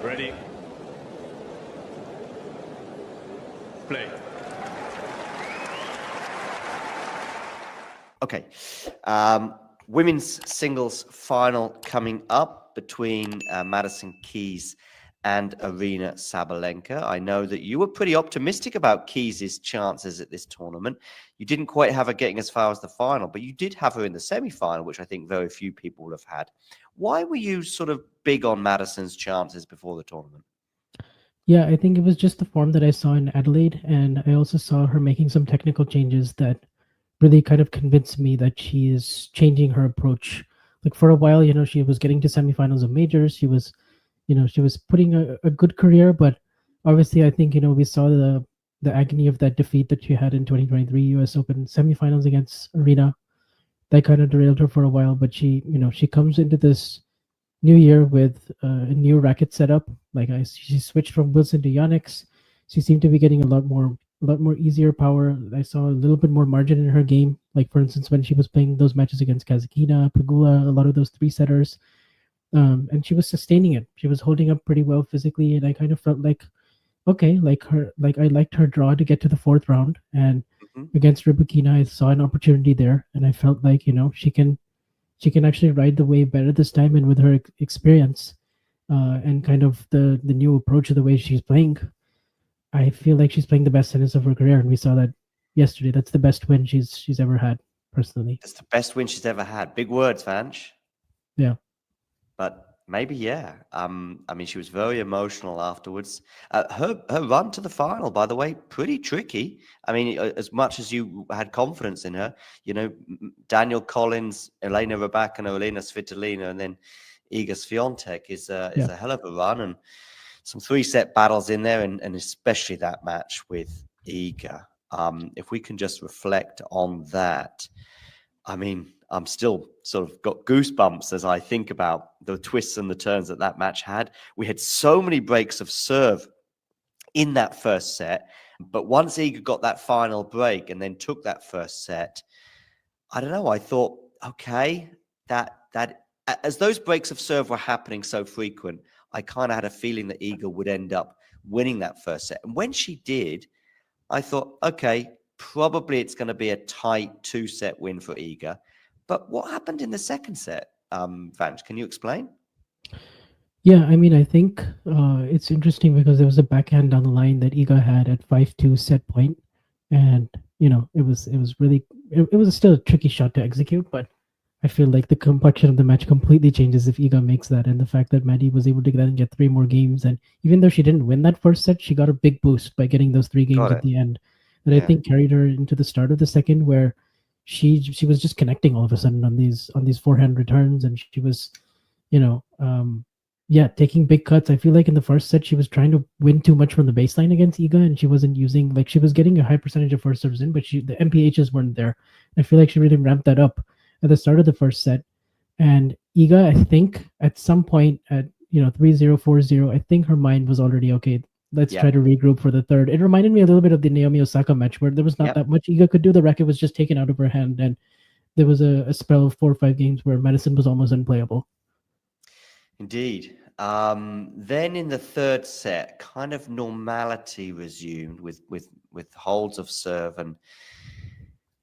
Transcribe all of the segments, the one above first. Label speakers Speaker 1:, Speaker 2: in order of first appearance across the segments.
Speaker 1: Ready. Play.
Speaker 2: Okay. Women's singles final coming up between Madison Keys and Aryna Sabalenka. I know that you were pretty optimistic about Keys' chances at this tournament. You didn't quite have her getting as far as the final, but you did have her in the semi-final, which I think very few people would have had. Why were you sort of big on Madison's chances before the tournament?
Speaker 3: Yeah, I think it was just the form that I saw in Adelaide, and I also saw her making some technical changes that really kind of convinced me that she is changing her approach. Like for a while, she was getting to semifinals of majors. She was putting a good career, but obviously, I think we saw the agony of that defeat that she had in 2023 U.S. Open semifinals against Aryna. That kind of derailed her for a while, but she comes into this new year with a new racket setup. She switched from Wilson to Yonex. She seemed to be getting a lot more easier power. I saw a little bit more margin in her game. Like for instance, when she was playing those matches against Kazakina, Pegula, a lot of those three setters, and she was sustaining it. She was holding up pretty well physically, and I kind of felt like, okay, I liked her draw to get to the fourth round, and against Rybakina, I saw an opportunity there, and I felt like she can actually ride the wave better this time, and with her experience and kind of the new approach of the way she's playing, I feel like she's playing the best tennis of her career, and we saw that yesterday. That's the best win she's ever had, personally.
Speaker 2: That's the best win she's ever had. Big words, Vanch.
Speaker 3: Yeah.
Speaker 2: But maybe, yeah. I mean, she was very emotional afterwards. Her run to the final, by the way, pretty tricky. I mean, as much as you had confidence in her, Daniel Collins, Elena Rybakina, Elena Svitolina, and then Iga Swiatek is a hell of a run, and some 3-set battles in there, and especially that match with Iga. If we can just reflect on that, I mean, I'm still sort of got goosebumps as I think about the twists and the turns that match had. We had so many breaks of serve in that first set, but once Iga got that final break and then took that first set, I don't know, I thought, okay, that as those breaks of serve were happening so frequent, I kind of had a feeling that Iga would end up winning that first set. And when she did, I thought, okay, probably it's going to be a tight 2-set win for Iga. But what happened in the second set, Vanch? Can you explain?
Speaker 3: Yeah, I mean, I think it's interesting because there was a backhand down the line that Iga had at 5-2 set point, and it was really it was still a tricky shot to execute, but I feel like the complexion of the match completely changes if Iga makes that, and the fact that Maddie was able to then get 3 more games, and even though she didn't win that first set, she got a big boost by getting those 3 games at the end that I think carried her into the start of the second, where she was just connecting all of a sudden on these forehand returns, and she was, taking big cuts. I feel like in the first set she was trying to win too much from the baseline against Iga, and she wasn't using, like, she was getting a high percentage of first serves in, but the MPHs weren't there. I feel like she really ramped that up at the start of the first set, and Iga, I think at some point at 3-0, 4-0, I think her mind was already okay. Let's try to regroup for the third. It reminded me a little bit of the Naomi Osaka match where there was not that much Iga could do. The racket was just taken out of her hand, and there was a spell of 4 or 5 games where Madison was almost unplayable.
Speaker 2: Indeed. Then in the third set, kind of normality resumed with holds of serve and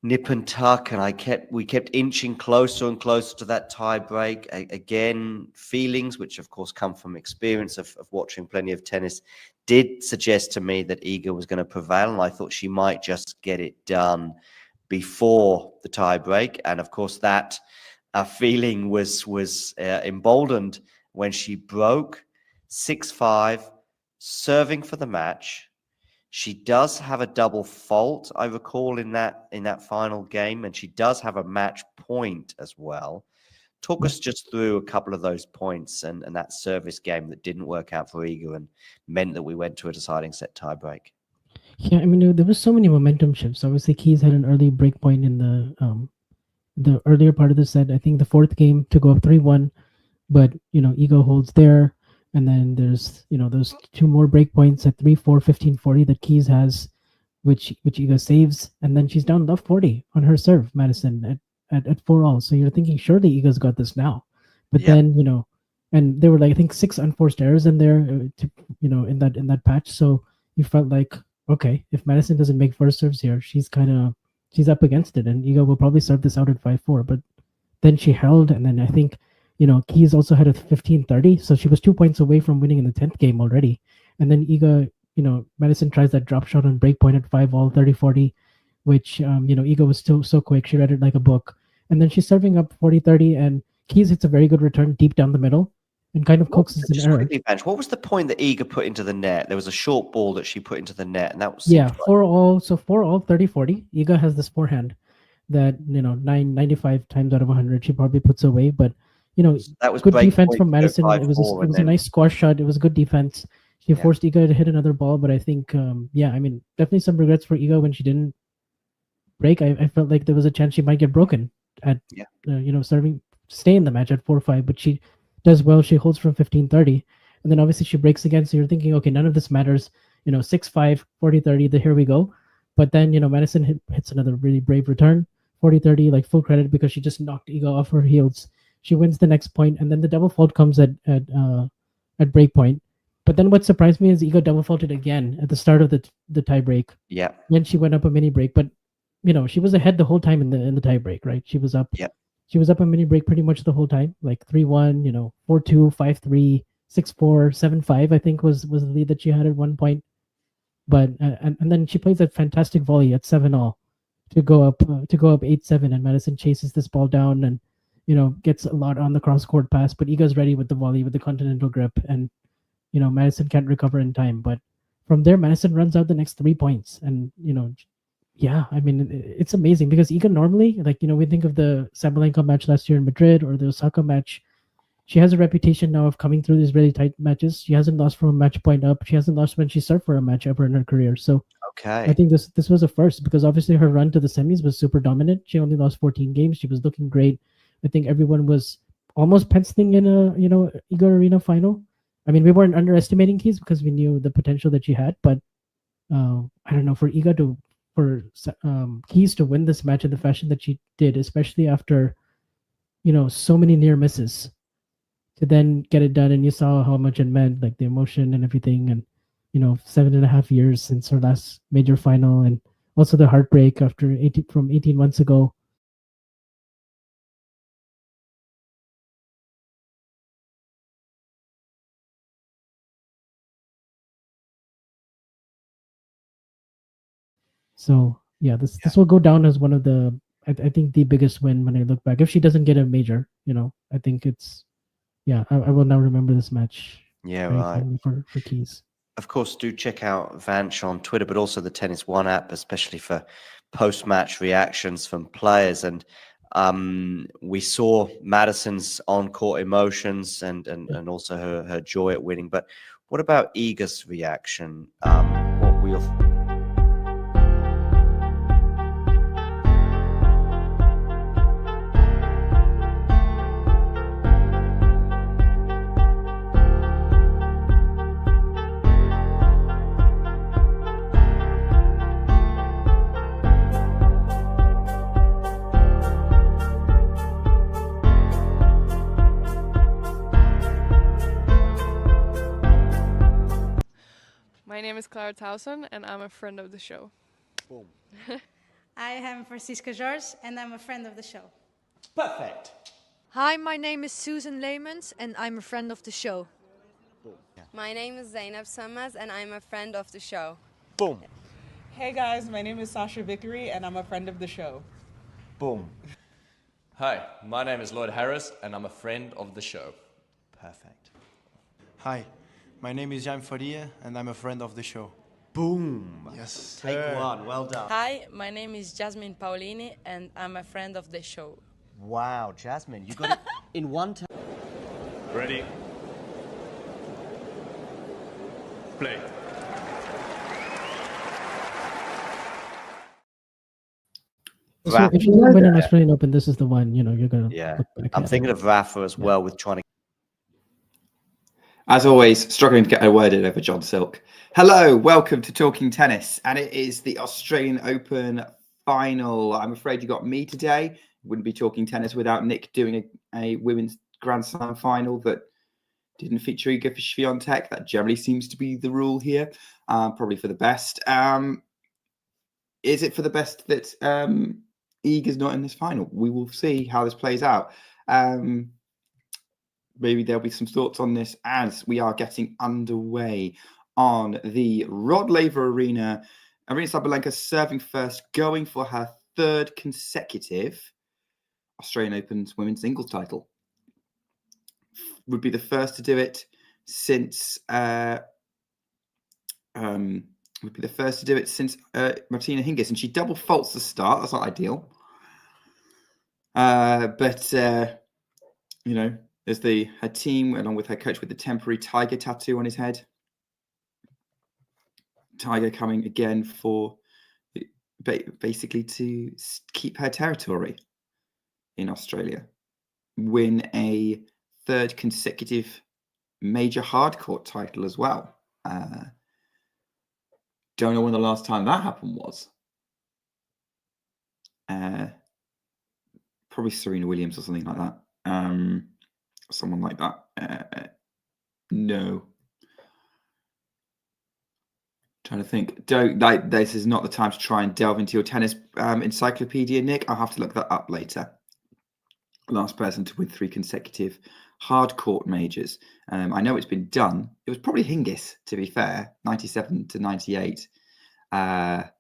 Speaker 2: nip and tuck, and we kept inching closer and closer to that tie break. Again, feelings, which of course come from experience of watching plenty of tennis, did suggest to me that Iga was going to prevail, and I thought she might just get it done before the tie break. And of course, that feeling was emboldened when she broke 6-5, serving for the match. She does have a double fault, I recall, in that final game, and she does have a match point as well. Talk us just through a couple of those points and that service game that didn't work out for Iga and meant that we went to a deciding set tiebreak.
Speaker 3: Yeah, I mean, there was so many momentum shifts. Obviously, Keys had an early break point in the earlier part of the set. I think the fourth game to go up 3-1, but Iga holds there. And then there's, those 2 more break points at 3-4, 15-40 that Keys has, which Iga saves. And then she's down love 40 on her serve, Madison, at 4-all. So you're thinking, surely Iga's got this now. But then, and there were like I think 6 unforced errors in there, in that patch. So you felt like, okay, if Madison doesn't make first serves here, she's up against it, and Iga will probably serve this out at 5-4. But then she held, and then I think Keys also had a 15-30, so she was 2 points away from winning in the 10th game already. And then Iga, Madison tries that drop shot on break point at 5-all 30-40, which Iga was still so quick. She read it like a book, and then she's serving up 40-30, and Keys hits a very good return deep down the middle and kind of coaxes an error.
Speaker 2: Quickly, Bench, what was the point that Iga put into the net? There was a short ball that she put into the net, and that was
Speaker 3: 4-all. So 4-all 30-40. Iga has this forehand that 95 times out of 100 she probably puts away, but that was good defense from Madison. It was a nice squash shot. It was good defense. She forced Iga to hit another ball, but I think definitely some regrets for Iga when she didn't break. I felt like there was a chance she might get broken at stay in the match at 4-5, but she does well. She holds from 15-30, and then obviously she breaks again, so you're thinking, okay, none of this matters. 6-5 40-30, here we go. But then Madison hits another really brave return, 40-30, like full credit, because she just knocked Iga off her heels. She wins the next point, and then the double fault comes at break point. But then what surprised me is Iga double faulted again at the start of the tie break.
Speaker 2: Yeah.
Speaker 3: Then she went up a mini break, but she was ahead the whole time in the tie break, right? She was up.
Speaker 2: Yeah.
Speaker 3: She was up a mini break pretty much the whole time, like 3-1, 4-2, 5-3, 6-4, 7-5. I think was the lead that she had at one point. But and then she plays that fantastic volley at 7-all to go up 8-7, and Madison chases this ball down and gets a lot on the cross court pass. But Iga's ready with the volley with the continental grip, and Madison can't recover in time. But from there, Madison runs out the next 3 points, and I mean, it's amazing because Iga normally, like, we think of the Sabalenka match last year in Madrid or the Osaka match. She has a reputation now of coming through these really tight matches. She hasn't lost from a match point up. She hasn't lost when she served for a match ever in her career. So I think this was a first, because obviously her run to the semis was super dominant. She only lost 14 games. She was looking great. I think everyone was almost penciling in a Iga Aryna final. I mean, we weren't underestimating Keys because we knew the potential that she had, but I don't know, for Iga for Keys to win this match in the fashion that she did, especially after so many near misses, to then get it done. And you saw how much it meant, like the emotion and everything, and 7.5 years since her last major final, and also the heartbreak from 18 months ago. So this will go down as one of the I think the biggest win when I look back. If she doesn't get a major, I think it's I will now remember this match.
Speaker 2: Yeah, right.
Speaker 3: For Keys.
Speaker 2: Of course, do check out Vanch on Twitter, but also the Tennis One app, especially for post-match reactions from players. And we saw Madison's on-court emotions and also her joy at winning. But what about Iga's reaction? What we
Speaker 4: My name is Clara Towson, and I'm a friend of the show.
Speaker 5: Boom.
Speaker 6: I am Francisca George, and I'm a friend of the show.
Speaker 5: Perfect.
Speaker 7: Hi, my name is Susan Leemans, and I'm a friend of the show.
Speaker 5: Boom. Yeah.
Speaker 8: My name is Zainab Sammaz, and I'm a friend of the show.
Speaker 5: Boom.
Speaker 9: Hey guys, my name is Sasha Vickery, and I'm a friend of the show.
Speaker 5: Boom.
Speaker 1: Hi, my name is Lloyd Harris, and I'm a friend of the show.
Speaker 5: Perfect.
Speaker 10: Hi, my name is Jan Faria, and I'm a friend of the show.
Speaker 5: Boom.
Speaker 10: Yes.
Speaker 5: Take one. Well done.
Speaker 11: Hi, my name is Jasmine Paulini, and I'm a friend of the show.
Speaker 5: Wow, Jasmine, you got it in one time.
Speaker 1: Ready? Play.
Speaker 3: So if you win an Australian Open, this is the one you're gonna.
Speaker 2: Yeah,
Speaker 3: look back
Speaker 2: I'm
Speaker 3: at.
Speaker 2: thinking of Rafa as well with trying to.
Speaker 12: As always, struggling to get a word in over John Silk. Hello, welcome to Talking Tennis, and it is the Australian Open final. I'm afraid you got me today. Wouldn't be talking tennis without Nick doing a women's Grand Slam final that Didn't feature Iga for Swiatek. That generally seems to be the rule here. Probably for the best. Is it for the best that Iga's not in this final? We will see how this plays out. Maybe there'll be some thoughts on this as we are getting underway on the Rod Laver Arena. Aryna Sabalenka serving first, going for her third consecutive Australian Open's women's singles title. Would be the first to do it since Martina Hingis, and she double faults the start. That's not ideal. But you know, there's her team along with her coach with the temporary tiger tattoo on his head. Tiger coming again for basically to keep her territory in Australia, win a third consecutive major hardcourt title as well. Don't know when the last time that happened was. Probably Serena Williams or something like that. Someone like that. No. Trying to think. This is not the time to try and delve into your tennis encyclopedia, Nick. I'll have to look that up later. Last person to win 3 consecutive hard court majors. I know it's been done. It was probably Hingis, to be fair, 97 to 98. That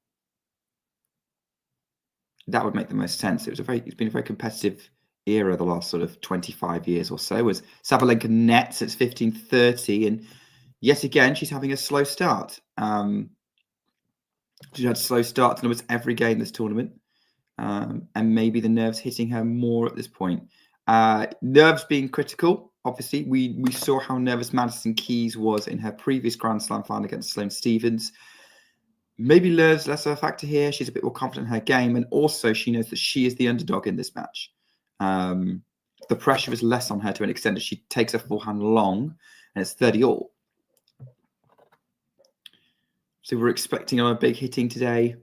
Speaker 12: would make the most sense. It's been a very competitive era the last sort of 25 years or so. As Sabalenka nets since 1530, and yet again she's having a slow start. She had a slow start to almost every game this tournament, and maybe the nerves hitting her more at this point. Nerves being critical. Obviously, we saw how nervous Madison Keys was in her previous Grand Slam final against Sloane Stephens. Maybe nerves less of a factor here. She's a bit more confident in her game, and also she knows that she is the underdog in this match. The pressure is less on her to an extent as she takes her forehand long, and it's 30-all. So we're expecting on a big hitting today.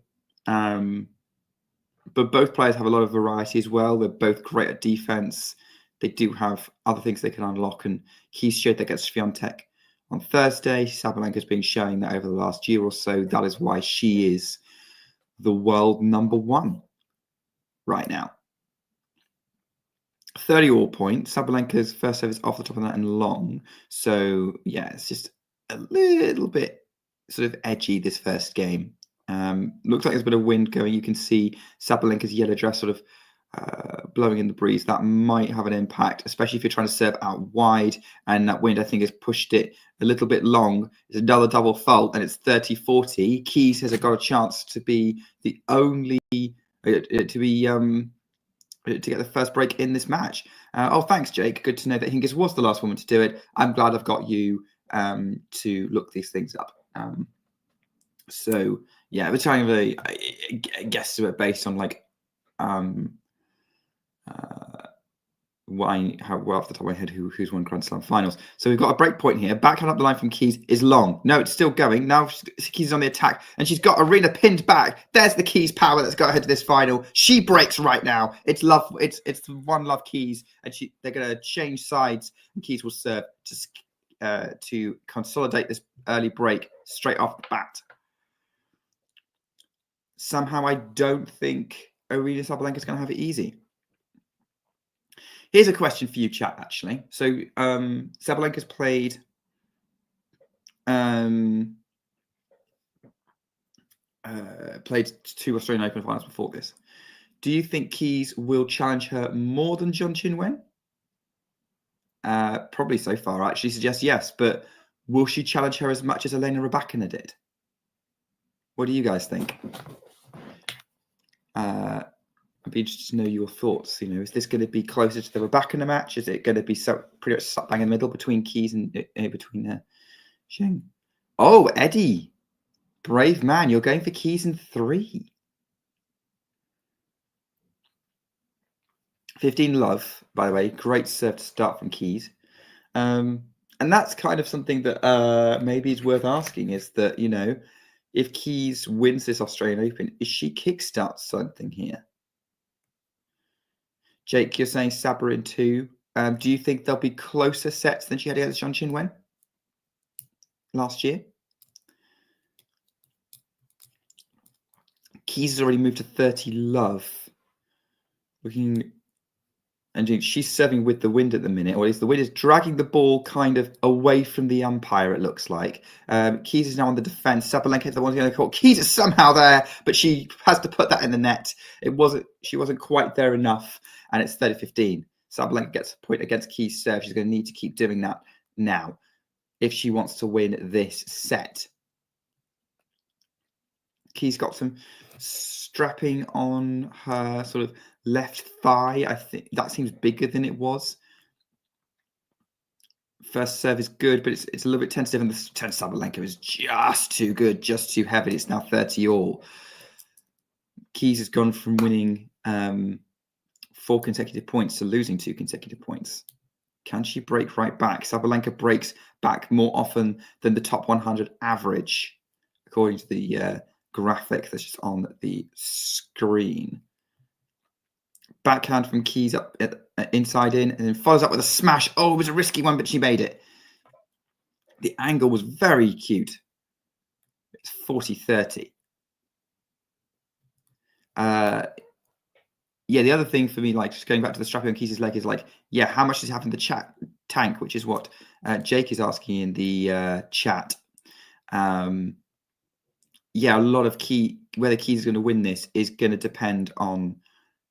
Speaker 12: But both players have a lot of variety as well. They're both great at defense. They do have other things they can unlock, and Keys showed that against Swiatek on Thursday. Sabalenka's been showing that over the last year or so. That is why she is the world #1 right now. 30-all point. Sabalenka's first service off the top of that and long. So, yeah, it's just a little bit sort of edgy this first game. Looks like there's a bit of wind going. You can see Sabalenka's yellow dress sort of blowing in the breeze. That might have an impact, especially if you're trying to serve out wide, and that wind I think has pushed it a little bit long. It's another double fault, and it's 30-40. Keys has got a chance to be the only to get the first break in this match. Oh, thanks, Jake. Good to know that Hingis was the last woman to do it. I'm glad I've got you to look these things up. So yeah, we're trying to guess to it based on like how well off the top of my head who's won Grand Slam finals. So we've got a break point here. Backhand up the line from Keys is long. No, it's still going. Now Keys is on the attack, and she's got Aryna pinned back. There's the Keys power that's got ahead to this final. She breaks right now. It's love. It's the one love Keys, and they're going to change sides, and Keys will serve to consolidate this early break straight off the bat. Somehow, I don't think Aryna Sabalenka is going to have it easy. Here's a question for you, chat, actually. So, Sabalenka's played played 2 Australian Open finals before this. Do you think Keys will challenge her more than John Chinwen? Probably so far, actually suggests yes, but will she challenge her as much as Elena Rybakina did? What do you guys think? I'd be interested to know your thoughts. You know, is this going to be closer to the Rybakina match? Is it going to be pretty much bang in the middle between Keys and between Zheng? Oh, Eddie, brave man, you're going for Keys in 3. 15 love, by the way, great serve to start from Keys. And that's kind of something that maybe is worth asking, is that, you know, if Keys wins this Australian Open, is she kickstart something here? Jake, you're saying Saber in 2. Do you think there'll be closer sets than she had against Zhang Qinwen last year? Keys has already moved to 30 love. Looking, and she's serving with the wind at the minute, or at least the wind is dragging the ball kind of away from the umpire, it looks like. Keys is now on the defense. Sabalenka is the one going to call. Keys is somehow there, but she has to put that in the net. She wasn't quite there enough, and it's 30-15. Sabalenka gets a point against Keys' serve. She's going to need to keep doing that now if she wants to win this set. Keys got some strapping on her sort of left thigh. I think that seems bigger than it was. First serve is good, but it's a little bit tentative, and the turn Sabalenka is just too good, just too heavy. It's now 30-all. Keys has gone from winning 4 consecutive points to losing 2 consecutive points. Can she break right back? Sabalenka breaks back more often than the top 100 average, according to the graphic that's just on the screen. Backhand from Keys up inside in, and then follows up with a smash. Oh, it was a risky one, but she made it. The angle was very cute. It's 40-30. Yeah, the other thing for me, like just going back to the strapping on Keys' leg, is like, yeah, how much does it have in the tank, which is what Jake is asking in the chat. Yeah, a lot of whether Keys is going to win this is going to depend on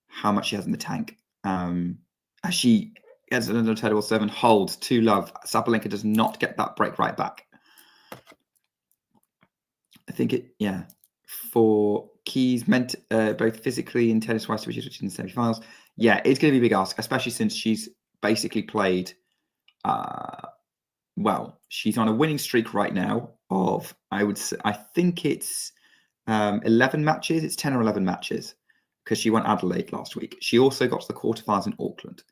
Speaker 12: how much she has in the tank. As she gets another terrible serve and holds 2 love, Sabalenka does not get that break right back. I think for Keys, meant both physically and tennis-wise, which is in the semi-finals, yeah, it's going to be a big ask, especially since she's basically played, well, she's on a winning streak right now of, I think it's 11 matches. It's 10 or 11 matches because she won Adelaide last week. She also got to the quarterfinals in Auckland,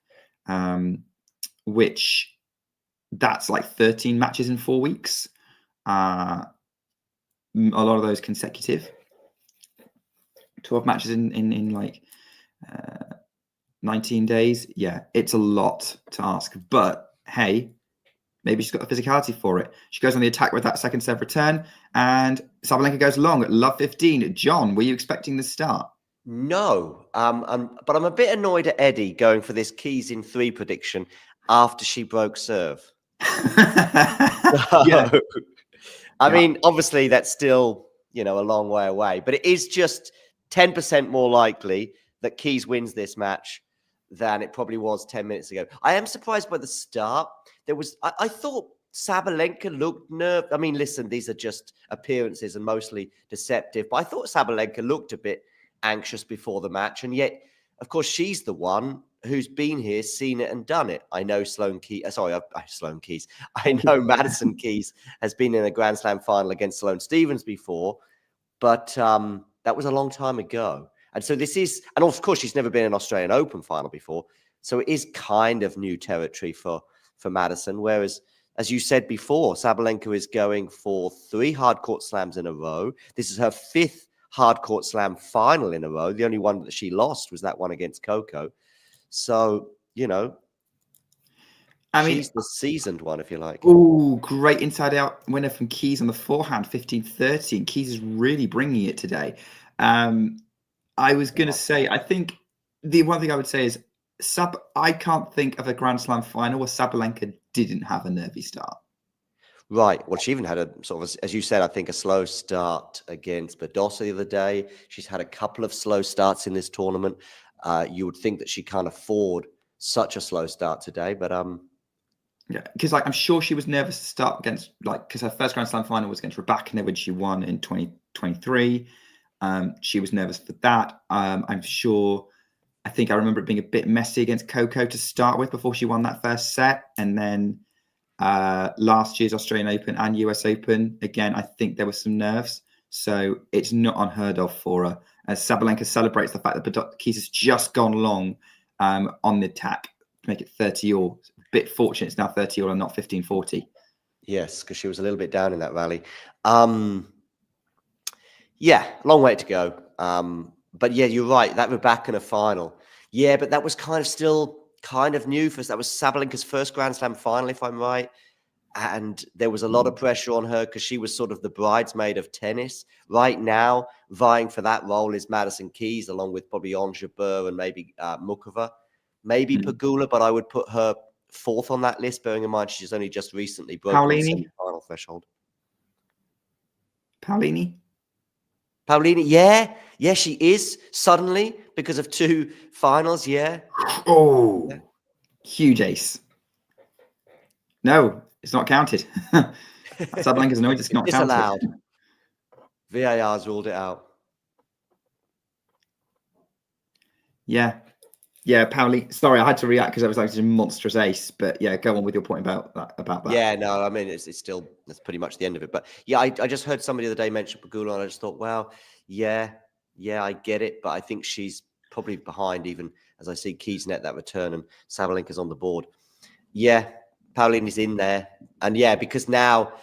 Speaker 12: which that's like 13 matches in 4 weeks. A lot of those consecutive. 12 matches in like 19 days. Yeah, it's a lot to ask. But hey, maybe she's got the physicality for it. She goes on the attack with that second serve return, and Sabalenka goes long at love 15. John, were you expecting the start?
Speaker 2: No, but I'm a bit annoyed at Eddie going for this Keys in 3 prediction after she broke serve.
Speaker 12: Yeah.
Speaker 2: I mean, obviously that's still, a long way away, but it is just 10% more likely that Keys wins this match than it probably was 10 minutes ago. I am surprised by the start. I thought Sabalenka looked nervous. I mean, listen, these are just appearances and mostly deceptive, but I thought Sabalenka looked a bit anxious before the match. And yet, of course, she's the one who's been here, seen it and done it. I know I know Madison Keys has been in a Grand Slam final against Sloane Stephens before, but that was a long time ago. And so this is, and of course, she's never been in an Australian Open final before. So it is kind of new territory for Madison. Whereas, as you said before, Sabalenka is going for 3 hard court slams in a row. This is her 5th hard court slam final in a row. The only one that she lost was that one against Coco. So, I mean, she's the seasoned one, if you like.
Speaker 12: Oh, great inside-out winner from Keys on the forehand, 15-30. And Keys is really bringing it today. I was going to say, I think the one thing I would say is I can't think of a Grand Slam final where Sabalenka didn't have a nervy start.
Speaker 2: Right. Well, she even had a sort of, as you said, I think a slow start against Badosa the other day. She's had a couple of slow starts in this tournament. You would think that she can't afford such a slow start today, but
Speaker 12: yeah, because I'm sure she was nervous to start against, because her first Grand Slam final was against Rebecca, which she won in 2023. She was nervous for that. I'm sure. I think I remember it being a bit messy against Coco to start with before she won that first set, and then last year's Australian Open and US Open, again, I think there were some nerves. So it's not unheard of for her. As Sabalenka celebrates the fact that Keys has just gone long on the attack to make it 30-all. A bit fortunate it's now 30-all and not 15-40.
Speaker 2: Yes, because she was a little bit down in that rally. Yeah, long way to go. But yeah, you're right. That Rebecca in a final. Yeah, but that was kind of still kind of new that was Sabalenka's first Grand Slam final, if I'm right. And there was a lot of pressure on her because she was sort of the bridesmaid of tennis. Right now, vying for that role is Madison Keys, along with probably Ons Jabeur and maybe Mukova, maybe Pegula, but I would put her fourth on that list, bearing in mind she's only just recently broken the semi-final threshold.
Speaker 12: Paolini,
Speaker 2: yeah, she is suddenly because of 2 finals,
Speaker 12: huge ace. No, it's not counted. Sabalenka's annoyed it's not
Speaker 2: disallowed.
Speaker 12: counted.
Speaker 2: VAR's ruled it out.
Speaker 12: Yeah, Paoli. Sorry, I had to react because it was like a monstrous ace. But yeah, go on with your point about that.
Speaker 2: Yeah, no, I mean that's pretty much the end of it. But yeah, I just heard somebody the other day mention Pegula, and I just thought, well, yeah, I get it, but I think she's probably behind, even as I see Keys net that return and Sabalenka's on the board. Yeah, Paolini's in there, and yeah, because now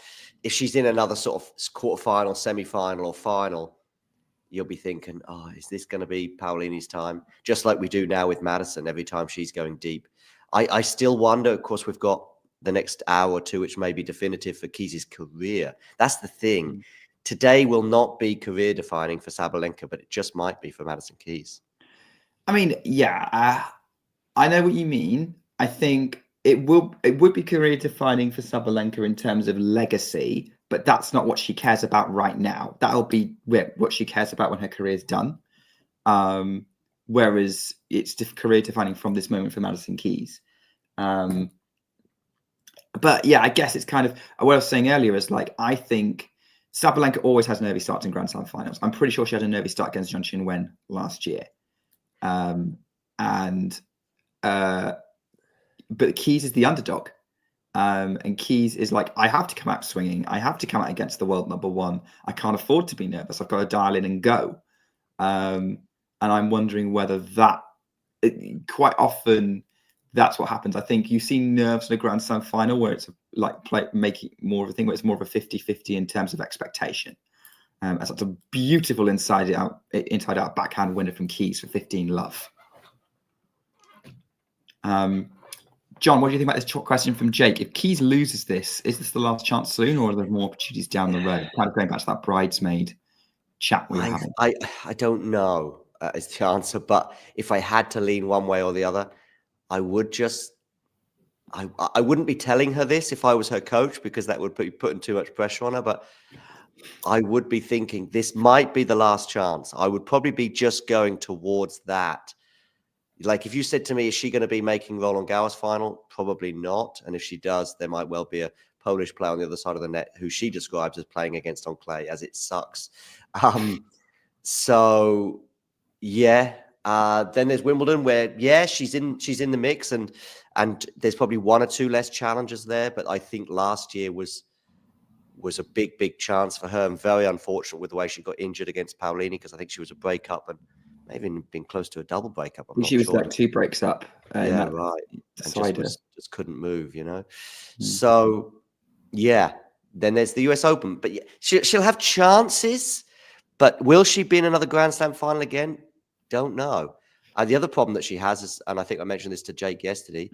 Speaker 2: if she's in another sort of quarterfinal, semi-final, or final, you'll be thinking, oh, is this going to be Paolini's time? Just like we do now with Madison every time she's going deep. I still wonder, of course, we've got the next hour or two, which may be definitive for Keys' career. That's the thing. Today will not be career defining for Sabalenka, but it just might be for Madison Keys.
Speaker 12: I mean, yeah, I know what you mean. I think it would be career defining for Sabalenka in terms of legacy, but that's not what she cares about right now. That'll be what she cares about when her career is done. Whereas it's career defining from this moment for Madison Keys. But yeah, I guess it's kind of what I was saying earlier is like, I think Sabalenka always has nervy starts in Grand Slam finals. I'm pretty sure she had a nervy start against Zhang Qinwen last year. But Keys is the underdog. And Keys is like, I have to come out swinging. I have to come out against the world number 1. I can't afford to be nervous. I've got to dial in and go. And I'm wondering whether quite often that's what happens. I think you see nerves in a Grand Slam final where it's like making more of a thing where it's more of a 50-50 in terms of expectation. As that's a beautiful inside out backhand winner from Keys for 15 love. John, what do you think about this question from Jake? If Keys loses this, is this the last chance soon, or are there more opportunities down the road? Kind of going back to that bridesmaid chat we were having.
Speaker 2: I don't know is the answer, but if I had to lean one way or the other, I would just I wouldn't be telling her this if I was her coach, because that would be putting too much pressure on her. But I would be thinking this might be the last chance. I would probably be just going towards that. Like if you said to me, is she going to be making Roland Garros final? Probably not. And if she does, there might well be a Polish player on the other side of the net who she describes as playing against on clay, as it sucks. So yeah. Then there's Wimbledon where, yeah, she's in the mix, and there's probably 1 or 2 less challengers there. But I think last year was a big chance for her, and very unfortunate with the way she got injured against Paolini, because I think she was a breakup and maybe been close to a double breakup.
Speaker 12: She was like 2 breaks up.
Speaker 2: Yeah, right. And just couldn't move, you know. So yeah, then there's the US Open, but yeah, she'll have chances. But will she be in another Grand Slam final again? Don't know. The other problem that she has is, and I think I mentioned this to Jake yesterday,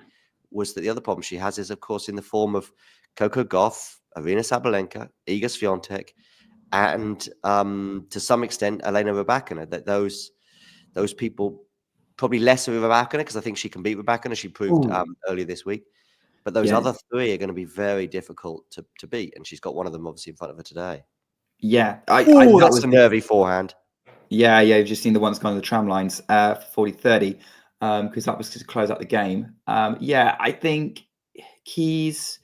Speaker 2: was that the other problem she has is, of course, in the form of Coco Gauff, Aryna Sabalenka, Iga Swiatek, and to some extent, Elena Rybakina. That those people, probably less of Rybakina, because I think she can beat Rybakina. She proved earlier this week. But those other 3 are going to be very difficult to beat, and she's got one of them obviously in front of her today.
Speaker 12: Yeah,
Speaker 2: that's a nervy forehand.
Speaker 12: Yeah, you've just seen the ones going on the tram lines, 40-30, because that was to close out the game. Yeah, I think Keys.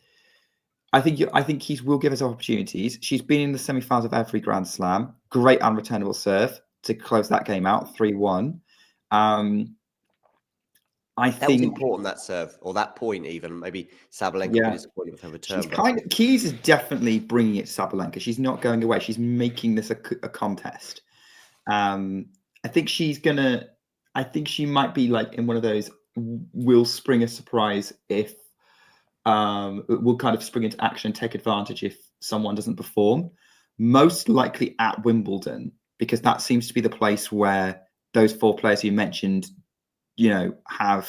Speaker 12: I think Keys will give us opportunities. She's been in the semi-finals of every Grand Slam. Great unreturnable serve to close that game out, 3-1. I think
Speaker 2: was important, that serve, or that point even. Maybe Sabalenka will be disappointed with her return.
Speaker 12: Keys is definitely bringing it to Sabalenka. She's not going away. She's making this a contest. I think she might be like in one of those will spring a surprise if will kind of spring into action and take advantage if someone doesn't perform. Most likely at Wimbledon, because that seems to be the place where those 4 players you mentioned, have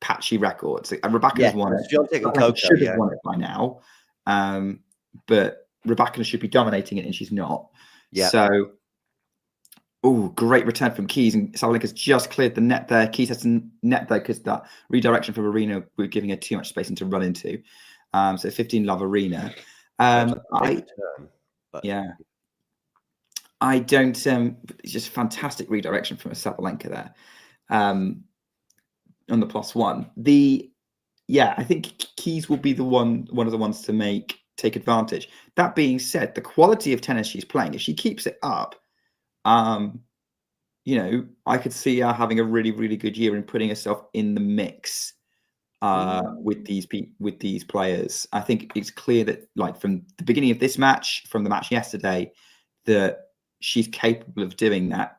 Speaker 12: patchy records. Rebecca's
Speaker 2: Yeah,
Speaker 12: won it.
Speaker 2: Swiatek and
Speaker 12: Sabalenka
Speaker 2: Coco,
Speaker 12: should have
Speaker 2: yeah.
Speaker 12: won it by now. But Rebecca should be dominating it, and she's not.
Speaker 2: Yeah.
Speaker 12: So, great return from Keys, and Sabalenka's just cleared the net there. Keys has to net there because that redirection from Aryna we're giving her too much space to run into. So 15-love Aryna. I don't. It's just fantastic redirection from a Sabalenka there. On the +1, I think Keys will be one of the ones to take advantage. That being said, the quality of tennis she's playing, if she keeps it up, I could see her having a really, really good year and putting herself in the mix with these players. I think it's clear that, like, from the beginning of this match, from the match yesterday, that she's capable of doing that.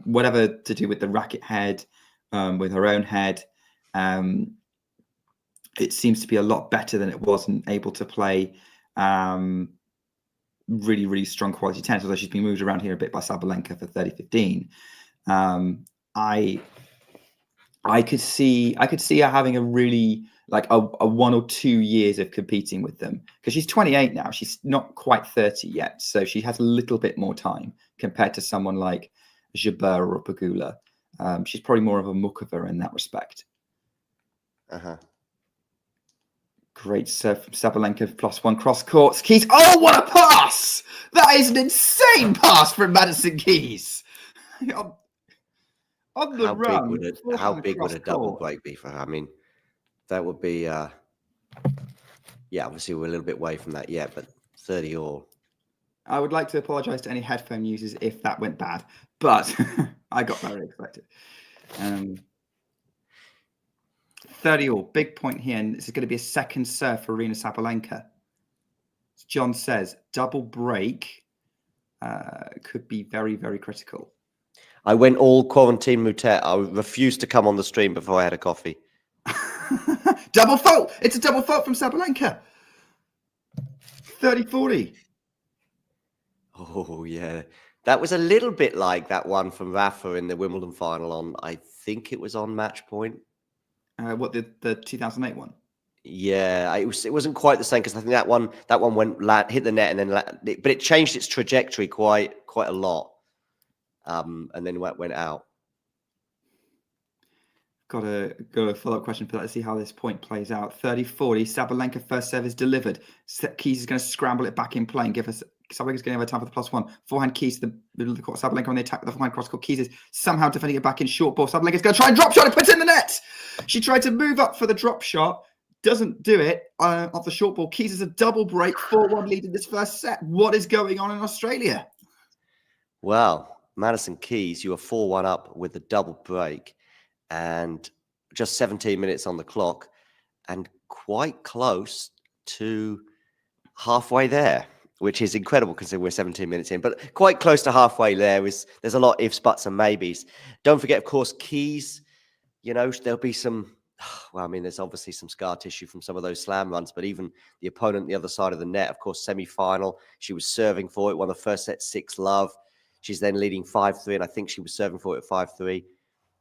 Speaker 12: Whatever to do with the racket head, with her own head, it seems to be a lot better than it was, and able to play really, really strong quality tennis, although she's been moved around here a bit by Sabalenka for 30-15. I could see her having a really, like, a 1 or 2 years of competing with them, because she's 28 now. She's not quite 30 yet, so she has a little bit more time compared to someone like Jabeur or Pegula. She's probably more of a Mukova in that respect. Great serve from Sabalenka, +1 cross courts. Keys. Oh, what a pass! That is an insane pass from Madison Keys. On the run.
Speaker 2: How big would a double break be for her? I mean, that would be, obviously we're a little bit away from that yet, but 30 all.
Speaker 12: I would like to apologize to any headphone users if that went bad, but I got very excited. 30 all, big point here, and this is going to be a second serve for Aryna Sabalenka. As John says, double break could be very, very critical.
Speaker 2: I went all quarantine mutet. I refused to come on the stream before I had a coffee.
Speaker 12: Double fault! It's a double fault from Sabalenka. 30-40.
Speaker 2: Oh, yeah. That was a little bit like that one from Rafa in the Wimbledon final on, I think it was on match point.
Speaker 12: What, the 2008 one?
Speaker 2: Yeah, it wasn't quite the same, because I think that one went hit the net and then but it changed its trajectory quite a lot, and then went out.
Speaker 12: Got a follow-up question for that to see how this point plays out. 30-40. Sabalenka first serve is delivered. Keys is going to scramble it back in play and give us. Sabalenka's going to have time for the +1. Forehand Keys to the middle of the court. Sabalenka on the attack with the forehand cross court. Keys is somehow defending it back in short ball. Sabalenka's going to try and drop shot and put it in the net. She tried to move up for the drop shot. Doesn't do it off the short ball. Keys is a double break. 4-1 lead in this first set. What is going on in Australia?
Speaker 2: Well, Madison Keys, you are 4-1 up with the double break and just 17 minutes on the clock and quite close to halfway there, which is incredible considering we're 17 minutes in, but quite close to halfway there. There's a lot of ifs, buts, and maybes. Don't forget, of course, Keys, there'll be some, well, I mean, there's obviously some scar tissue from some of those slam runs, but even the opponent on the other side of the net, of course, semi-final, she was serving for it, won the first set 6-love. She's then leading 5-3, and I think she was serving for it at 5-3.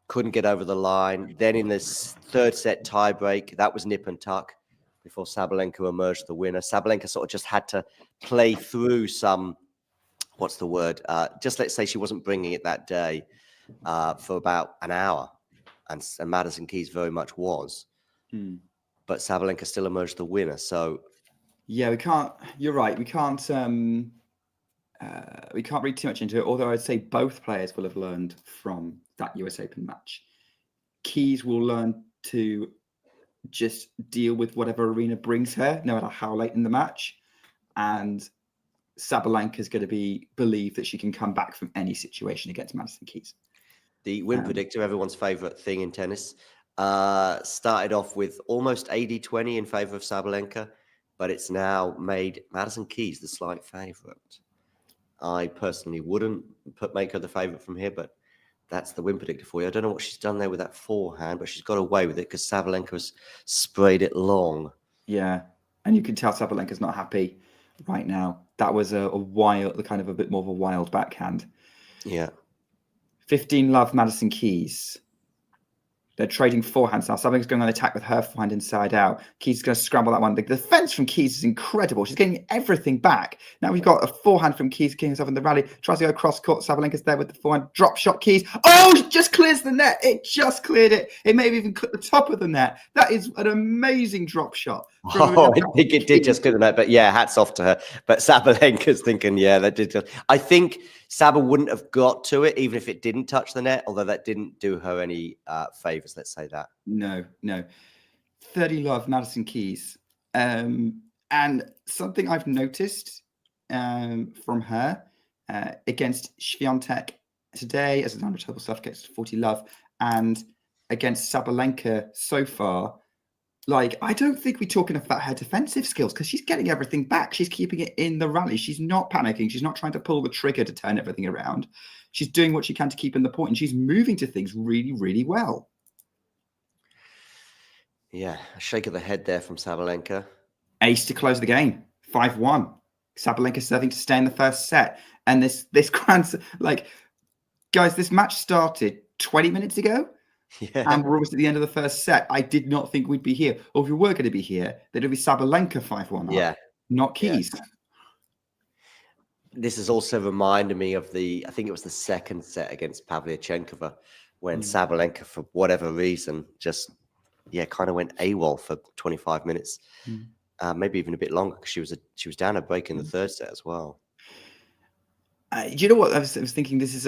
Speaker 2: Couldn't get over the line. Then in this third set tiebreak, that was nip and tuck before Sabalenka emerged the winner. Sabalenka sort of just had to play through some, what's the word? Just let's say she wasn't bringing it that day for about an hour. And Madison Keys very much was. But Sabalenka still emerged the winner. So,
Speaker 12: yeah, we can't. You're right. We can't read too much into it. Although I'd say both players will have learned from that US Open match. Keys will learn to just deal with whatever Aryna brings her, no matter how late in the match. And Sabalenka is going to believe that she can come back from any situation against Madison Keys.
Speaker 2: The win predictor, everyone's favorite thing in tennis, started off with almost 80-20 in favor of Sabalenka, but it's now made Madison Keys the slight favorite. I personally wouldn't make her the favorite from here, but that's the win predictor for you. I don't know what she's done there with that forehand, but she's got away with it because Sabalenka's sprayed it long.
Speaker 12: Yeah, and you can tell Sabalenka's not happy right now. That was a bit more of a wild backhand.
Speaker 2: Yeah.
Speaker 12: 15-love Madison Keys. They're trading forehands now. Sabalenka's going on attack with her forehand inside out. Keys is going to scramble that one. The defense from Keys is incredible. She's getting everything back. Now we've got a forehand from Keys, getting herself in the rally. Tries to go cross court. Sabalenka's there with the forehand. Drop shot Keys. Oh, it just clears the net. It just cleared it. It may have even cut the top of the net. That is an amazing drop shot.
Speaker 2: Oh, I think it did just clear the net. But yeah, hats off to her. But Sabalenka's thinking, yeah, that did. I think Saba wouldn't have got to it even if it didn't touch the net, although that didn't do her any favors, let's say that.
Speaker 12: No. 30 love, Madison Keys. And something I've noticed from her against Swiatek today as an unreturnable stuff gets 40 love, and against Sabalenka so far, like, I don't think we talk enough about her defensive skills because she's getting everything back. She's keeping it in the rally. She's not panicking. She's not trying to pull the trigger to turn everything around. She's doing what she can to keep in the point, and she's moving to things really, really well.
Speaker 2: Yeah, a shake of the head there from Sabalenka.
Speaker 12: Ace to close the game, 5-1. Sabalenka serving to stay in the first set. And this grand, like, guys, this match started 20 minutes ago.
Speaker 2: Yeah.
Speaker 12: And we're almost at the end of the first set. I did not think we'd be here. Or if we were going to be here, that it'd be Sabalenka 5-1.
Speaker 2: Yeah.
Speaker 12: Not Keys.
Speaker 2: Yeah. This has also reminded me of I think it was the second set against Pavlyuchenkova when Sabalenka, for whatever reason, just, kind of went AWOL for 25 minutes. Maybe even a bit longer because she was down a break in the third set as well.
Speaker 12: Do you know what? I was thinking this is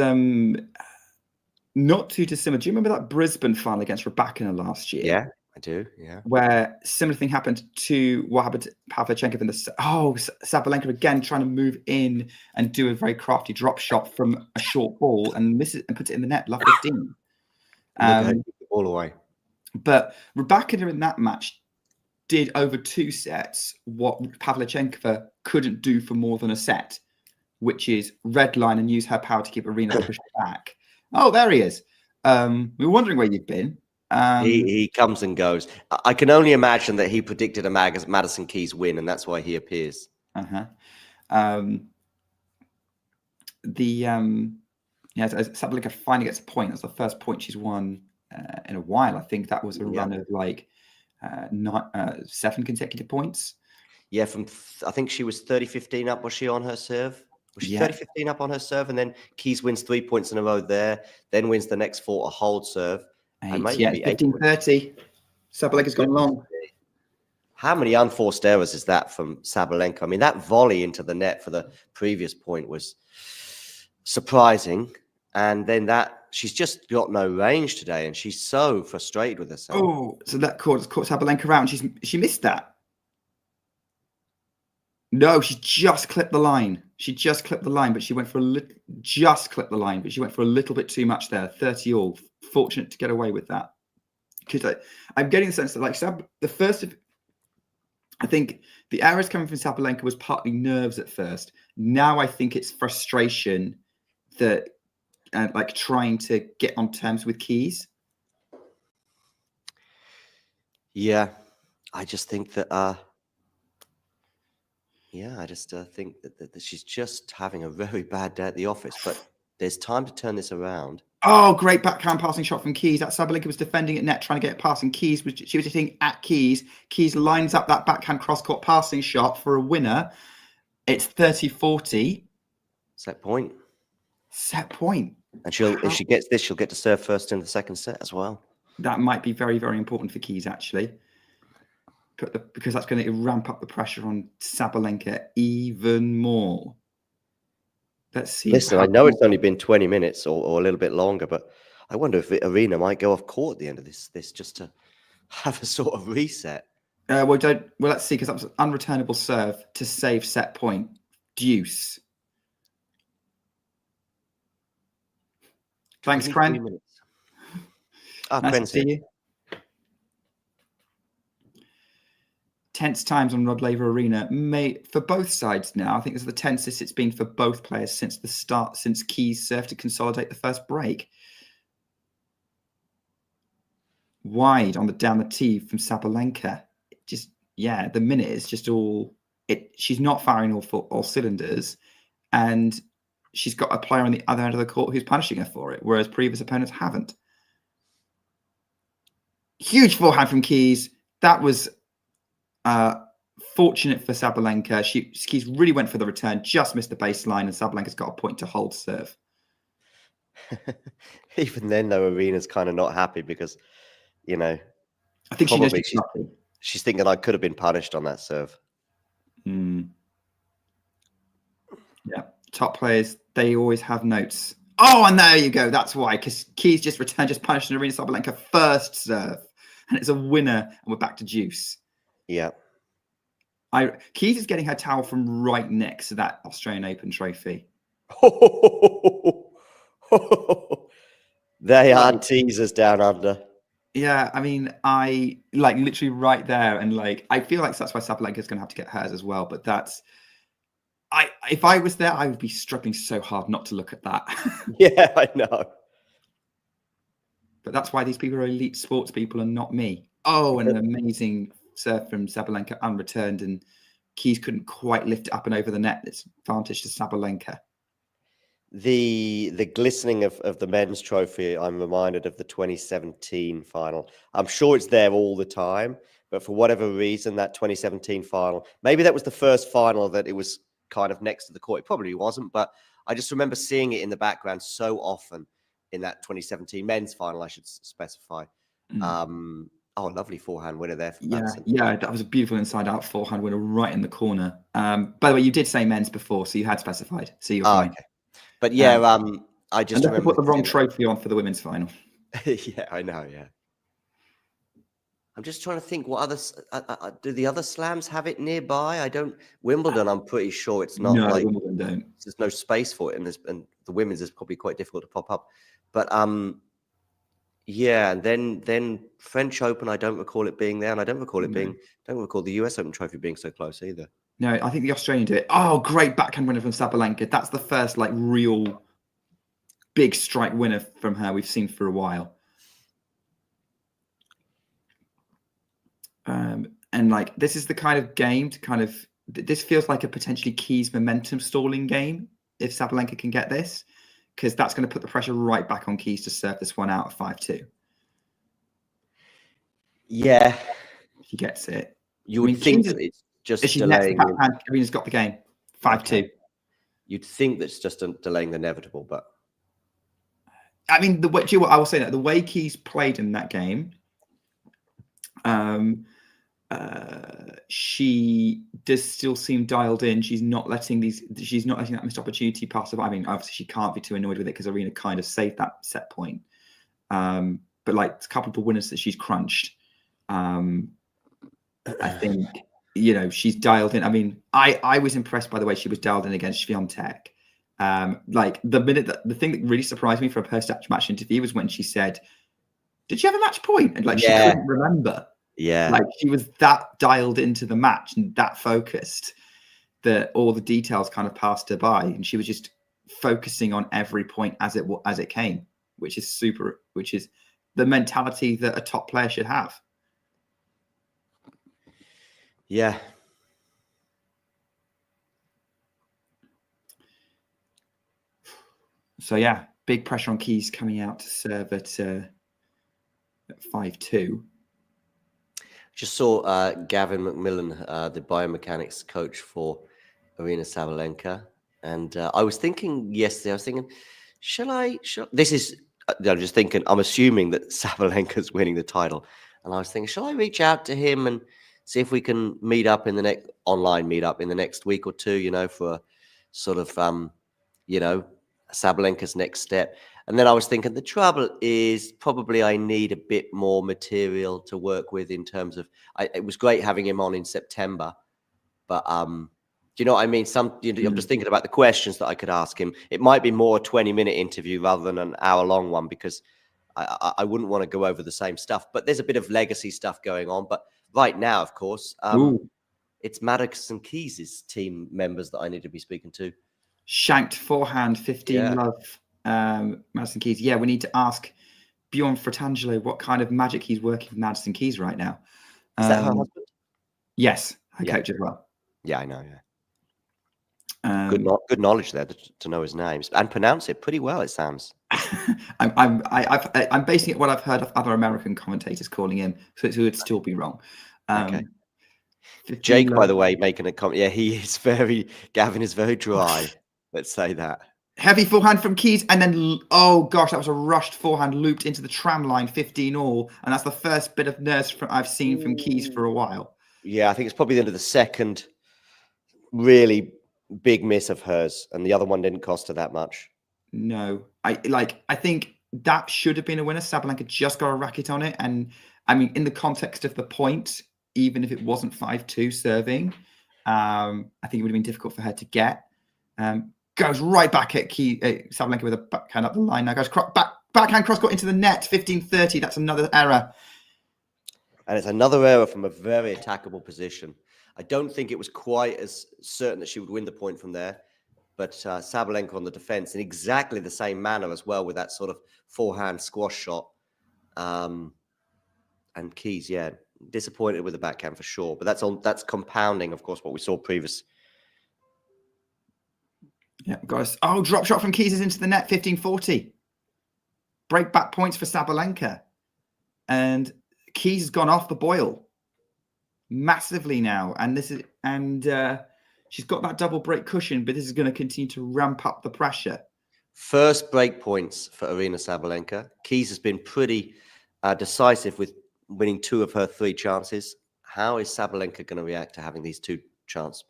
Speaker 12: not too dissimilar. Do you remember that Brisbane final against Rybakina last year?
Speaker 2: Yeah, I do. Yeah.
Speaker 12: Where similar thing happened to what happened to Pavlyuchenkova in the Sabalenka again trying to move in and do a very crafty drop shot from a short ball and miss it and put it in the net. Love 15.
Speaker 2: All away.
Speaker 12: But Rybakina in that match did over 2 sets what Pavlyuchenkova couldn't do for more than a set, which is red line and use her power to keep Aryna pushed back. Oh, there he is. We were wondering where you've been.
Speaker 2: He comes and goes. I can only imagine that he predicted a Madison Keys win, and that's why he appears.
Speaker 12: Sabalenka finally gets a point. That's the first point she's won in a while. I think that was a run of like 7 consecutive points.
Speaker 2: Yeah, I think she was 30-15 up. Was she on her serve? Was she 30-15 up on her serve? And then Keys wins 3 points in a row there, then wins the next 4 a hold serve.
Speaker 12: 15-30. Sabalenka's gone long.
Speaker 2: How many unforced errors is that from Sabalenka? I mean, that volley into the net for the previous point was surprising. And then she's just got no range today, and she's so frustrated with herself.
Speaker 12: Oh, so that caught Sabalenka out, and she missed that. No, she just clipped the line. But she went for a little. Just clipped the line, but she went for a little bit too much there. 30 all. Fortunate to get away with that. Because I'm getting the sense that I think the errors coming from Sabalenka was partly nerves at first. Now I think it's frustration that, trying to get on terms with Keys.
Speaker 2: Yeah, I just think that. I just think that she's just having a very bad day at the office. But there's time to turn this around.
Speaker 12: Oh, great backhand passing shot from Keys. That Sabalenka was defending at net, trying to get it past, and she was hitting at Keys. Keys lines up that backhand cross-court passing shot for a winner. It's 30-40.
Speaker 2: Set point.
Speaker 12: And
Speaker 2: if she gets this, she'll get to serve first in the second set as well.
Speaker 12: That might be very, very important for Keys, actually. Because that's going to ramp up the pressure on Sabalenka even more. Let's see.
Speaker 2: Listen, I know it's only been 20 minutes or a little bit longer, but I wonder if Aryna might go off court at the end of this just to have a sort of reset.
Speaker 12: Let's see, because that was an unreturnable serve to save set point. Deuce. Thanks, Cran. Nice to see you. Tense times on Rod Laver Arena for both sides now. I think this is the tensest it's been for both players since the start, since Keys served to consolidate the first break. Wide on down the tee from Sabalenka. The minute is just all it. She's not firing all cylinders, and she's got a player on the other end of the court who's punishing her for it, whereas previous opponents haven't. Huge forehand from Keys. That was fortunate for Sabalenka. Keys really went for the return, just missed the baseline, and Sabalenka's got a point to hold serve.
Speaker 2: Even then, though, Aryna's kind of not happy because, you know,
Speaker 12: I think
Speaker 2: probably
Speaker 12: she knows she's lucky.
Speaker 2: she's thinking I could have been punished on that serve.
Speaker 12: Yeah, top players, they always have notes. Oh, and there you go. That's why, because Keys just returned, just punished Aryna Sabalenka first serve, and it's a winner, and we're back to deuce.
Speaker 2: Yeah.
Speaker 12: Keys is getting her towel from right next to that Australian Open trophy.
Speaker 2: They are teasers down under.
Speaker 12: Yeah, I mean, I like literally right there, and like I feel like that's why Sabalenka's going to have to get hers as well. But that's, if I was there, I would be struggling so hard not to look at that.
Speaker 2: Yeah, I know.
Speaker 12: But that's why these people are elite sports people and not me. Oh, and an amazing serve from Sabalenka unreturned, and Keys couldn't quite lift it up and over the net. It's advantage to Sabalenka.
Speaker 2: The glistening of the men's trophy, I'm reminded of the 2017 final. I'm sure it's there all the time, but for whatever reason, that 2017 final, maybe that was the first final that it was kind of next to the court. It probably wasn't, but I just remember seeing it in the background so often in that 2017 men's final, I should specify. Oh, lovely forehand winner there for Madison.
Speaker 12: Yeah, that was a beautiful inside-out forehand winner right in the corner. By the way, you did say men's before, so you had specified, so you're fine.
Speaker 2: Okay. But yeah, I just
Speaker 12: remember put the wrong
Speaker 2: that.
Speaker 12: trophy on for the women's final.
Speaker 2: Yeah, I know. Yeah, I'm just trying to think what others do. The other slams have it nearby? I don't. Wimbledon, I'm pretty sure it's not.
Speaker 12: No,
Speaker 2: like
Speaker 12: Wimbledon don't.
Speaker 2: There's no space for it, and the women's is probably quite difficult to pop up. But yeah, and then French Open, I don't recall it being there, and I don't recall it being. Don't recall the US Open trophy being so close either.
Speaker 12: No, I think the Australian did it. Oh, great backhand winner from Sabalenka. That's the first like real big strike winner from her we've seen for a while. And like this is the kind of game to kind of this feels like a potentially Keys momentum stalling game if Sabalenka can get this, because that's going to put the pressure right back on Keys to serve this one out of 5-2.
Speaker 2: Yeah,
Speaker 12: if he gets it,
Speaker 2: you would think that it's just delaying.
Speaker 12: Aryna's got the game 5-2.
Speaker 2: Okay. You'd think that's just delaying the inevitable, but
Speaker 12: I mean, do you know what I will say that the way Keys played in that game, she does still seem dialed in. She's not letting that missed opportunity pass her. I mean, obviously she can't be too annoyed with it because Aryna kind of saved that set point. But like a couple of the winners that she's crunched, I think, you know, she's dialed in. I mean, I was impressed by the way she was dialed in against Swiatek. Like the thing that really surprised me for a post-match interview was when she said, "Did you have a match point?" And like she couldn't remember.
Speaker 2: Yeah,
Speaker 12: like she was that dialed into the match and that focused that all the details kind of passed her by, and she was just focusing on every point as it came, which is the mentality that a top player should have.
Speaker 2: Yeah.
Speaker 12: So yeah, big pressure on Keys coming out to serve at 5-2.
Speaker 2: Just saw Gavin McMillan, the biomechanics coach for Aryna Sabalenka, and I was thinking yesterday. I was thinking, this is. I'm just thinking. I'm assuming that Sabalenka's winning the title, and I was thinking, shall I reach out to him and see if we can meet up in the next online meetup in the next week or two? You know, for a sort of Sabalenka's next step. And then I was thinking the trouble is probably I need a bit more material to work with in terms of, it was great having him on in September, but do you know what I mean? I'm just thinking about the questions that I could ask him. It might be more a 20-minute interview rather than an hour-long one, because I wouldn't want to go over the same stuff, but there's a bit of legacy stuff going on. But right now, of course, it's Madison Keys' team members that I need to be speaking to.
Speaker 12: Shanked forehand, 15 love, Madison Keys. Yeah, we need to ask Bjorn Fratangelo what kind of magic he's working with Madison Keys right now.
Speaker 2: Is that her husband?
Speaker 12: Yes, her coach as well.
Speaker 2: Yeah, I know. Good knowledge there to know his names and pronounce it pretty well. It sounds.
Speaker 12: I'm basing it what I've heard of other American commentators calling him, so it would still be wrong.
Speaker 2: Okay. Jake, by the way, making a comment. Yeah, Gavin is very dry. Let's say that.
Speaker 12: Heavy forehand from Keys, and then, oh gosh, that was a rushed forehand looped into the tram line, 15 all, and that's the first bit of nerves I've seen from Keys for a while.
Speaker 2: Yeah, I think it's probably the end of the second really big miss of hers, and the other one didn't cost her that much.
Speaker 12: No, I think that should have been a winner. Sabalenka just got a racket on it, and I mean, in the context of the point, even if it wasn't 5-2 serving, I think it would have been difficult for her to get. Goes right back at Sabalenka with a backhand up the line. Now goes backhand cross court into the net, 15-30. That's another error.
Speaker 2: And it's another error from a very attackable position. I don't think it was quite as certain that she would win the point from there. But Sabalenka on the defense in exactly the same manner as well, with that sort of forehand squash shot. And Keys, yeah, disappointed with the backhand for sure. But that's compounding, of course, what we saw previous.
Speaker 12: Yeah, guys. Oh, drop shot from Keys is into the net, 15-40. Break back points for Sabalenka. And Keys has gone off the boil massively now. And she's got that double break cushion, but this is going to continue to ramp up the pressure.
Speaker 2: First break points for Aryna Sabalenka. Keys has been pretty decisive with winning 2 of her 3 chances. How is Sabalenka going to react to having these 2 break chance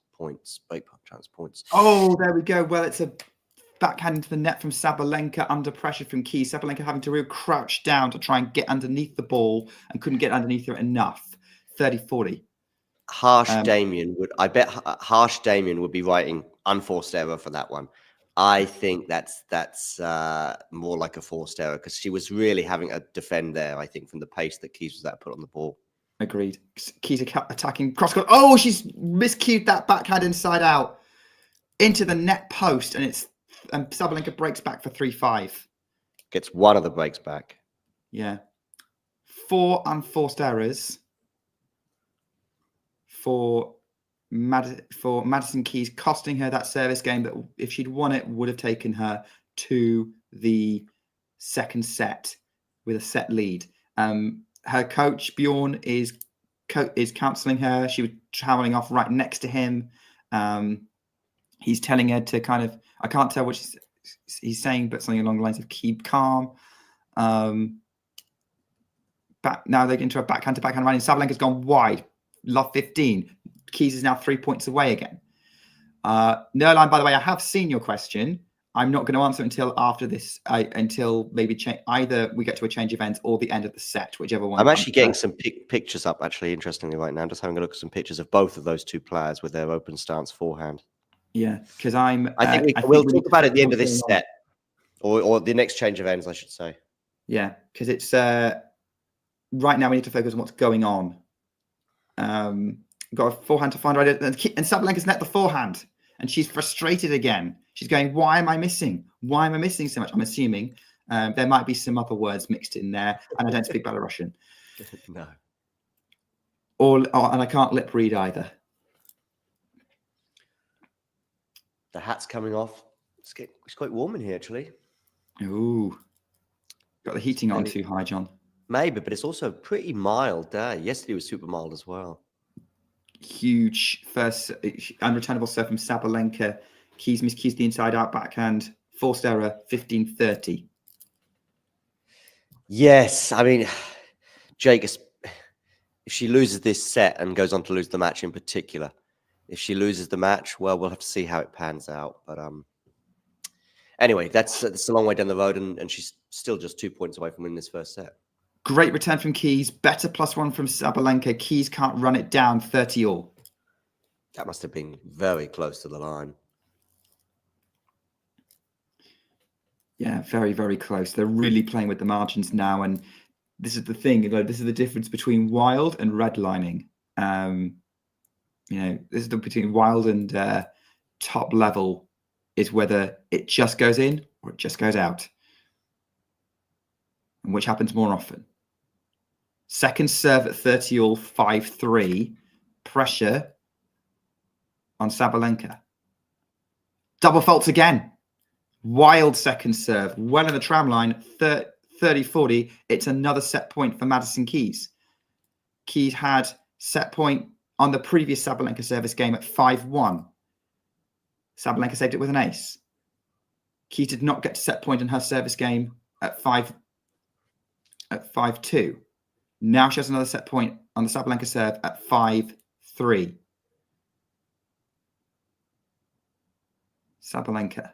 Speaker 2: points?
Speaker 12: Oh, there we go. Well, it's a backhand into the net from Sabalenka under pressure from Keys. Sabalenka having to really crouch down to try and get underneath the ball and couldn't get underneath her enough. 30-40.
Speaker 2: Harsh Damien would be writing unforced error for that one. I think that's more like a forced error because she was really having a defend there, I think, from the pace that Keys was put on the ball.
Speaker 12: Agreed. Keys attacking cross court. Oh, she's miscued that backhand inside out into the net post, and Sabalenka breaks back for 3-5.
Speaker 2: Gets one of the breaks back.
Speaker 12: Yeah. 4 unforced errors for Madison Keys, costing her that service game that if she'd won it would have taken her to the second set with a set lead. Her coach Bjorn is counselling her. She was traveling off right next to him. He's telling her to kind of, I can't tell what he's saying, but something along the lines of keep calm. Now they get into a backhand to backhand running. Sabalenka's gone wide. Love 15. Keys is now 3 points away again. Nerline, by the way, I have seen your question. I'm not going to answer until after this, until maybe either we get to a change of ends or the end of the set, whichever one.
Speaker 2: I'm actually getting some pictures up, actually, interestingly, right now. Just having a look at some pictures of both of those 2 players with their open stance forehand.
Speaker 12: Yeah, because
Speaker 2: I think we'll talk about it at the end of this set, or the next change of ends, I should say.
Speaker 12: Yeah, because it's right now we need to focus on what's going on. Got a forehand to find right, and Sabalenka's net the forehand, and she's frustrated again. She's going, why am I missing? Why am I missing so much? I'm assuming there might be some other words mixed in there, and I don't speak Belarusian.
Speaker 2: No.
Speaker 12: And I can't lip read either.
Speaker 2: The hat's coming off. It's quite warm in here, actually.
Speaker 12: Ooh. Got the heating on too high, John.
Speaker 2: Maybe, but it's also a pretty mild day. Yesterday was super mild as well.
Speaker 12: Huge first unreturnable serve from Sabalenka. Keys miscues the inside out backhand. Forced error, 15-30.
Speaker 2: Yes, I mean, Jake, if she loses this set and goes on to lose the match in particular, if she loses the match, well, we'll have to see how it pans out. But anyway, that's a long way down the road, and she's still just 2 points away from winning this first set.
Speaker 12: Great return from Keys. Better +1 from Sabalenka. Keys can't run it down, 30 all.
Speaker 2: That must have been very close to the line.
Speaker 12: Yeah, very, very close. They're really playing with the margins now. And this is the thing, this is the difference between wild and redlining. This is between wild and top level is whether it just goes in or it just goes out. And which happens more often. Second serve at 30 all, 5-3. Pressure on Sabalenka. Double faults again. Wild second serve. Well in the tram line. 30-40. It's another set point for Madison Keys. Keys had set point on the previous Sabalenka service game at 5-1. Sabalenka saved it with an ace. Keys did not get to set point in her service game at 5-2. Now she has another set point on the Sabalenka serve at 5-3. Sabalenka.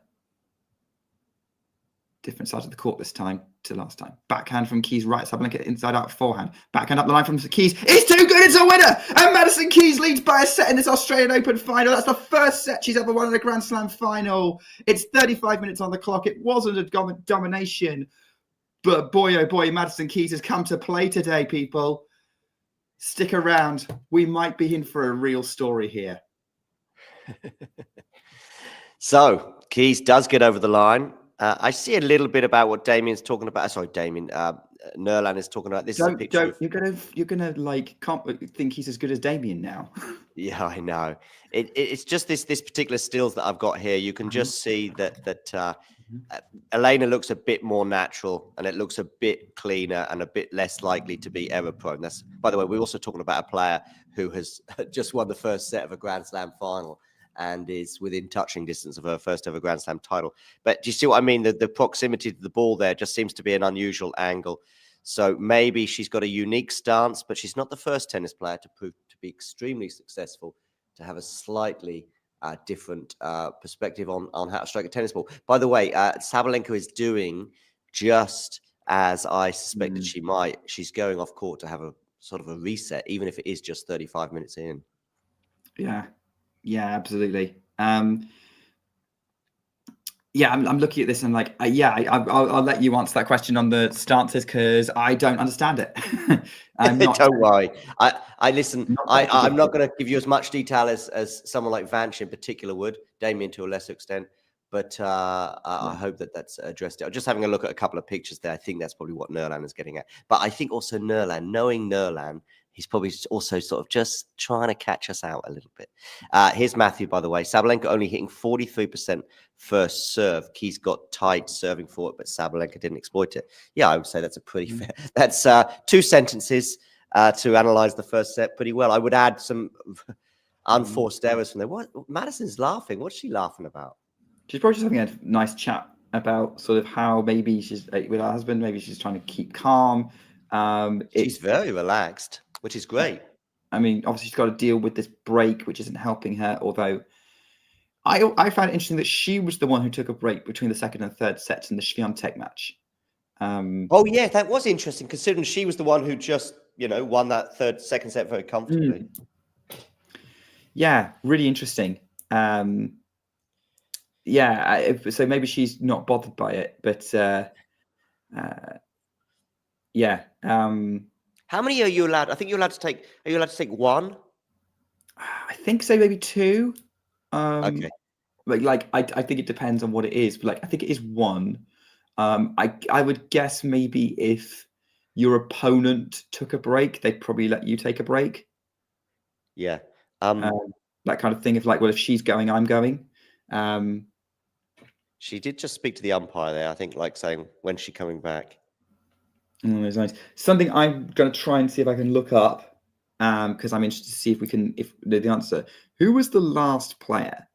Speaker 12: Different side of the court this time to last time. Backhand from Keys right. Sabalenka inside out forehand. Backhand up the line from Keys. It's too good. It's a winner. And Madison Keys leads by a set in this Australian Open final. That's the first set she's ever won in a Grand Slam final. It's 35 minutes on the clock. It wasn't a domination. But boy, oh boy, Madison Keys has come to play today, people. Stick around. We might be in for a real story here.
Speaker 2: So, Keys does get over the line. I see a little bit about what Damien's talking about. Sorry, Damien. Nurlan is talking about. This is a picture.
Speaker 12: You're gonna like think he's as good as Damien now.
Speaker 2: Yeah, I know. It's just this particular stills that I've got here. You can just see that Aryna looks a bit more natural, and it looks a bit cleaner and a bit less likely to be error prone. That's, by the way, we're also talking about a player who has just won the first set of a Grand Slam final and is within touching distance of her first ever Grand Slam title. But do you see what I mean? The proximity to the ball there just seems to be an unusual angle. So maybe she's got a unique stance, but she's not the first tennis player to prove to be extremely successful, to have a slightly different perspective on how to strike a tennis ball. By the way, Sabalenka is doing just as I suspected she might. She's going off court to have a sort of a reset, even if it is just 35 minutes in.
Speaker 12: Yeah, absolutely. I'm looking at this and like, I'll let you answer that question on the stances because I don't understand it.
Speaker 2: Don't worry. I listen. I'm not going to give you as much detail as someone like Vance in particular would. Damien to a lesser extent, but I hope that's addressed it. I'm just having a look at a couple of pictures there. I think that's probably what Nurlan is getting at. But I think also knowing Nurlan, he's probably also sort of just trying to catch us out a little bit. Here's Matthew, by the way. Sabalenka only hitting 43% first serve. Keys got tight serving for it, but Sabalenka didn't exploit it. Yeah, I would say that's a pretty fair. That's 2 sentences to analyze the first set pretty well. I would add some unforced errors from there. What? Madison's laughing. What's she laughing about?
Speaker 12: She's probably just having a nice chat about sort of how maybe she's with her husband. Maybe she's trying to keep calm.
Speaker 2: She's very relaxed, which is great.
Speaker 12: I mean, obviously she's got to deal with this break, which isn't helping her. Although I found it interesting that she was the one who took a break between the second and third sets in the Swiatek match.
Speaker 2: Oh yeah, that was interesting, considering she was the one who just won that second set very comfortably.
Speaker 12: Yeah, really interesting. So maybe she's not bothered by it, but yeah.
Speaker 2: How many are you allowed? I think you're allowed to take. Are you allowed to take one?
Speaker 12: I think so, maybe two.
Speaker 2: Okay.
Speaker 12: Like I think it depends on what it is, but like I think it is one. I would guess maybe if your opponent took a break, they'd probably let you take a break.
Speaker 2: Yeah.
Speaker 12: That kind of thing. If she's going, I'm going.
Speaker 2: She did just speak to the umpire there. I think, like saying, when's she coming back?
Speaker 12: Oh, that's nice. Something I'm going to try and see if I can look up, because I'm interested to see if we can, if the answer. Who was the last player,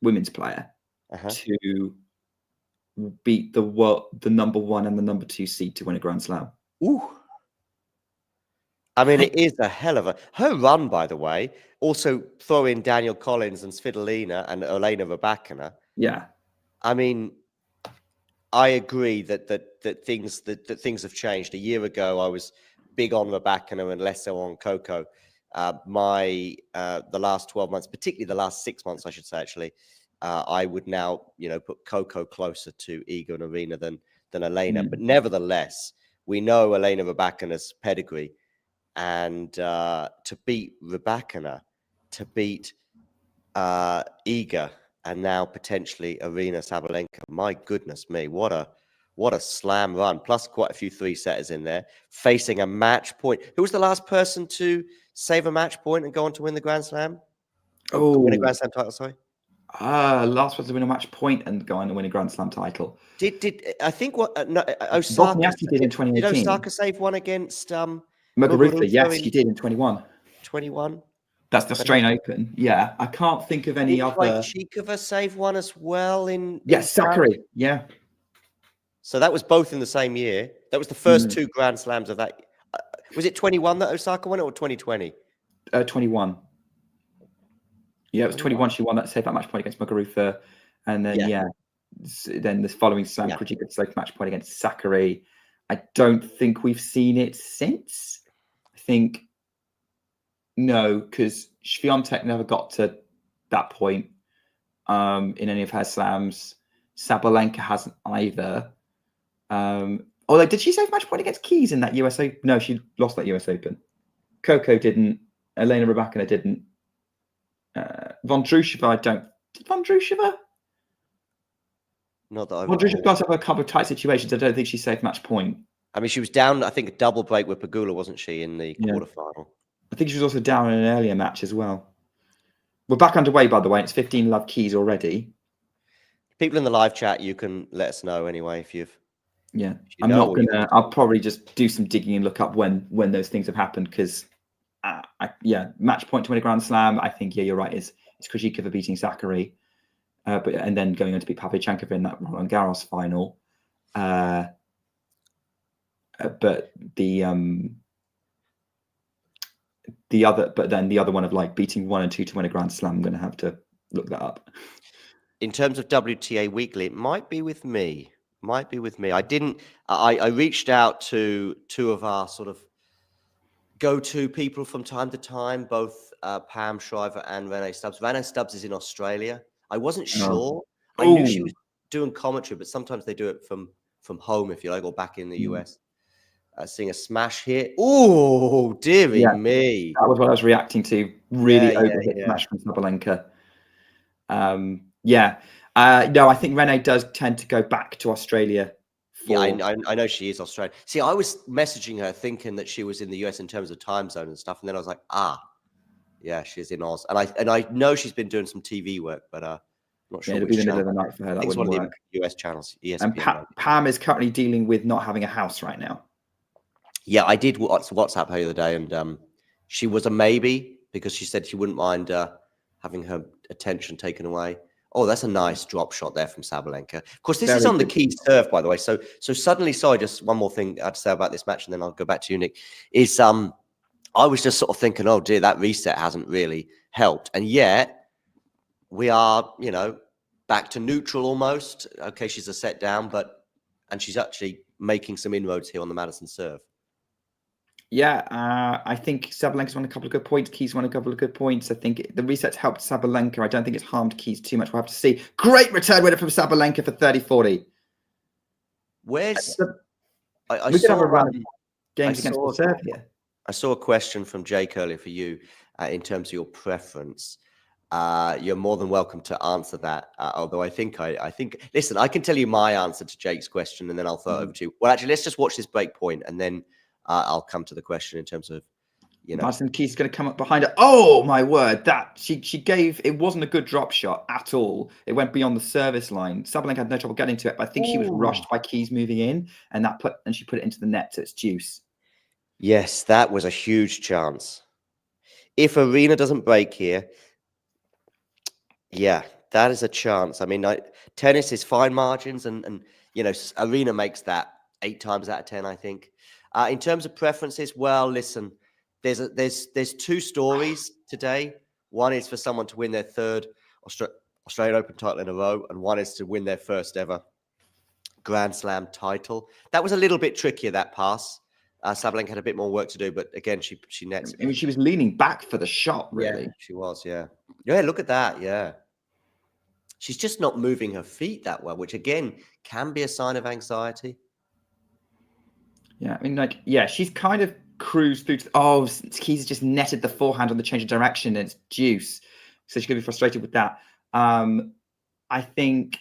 Speaker 12: women's player, to beat the number 1 and the number 2 seed to win a Grand Slam?
Speaker 2: Ooh. I mean, it is a hell of her run, by the way. Also, throw in Daniel Collins and Svitolina and Aryna Rybakina.
Speaker 12: Yeah. I
Speaker 2: mean, I agree that things have changed. A year ago, I was big on Rybakina and less so on Coco. The last 12 months, particularly the last 6 months, I should say, actually, I would now, put Coco closer to Iga and Aryna than Aryna. But nevertheless, we know Aryna Rybakina's pedigree, and to beat Rybakina, to beat Iga, and now potentially Aryna Sabalenka. My goodness me, what a slam run! Plus quite a few 3-setters in there, facing a match point. Who was the last person to save a match point and go on to win the Grand Slam?
Speaker 12: Oh,
Speaker 2: win a Grand Slam title. Sorry.
Speaker 12: Last one to win a match point and go on and win a Grand Slam title.
Speaker 2: Did I think what Osaka
Speaker 12: Wozniacki did in 2018.
Speaker 2: Did Osaka save one against
Speaker 12: Muguruza? Yes, she did in 21.
Speaker 2: 21.
Speaker 12: That's the Australian Open. Yeah, I can't think of any other.
Speaker 2: Krejcikova save one as well in.
Speaker 12: Yes, Sakkari. Yeah.
Speaker 2: So that was both in the same year. That was the first two Grand Slams of that. Was it 21 that Osaka won it, or 2020?
Speaker 12: 21. Yeah, it was 21. She won that saved that match point against Muguruza, and then then the following slam, Krejcikova saved match point against Sakkari. I don't think we've seen it since. I think no, because Swiatek never got to that point in any of her slams. Sabalenka hasn't either. Although, did she save match point against Keys in that US Open? No, she lost that US Open. Coco didn't. Elena Rybakina didn't. Vondrushova, Did Vondrushova?
Speaker 2: Not that I've.
Speaker 12: Vondrushova got up a couple of tight situations. I don't think she saved match point.
Speaker 2: I mean, she was down, I think, a double break with Pegula, wasn't she, in the quarterfinal?
Speaker 12: I think she was also down in an earlier match as well. We're back underway, by the way. It's 15 love Keys already.
Speaker 2: People in the live chat, you can let us know anyway if you've.
Speaker 12: Yeah, I'm not gonna. I'll probably just do some digging and look up when those things have happened because, match point to win a Grand Slam. I think you're right. It's Krejcikova beating Sakkari, and then going on to beat Pavlyuchenkova in that Roland Garros final. But the other one of like beating 1 and 2 to win a Grand Slam. I'm going to have to look that up.
Speaker 2: In terms of WTA Weekly, it might be with me. I reached out to two of our sort of go-to people from time to time, both Pam Shriver and Renee Stubbs. Renee Stubbs is in Australia. I wasn't sure. I knew she was doing commentary, but sometimes they do it from home, if you like, or back in the US. Seeing a smash here. Oh, dearie me.
Speaker 12: That was what I was reacting to. Really overhit smash from Sabalenka. No, I think Renee does tend to go back to Australia.
Speaker 2: I know she is Australian. See, I was messaging her thinking that she was in the US in terms of time zone and stuff, and then I was like, she's in Oz. And I know she's been doing some TV work, but I'm not sure.
Speaker 12: It'll be the middle of the night for her. That wouldn't work.
Speaker 2: The US channels, ESPN.
Speaker 12: And Pam is currently dealing with not having a house right now.
Speaker 2: Yeah, I did WhatsApp her the other day, and she was a maybe because she said she wouldn't mind having her attention taken away. Oh, that's a nice drop shot there from Sabalenka. Of course, this is on the key serve, by the way. So suddenly, just one more thing I had to say about this match, and then I'll go back to you, Nick. Is I was just sort of thinking, oh dear, that reset hasn't really helped, and yet we are, back to neutral almost. Okay, she's a set down, and she's actually making some inroads here on the Madison serve.
Speaker 12: Yeah, I think Sabalenka's won a couple of good points. Keys won a couple of good points. I think the reset's helped Sabalenka. I don't think it's harmed Keys too much. We'll have to see. Great return winner from Sabalenka for 30-40.
Speaker 2: Where's...
Speaker 12: we could have a run of games against the serve here.
Speaker 2: I saw a question from Jake earlier for you in terms of your preference. You're more than welcome to answer that. Although I think, listen, I can tell you my answer to Jake's question and then I'll throw it over to you. Well, actually, let's just watch this break point and then I'll come to the question in terms of,
Speaker 12: Madison Keys going to come up behind her. Oh my word! That she gave, it wasn't a good drop shot at all. It went beyond the service line. Sabalenka had no trouble getting to it, but I think she was rushed by Keys moving in, and she put it into the net, so it's deuce.
Speaker 2: Yes, that was a huge chance. If Aryna doesn't break here, that is a chance. I mean, tennis is fine margins, and Aryna makes that 8 times out of 10, I think. In terms of preferences, well, listen, there's 2 stories today. One is for someone to win their 3rd Australian Open title in a row, and one is to win their first ever Grand Slam title. That was a little bit trickier, that pass. Sabalenka had a bit more work to do, but again, she nets.
Speaker 12: I mean, she was leaning back for the shot, really.
Speaker 2: Yeah, she was, yeah. Yeah, look at that, yeah. She's just not moving her feet that well, which again can be a sign of anxiety.
Speaker 12: Yeah, I mean, she's kind of cruised through Keys just netted the forehand on the change of direction and it's deuce. So she's going to be frustrated with that. I think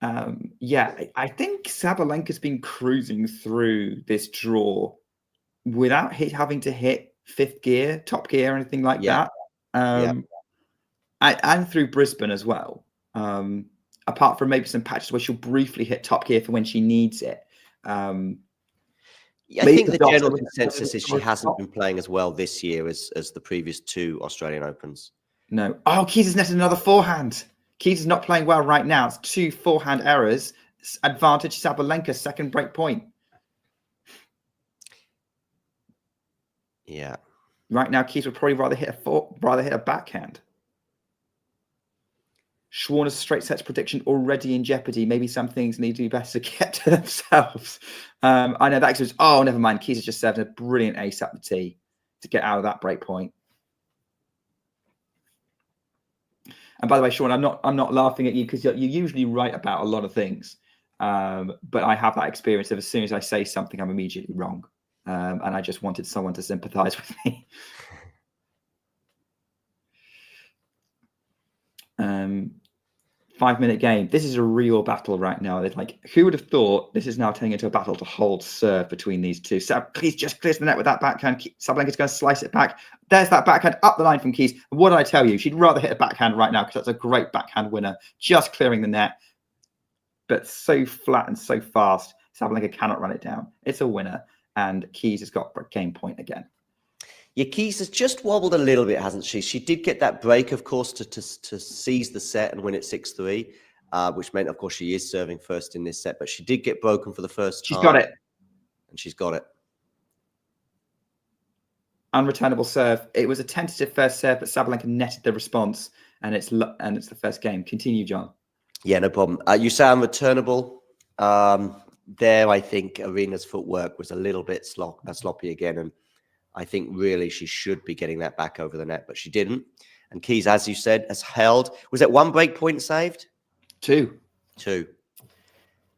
Speaker 12: Sabalenka's been cruising through this draw without having to hit 5th gear, top gear, or anything like that. and through Brisbane as well. Apart from maybe some patches where she'll briefly hit top gear for when she needs it.
Speaker 2: I think the general consensus is she hasn't been playing as well this year as the previous 2 Australian Opens.
Speaker 12: No. Oh, Keys has netted another forehand. Keys is not playing well right now. It's 2 forehand errors. Advantage Sabalenka, second break point.
Speaker 2: Yeah.
Speaker 12: Right now, Keys would probably rather hit a backhand. Schwarner's straight sets prediction already in jeopardy. Maybe some things need to be better kept to themselves. I know that was. Oh, never mind. Keys has just served a brilliant ace up the tee to get out of that break point. And by the way, Sean, I'm not laughing at you because you're usually right about a lot of things. But I have that experience of as soon as I say something, I'm immediately wrong. And I just wanted someone to sympathize with me. 5-minute game. This is a real battle right now. It's like, who would have thought this is now turning into a battle to hold serve between these two? Keys just clears the net with that backhand. Sabalenka's going to slice it back. There's that backhand up the line from Keys. And what did I tell you? She'd rather hit a backhand right now because that's a great backhand winner. Just clearing the net. But so flat and so fast, Sabalenka cannot run it down. It's a winner. And Keys has got game point again.
Speaker 2: Yeah, Keys has just wobbled a little bit, hasn't she? She did get that break, of course, to seize the set and win it 6-3, which meant, of course, she is serving first in this set. But she did get broken for the first time.
Speaker 12: She's got it.
Speaker 2: And she's got it.
Speaker 12: Unreturnable serve. It was a tentative first serve, but Sabalenka netted the response, and it's the first game. Continue, John.
Speaker 2: Yeah, no problem. You say unreturnable. There, I think Aryna's footwork was a little bit sloppy again, and I think really she should be getting that back over the net, but she didn't. And Keys, as you said, has held. Was it 1 break point saved?
Speaker 12: 2.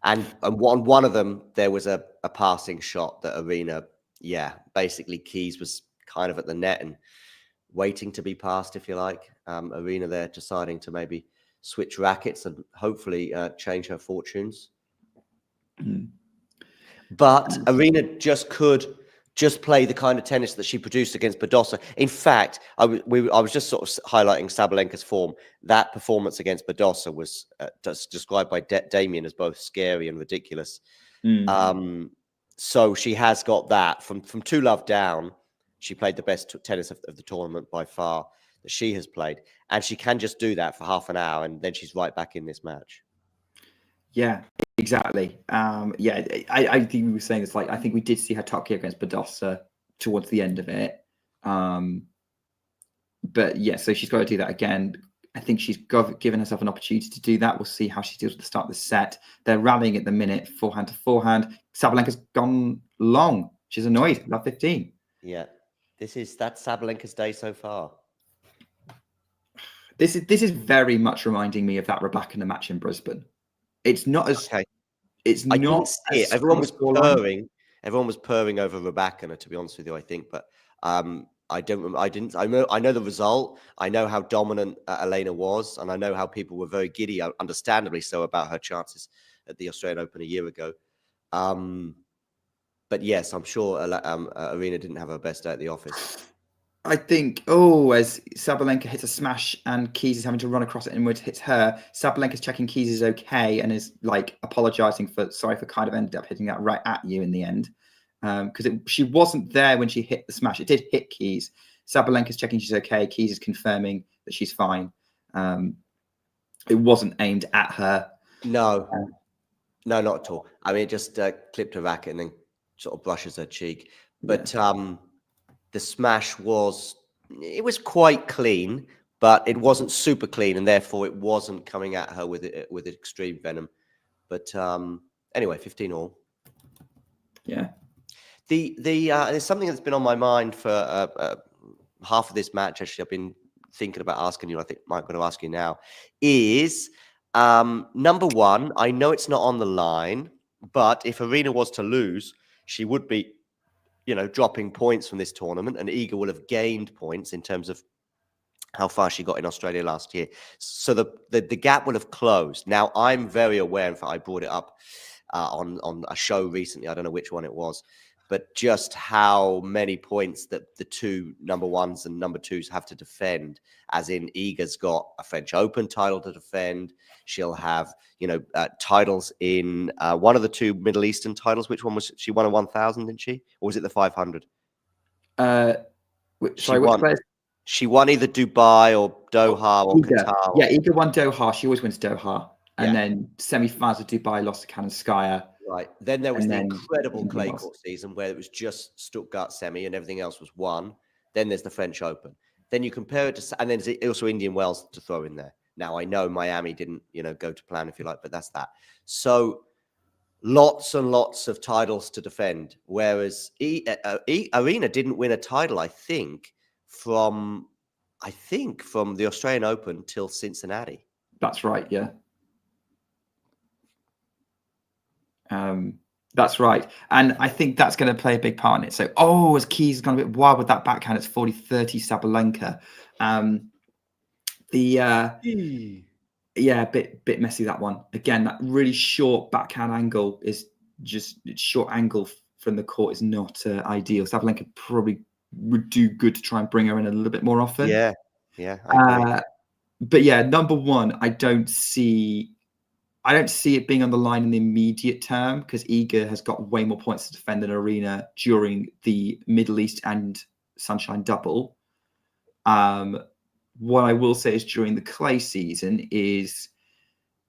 Speaker 2: And on one of them, there was a passing shot that Aryna, basically Keys was kind of at the net and waiting to be passed, if you like. Aryna there deciding to maybe switch rackets and hopefully change her fortunes. But Aryna could play the kind of tennis that she produced against Badosa. In fact, I was just sort of highlighting Sabalenka's form. That performance against Badosa was described by Damien as both scary and ridiculous. So she has got that from 2-love down. She played the best tennis of the tournament by far that she has played, and she can just do that for half an hour, and then she's right back in this match.
Speaker 12: Yeah, exactly. I think we were saying it's like I think we did see her top gear against Badosa towards the end of it. But yeah, so she's got to do that again. I think she's given herself an opportunity to do that. We'll see how she deals with the start of the set. They're rallying at the minute, forehand to forehand. Sabalenka's gone long. She's annoyed. Love 15.
Speaker 2: Yeah, that's Sabalenka's day so far.
Speaker 12: This is very much reminding me of that Rebecca match in Brisbane. It's not as it's
Speaker 2: I
Speaker 12: not.
Speaker 2: See it. Everyone was purring. Everyone was purring over Rebecca, to be honest with you. I think, but I don't. I didn't. I know the result. I know how dominant Aryna was, and I know how people were very giddy, understandably so, about her chances at the Australian Open a year ago. But yes, I'm sure Aryna didn't have her best day at the office.
Speaker 12: I think, as Sabalenka hits a smash and Keys is having to run across it and hits her, Sabalenka's checking Keys is okay and is like apologizing for kind of ended up hitting that right at you in the end. Because she wasn't there when she hit the smash. It did hit Keys. Sabalenka's checking she's okay. Keys is confirming that she's fine. It wasn't aimed at her.
Speaker 2: No, not at all. I mean, it just clipped her racket and then sort of brushes her cheek. But the smash was quite clean, but it wasn't super clean, and therefore it wasn't coming at her with extreme venom. But anyway, 15-all.
Speaker 12: Yeah.
Speaker 2: There's something that's been on my mind for half of this match. Actually, I've been thinking about asking you. I think I'm going to ask you now. Is number one? I know it's not on the line, but if Aryna was to lose, she would be, dropping points from this tournament, and Iga will have gained points in terms of how far she got in Australia last year. So the gap will have closed. Now, I'm very aware, in fact, I brought it up on a show recently. I don't know which one it was. but just how many points that the two number ones and number twos have to defend, as in Iga's got a French Open title to defend. She'll have, titles in one of the two Middle Eastern titles. Which one was she won? A 1,000, didn't she? Or was it the 500?
Speaker 12: Which players?
Speaker 2: She won either Dubai or Doha or
Speaker 12: Iga.
Speaker 2: Qatar.
Speaker 12: Yeah, Iga won Doha. She always wins Doha. And then semi-finals of Dubai, lost to Kanonskaya.
Speaker 2: Right. Then there was the incredible clay court season where it was just Stuttgart semi and everything else was won. Then there's the French Open. Then you compare it to, and then there's also Indian Wells to throw in there. Now, I know Miami didn't, go to plan, if you like, but that's that. So lots and lots of titles to defend. Whereas Aryna didn't win a title, I think, from the Australian Open till Cincinnati.
Speaker 12: That's right, yeah. That's right. And I think that's going to play a big part in it. So, as Keys has gone a bit wild with that backhand, it's 40-30 Sabalenka. Bit messy, that one. Again, that really short backhand angle is short angle from the court is not ideal. Sabalenka probably would do good to try and bring her in a little bit more often.
Speaker 2: Yeah, I agree.
Speaker 12: But yeah, number one, I don't see it being on the line in the immediate term because Iga has got way more points to defend than Aryna during the Middle East and Sunshine Double. What I will say is during the clay season is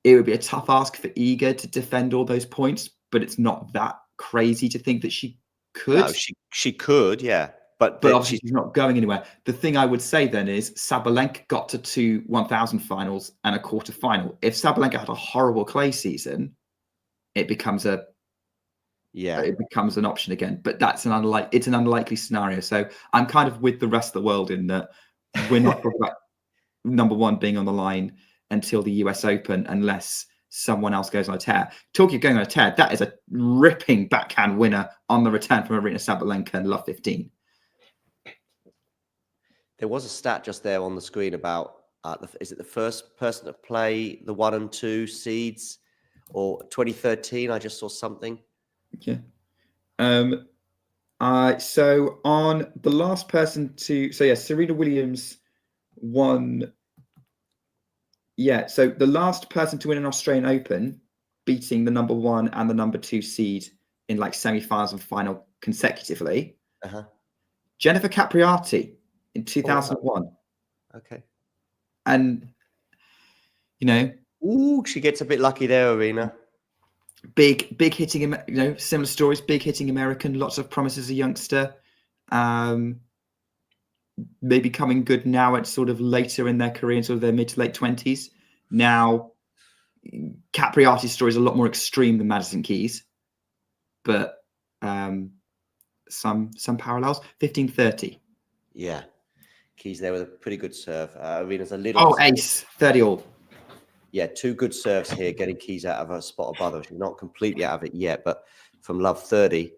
Speaker 12: it would be a tough ask for Iga to defend all those points, but it's not that crazy to think that she could.
Speaker 2: No, she could, yeah. But
Speaker 12: obviously she's not going anywhere. The thing I would say then is Sabalenka got to 2 1,000 finals and a quarter final. If Sabalenka had a horrible clay season, it becomes an option again. But it's an unlikely scenario. So I'm kind of with the rest of the world in that we're not talking about number one being on the line until the US Open unless someone else goes on a tear. Talking of going on a tear, that is a ripping backhand winner on the return from Aryna Sabalenka and Love 15.
Speaker 2: There was a stat just there on the screen about, is it the first person to play the 1 and 2 seeds or 2013? I just saw something.
Speaker 12: Yeah. So on the last person Serena Williams won. Yeah. So the last person to win an Australian Open, beating the number 1 and the number 2 seed in like semi-finals and final consecutively. Jennifer Capriati. In 2001.
Speaker 2: Okay.
Speaker 12: And,
Speaker 2: she gets a bit lucky there, Aryna.
Speaker 12: Big hitting, similar stories, big hitting American, lots of promise as a youngster. Maybe coming good now at sort of later in their career, in sort of their mid to late 20s. Now, Capriati's story is a lot more extreme than Madison Keys, but some parallels. 15-30.
Speaker 2: Yeah. Keys there with a pretty good serve. Arena's a little...
Speaker 12: ace. 30 all.
Speaker 2: Yeah, 2 good serves here, getting Keys out of her spot above her. She's not completely out of it yet, but from Love 30...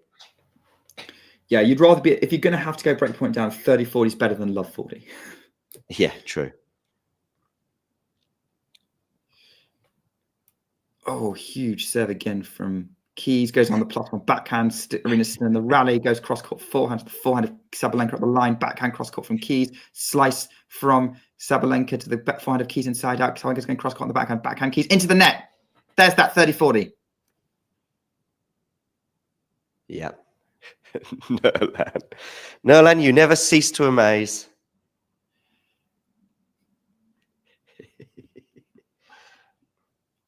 Speaker 12: Yeah, you'd rather be... If you're going to have to go break point down, 30-40 is better than Love 40.
Speaker 2: Yeah, true.
Speaker 12: Huge serve again from Keys. Goes on the +1 backhand. Aryna still in the rally. Goes cross-court forehand to the forehand of Sabalenka at the line. Backhand cross-court from Keys. Slice from Sabalenka to the forehand of Keys inside out. Sabalenka's going cross-court on the backhand. Backhand Keys into the net. There's that 30-40.
Speaker 2: Yeah. Nolan, you never cease to amaze.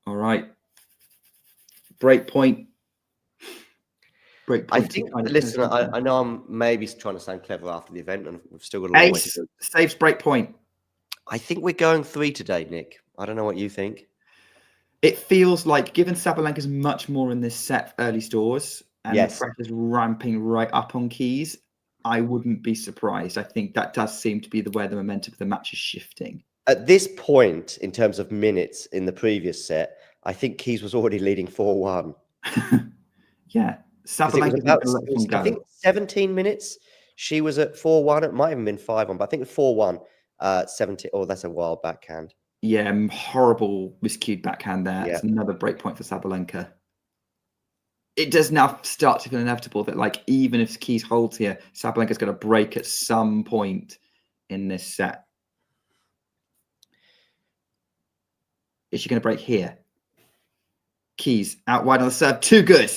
Speaker 12: All right. Break point.
Speaker 2: I think, listen, I know I'm maybe trying to sound clever after the event, and we've still got a long way to go.
Speaker 12: Saves break point.
Speaker 2: I think we're going 3 today, Nick. I don't know what you think.
Speaker 12: It feels like, given Sabalenka's much more in this set early stores, and the pressure's ramping right up on Keys, I wouldn't be surprised. I think that does seem to be where the momentum of the match is shifting.
Speaker 2: At this point, in terms of minutes in the previous set, I think Keys was already leading 4-1.
Speaker 12: Yeah. Sabalenka,
Speaker 2: I think 17 minutes. She was at 4-1. It might have been 5-1, but I think it was 4-1. 17. Oh, that's a wild backhand.
Speaker 12: Yeah, horrible miscued backhand there.
Speaker 2: Yeah.
Speaker 12: It's another break point for Sabalenka. it does now start to feel inevitable that, like, even if Keys holds here, Sabalenka's going to break at some point in this set. Is she going to break here? Keys out wide on the serve. Too good.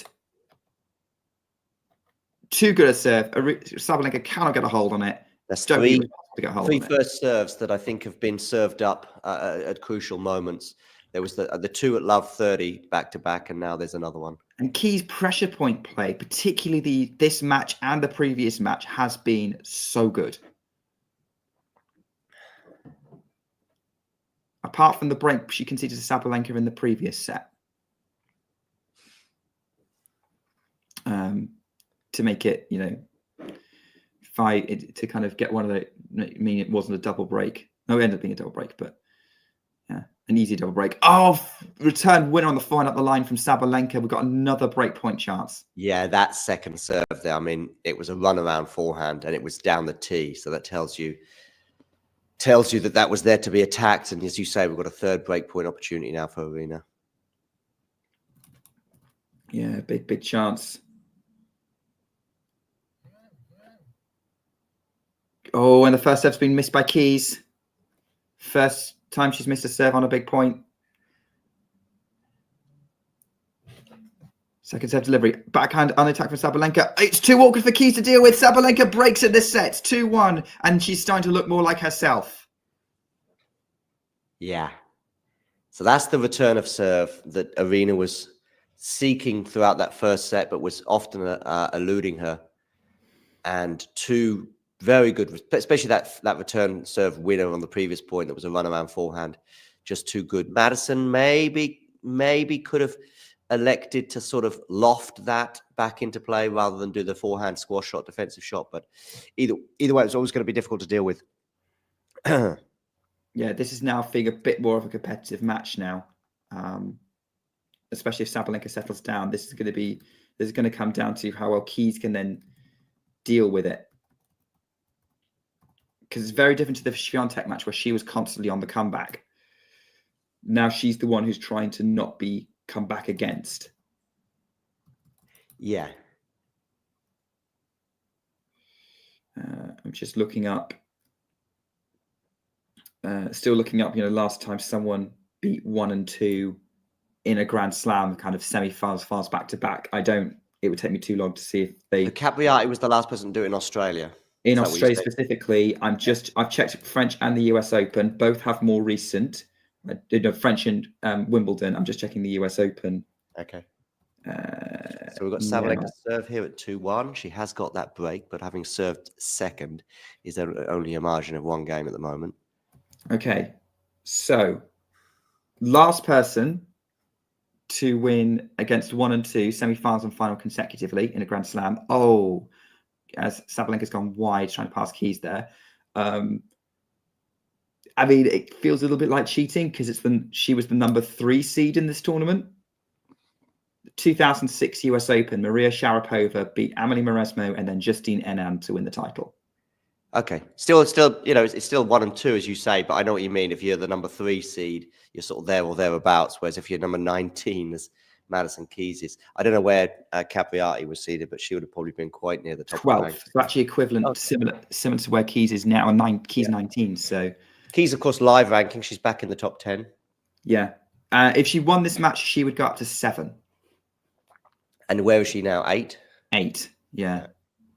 Speaker 12: Too good a serve. Sabalenka cannot get a hold on it.
Speaker 2: That's
Speaker 12: Don't
Speaker 2: three
Speaker 12: even to get a hold on it.
Speaker 2: first serves that I think have been served up at crucial moments. There was the two at love 30 back to back, and now there's another one.
Speaker 12: And Keys' pressure point play, particularly this match and the previous match, has been so good. Apart from the break she conceded to Sabalenka in the previous set. To make it, you know, to kind of get one of the, I mean, it wasn't a double break. No, it ended up being a double break, but yeah, an easy double break. Oh, return winner on the fine up the line from Sabalenka. We've got another break point chance.
Speaker 2: Yeah, that second serve there, I mean, it was a runaround forehand and it was down the tee. So that tells you that was there to be attacked. And as you say, we've got a third break point opportunity now for Aryna.
Speaker 12: Yeah, big chance. Oh, and the first serve's been missed by Keys. First time she's missed a serve on a big point. Second serve delivery. Backhand on attack from Sabalenka. It's too awkward for Keys to deal with. Sabalenka breaks at this set. 2-1. And she's starting to look more like herself.
Speaker 2: Yeah. So that's the return of serve that Aryna was seeking throughout that first set, but was often eluding her. And two very good, especially that return serve winner on the previous point that was a runaround forehand. Just too good. Madison maybe could have elected to sort of loft that back into play rather than do the forehand squash shot, defensive shot. But either way, it's always going to be difficult to deal with.
Speaker 12: Yeah, this is now feeling a bit more of a competitive match now. Especially if Sabalenka settles down. This is going to come down to how well Keys can then deal with it. Because it's very different to the Swiatek match where she was constantly on the comeback. Now she's the one who's trying to not be come back against.
Speaker 2: Yeah.
Speaker 12: I'm just looking up. Still looking up, last time someone beat 1 and 2 in a Grand Slam, kind of semi-finals back to back. It would take me too long to see if they...
Speaker 2: Capriati was the last person to do it in Australia.
Speaker 12: In Australia specifically, I've checked French and the US Open. Both have more recent. French and Wimbledon. I'm just checking the US Open.
Speaker 2: Okay. So we've got Sabalenka serve here at 2-1. She has got that break, but having served second is only a margin of one game at the moment. Okay.
Speaker 12: So last person to win against 1 and 2 semi-finals and final consecutively in a Grand Slam. Oh, as Sabalenka's gone wide trying to pass Keys there. I mean, it feels a little bit like cheating because she was the number 3 seed in this tournament. 2006 US Open, Maria Sharapova beat Amelie Mauresmo and then Justine Henin to win the title.
Speaker 2: Okay. Still, it's still 1 and 2, as you say, but I know what you mean. If you're the number 3 seed, you're sort of there or thereabouts. Whereas if you're number 19, as Madison Keys is, I don't know where Capriati was seeded, but she would have probably been quite near the top.
Speaker 12: 12th. So actually equivalent, similar to where Keys is now, and Keys 19. So
Speaker 2: Keys, of course, live ranking. She's back in the top 10.
Speaker 12: Yeah. If she won this match, she would go up to 7.
Speaker 2: And where is she now? 8?
Speaker 12: 8. Yeah.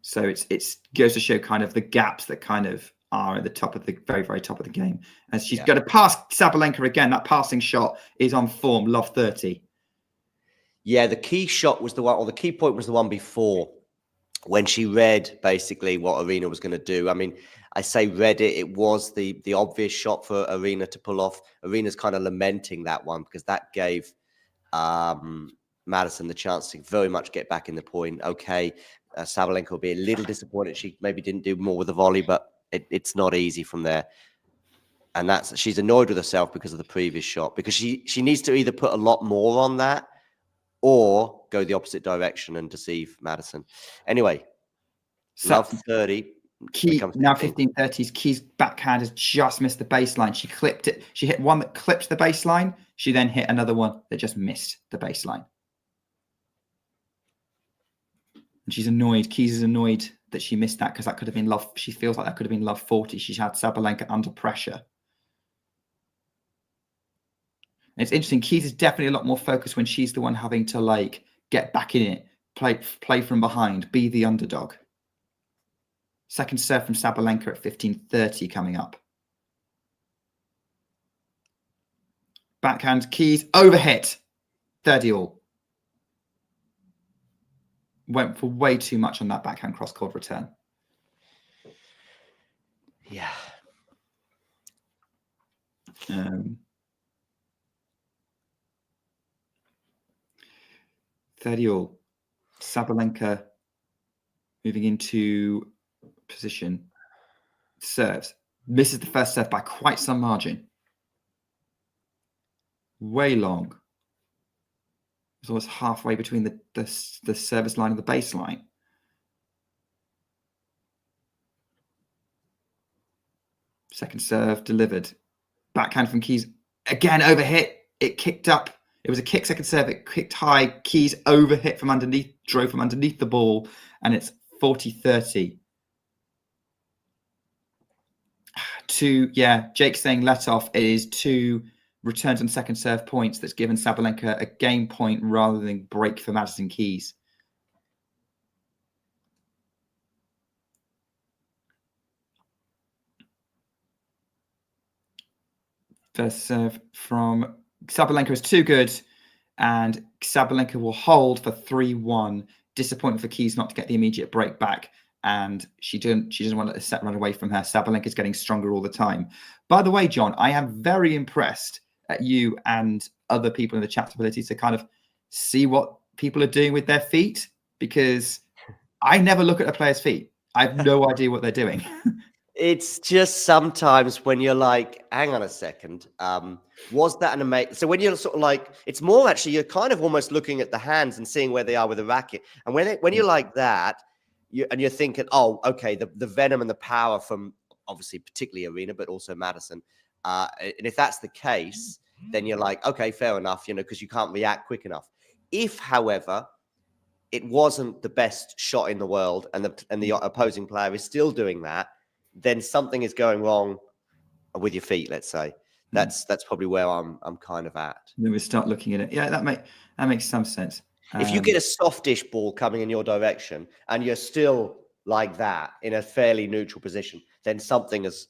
Speaker 12: So it goes to show kind of the gaps that kind of are at the top of the very, very top of the game. And she's going to pass Sabalenka again. That passing shot is on form, love 30.
Speaker 2: Yeah, the key shot was the one, or the key point was the one before when she read basically what Aryna was going to do. I mean, I say read it. It was the obvious shot for Aryna to pull off. Aryna's kind of lamenting that one because that gave Madison the chance to very much get back in the point. Okay, Sabalenka will be a little disappointed. She maybe didn't do more with the volley, but it's not easy from there. And she's annoyed with herself because of the previous shot, because she needs to either put a lot more on that or go the opposite direction and deceive Madison. Anyway, love 30.
Speaker 12: Key now 15-30s. Key's backhand has just missed the baseline. She clipped it. She hit one that clipped the baseline. She then hit another one that just missed the baseline. And she's annoyed. Keys is annoyed that she missed that because that could have been love. She feels like that could have been love 40. She's had Sabalenka under pressure. And it's interesting. Keys is definitely a lot more focused when she's the one having to like get back in it, play from behind, be the underdog. Second serve from Sabalenka at 15:30 coming up. Backhand, Keys, overhit. 30-all. Went for way too much on that backhand cross-court return.
Speaker 2: Yeah.
Speaker 12: 30-all. Sabalenka moving into position. Serves. Misses the first serve by quite some margin. Way long. It's almost halfway between the service line and the baseline. Second serve delivered. Backhand from Keys. Again, overhit. It kicked up. It was a kick second serve. It kicked high. Keys overhit from underneath, drove from underneath the ball, and it's 40-30. Jake's saying let off. It is 2 returns on second serve points that's given Sabalenka a game point rather than break for Madison Keys. First serve from Sabalenka is too good, and Sabalenka will hold for 3-1. Disappointing for Keys not to get the immediate break back, and she doesn't want to let the set run away from her. Sabalenka's getting stronger all the time. By the way, John, I am very impressed at you and other people in the chat's ability to kind of see what people are doing with their feet, because I never look at a player's feet. I have no idea what they're doing.
Speaker 2: It's just sometimes when you're like, hang on a second, was that an amazing? So when you're sort of like, it's more actually, you're kind of almost looking at the hands and seeing where they are with the racket. And when you're like that, you're thinking, oh, okay, the venom and the power from obviously particularly Aryna, but also Madison. And if that's the case, then you're like, okay, fair enough, because you can't react quick enough. If, however, it wasn't the best shot in the world and the opposing player is still doing that, then something is going wrong with your feet, let's say. That's probably where I'm kind of at.
Speaker 12: Then we start looking at it. Yeah, that makes some sense.
Speaker 2: If you get a softish ball coming in your direction and you're still like that in a fairly neutral position, then something has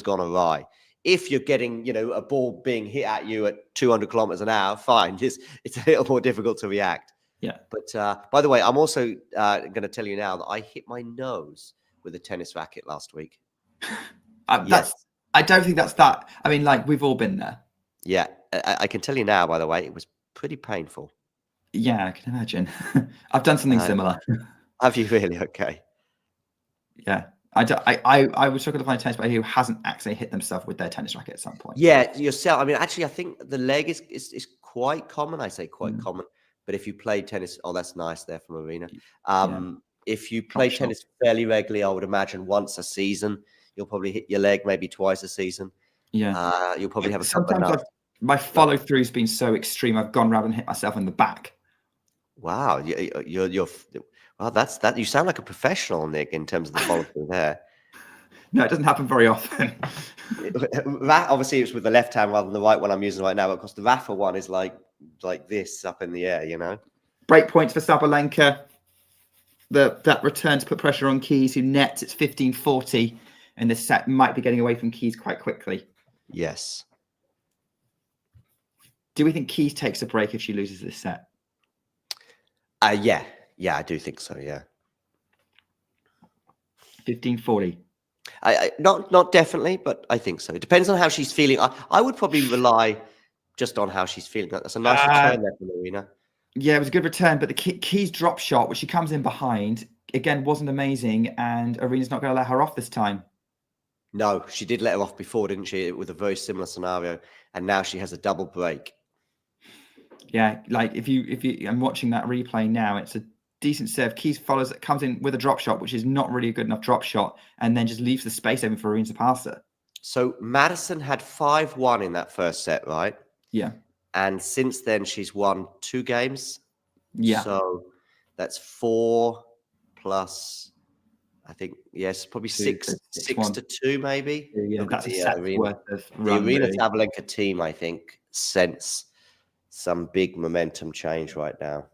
Speaker 2: gone awry. If you're getting, a ball being hit at you at 200 kilometers an hour, fine. It's a little more difficult to react.
Speaker 12: Yeah.
Speaker 2: But by the way, I'm also going to tell you now that I hit my nose with a tennis racket last week.
Speaker 12: Yes. I don't think that's that. I mean, like, we've all been there.
Speaker 2: Yeah. I can tell you now, by the way, it was pretty painful.
Speaker 12: Yeah, I can imagine. I've done something similar.
Speaker 2: Have you really? Okay.
Speaker 12: Yeah. I would struggle to find a tennis player who hasn't actually hit themselves with their tennis racket at some point.
Speaker 2: Yeah, yourself. I mean, actually, I think the leg is quite common. I say quite common. But if you play tennis, oh, that's nice there from Aryna. If you play tennis fairly regularly, I would imagine once a season, you'll probably hit your leg maybe twice a season.
Speaker 12: Yeah.
Speaker 2: You'll probably have a
Speaker 12: sometimes my follow through's been so extreme. I've gone around and hit myself in the back.
Speaker 2: Wow, you're well. That's that. You sound like a professional, Nick, in terms of the follow through there.
Speaker 12: No, it doesn't happen very often.
Speaker 2: That obviously it's with the left hand rather than the right one I'm using right now. Of course, the Rafa one is like this up in the air,
Speaker 12: Break points for Sabalenka. That return to put pressure on Keys, who nets. It's 15-40, and this set might be getting away from Keys quite quickly.
Speaker 2: Yes.
Speaker 12: Do we think Keys takes a break if she loses this set?
Speaker 2: Yeah, I do think so. Yeah.
Speaker 12: 15-40.
Speaker 2: I not definitely, but I think so. It depends on how she's feeling. I would probably rely just on how she's feeling. That's a nice return there from Aryna.
Speaker 12: Yeah, it was a good return, but the Keys drop shot, which she comes in behind, again, wasn't amazing, and Aryna's not going to let her off this time.
Speaker 2: No, she did let her off before, didn't she? With a very similar scenario, and now she has a double break.
Speaker 12: Yeah, like if you, I'm watching that replay now. It's a decent serve. Keys comes in with a drop shot, which is not really a good enough drop shot, and then just leaves the space open for Aryna to pass her.
Speaker 2: So Madison had 5-1 in that first set, right?
Speaker 12: Yeah.
Speaker 2: And since then, she's won 2 games.
Speaker 12: Yeah.
Speaker 2: So that's 4 plus, I think, yes, probably
Speaker 12: Two,
Speaker 2: six,
Speaker 12: so
Speaker 2: 6 to 2, maybe.
Speaker 12: Yeah,
Speaker 2: Look at
Speaker 12: that's a
Speaker 2: the
Speaker 12: set's
Speaker 2: Aryna,
Speaker 12: worth of
Speaker 2: the
Speaker 12: run.
Speaker 2: Aryna
Speaker 12: Really.
Speaker 2: Sabalenka team, I think, sense some big momentum change right now.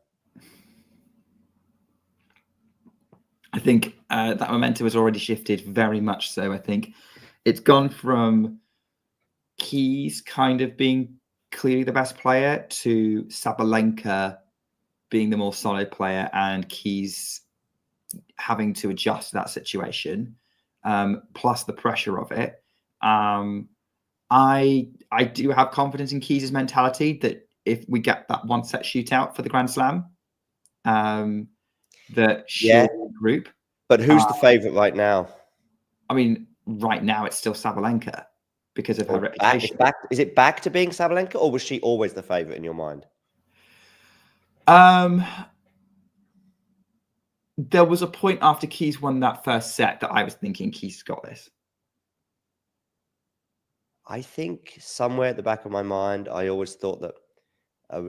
Speaker 12: I think that momentum has already shifted very much so. I think it's gone from Keys kind of being clearly the best player to Sabalenka being the more solid player and Keys having to adjust to that situation, plus the pressure of it. I do have confidence in Keys' mentality that if we get that one set shootout for the Grand Slam, that she'll group.
Speaker 2: But who's the favourite right now?
Speaker 12: I mean, right now it's still Sabalenka because of her reputation.
Speaker 2: Is it back to being Sabalenka, or was she always the favourite in your mind?
Speaker 12: There was a point after Keys won that first set that I was thinking Keys got this.
Speaker 2: I think somewhere at the back of my mind, I always thought that,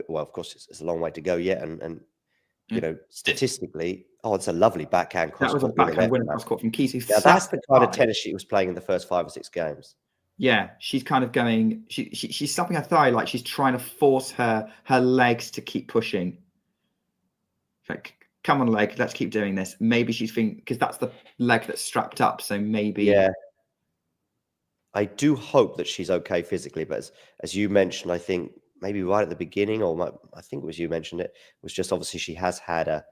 Speaker 2: well, of course, it's a long way to go yet. And you know, statistically, it's a lovely backhand cross court.
Speaker 12: That was a backhand winner cross court from Keys.
Speaker 2: Now, that's the kind of tennis she was playing in the first 5 or 6 games.
Speaker 12: Yeah, she's kind of going, she's stopping her thigh, like she's trying to force her legs to keep pushing. Like, come on, leg, let's keep doing this. Maybe she's thinking, because that's the leg that's strapped up, so maybe.
Speaker 2: Yeah. I do hope that she's okay physically, but as you mentioned, I think maybe right at the beginning, I think it was you mentioned it, was just obviously she has had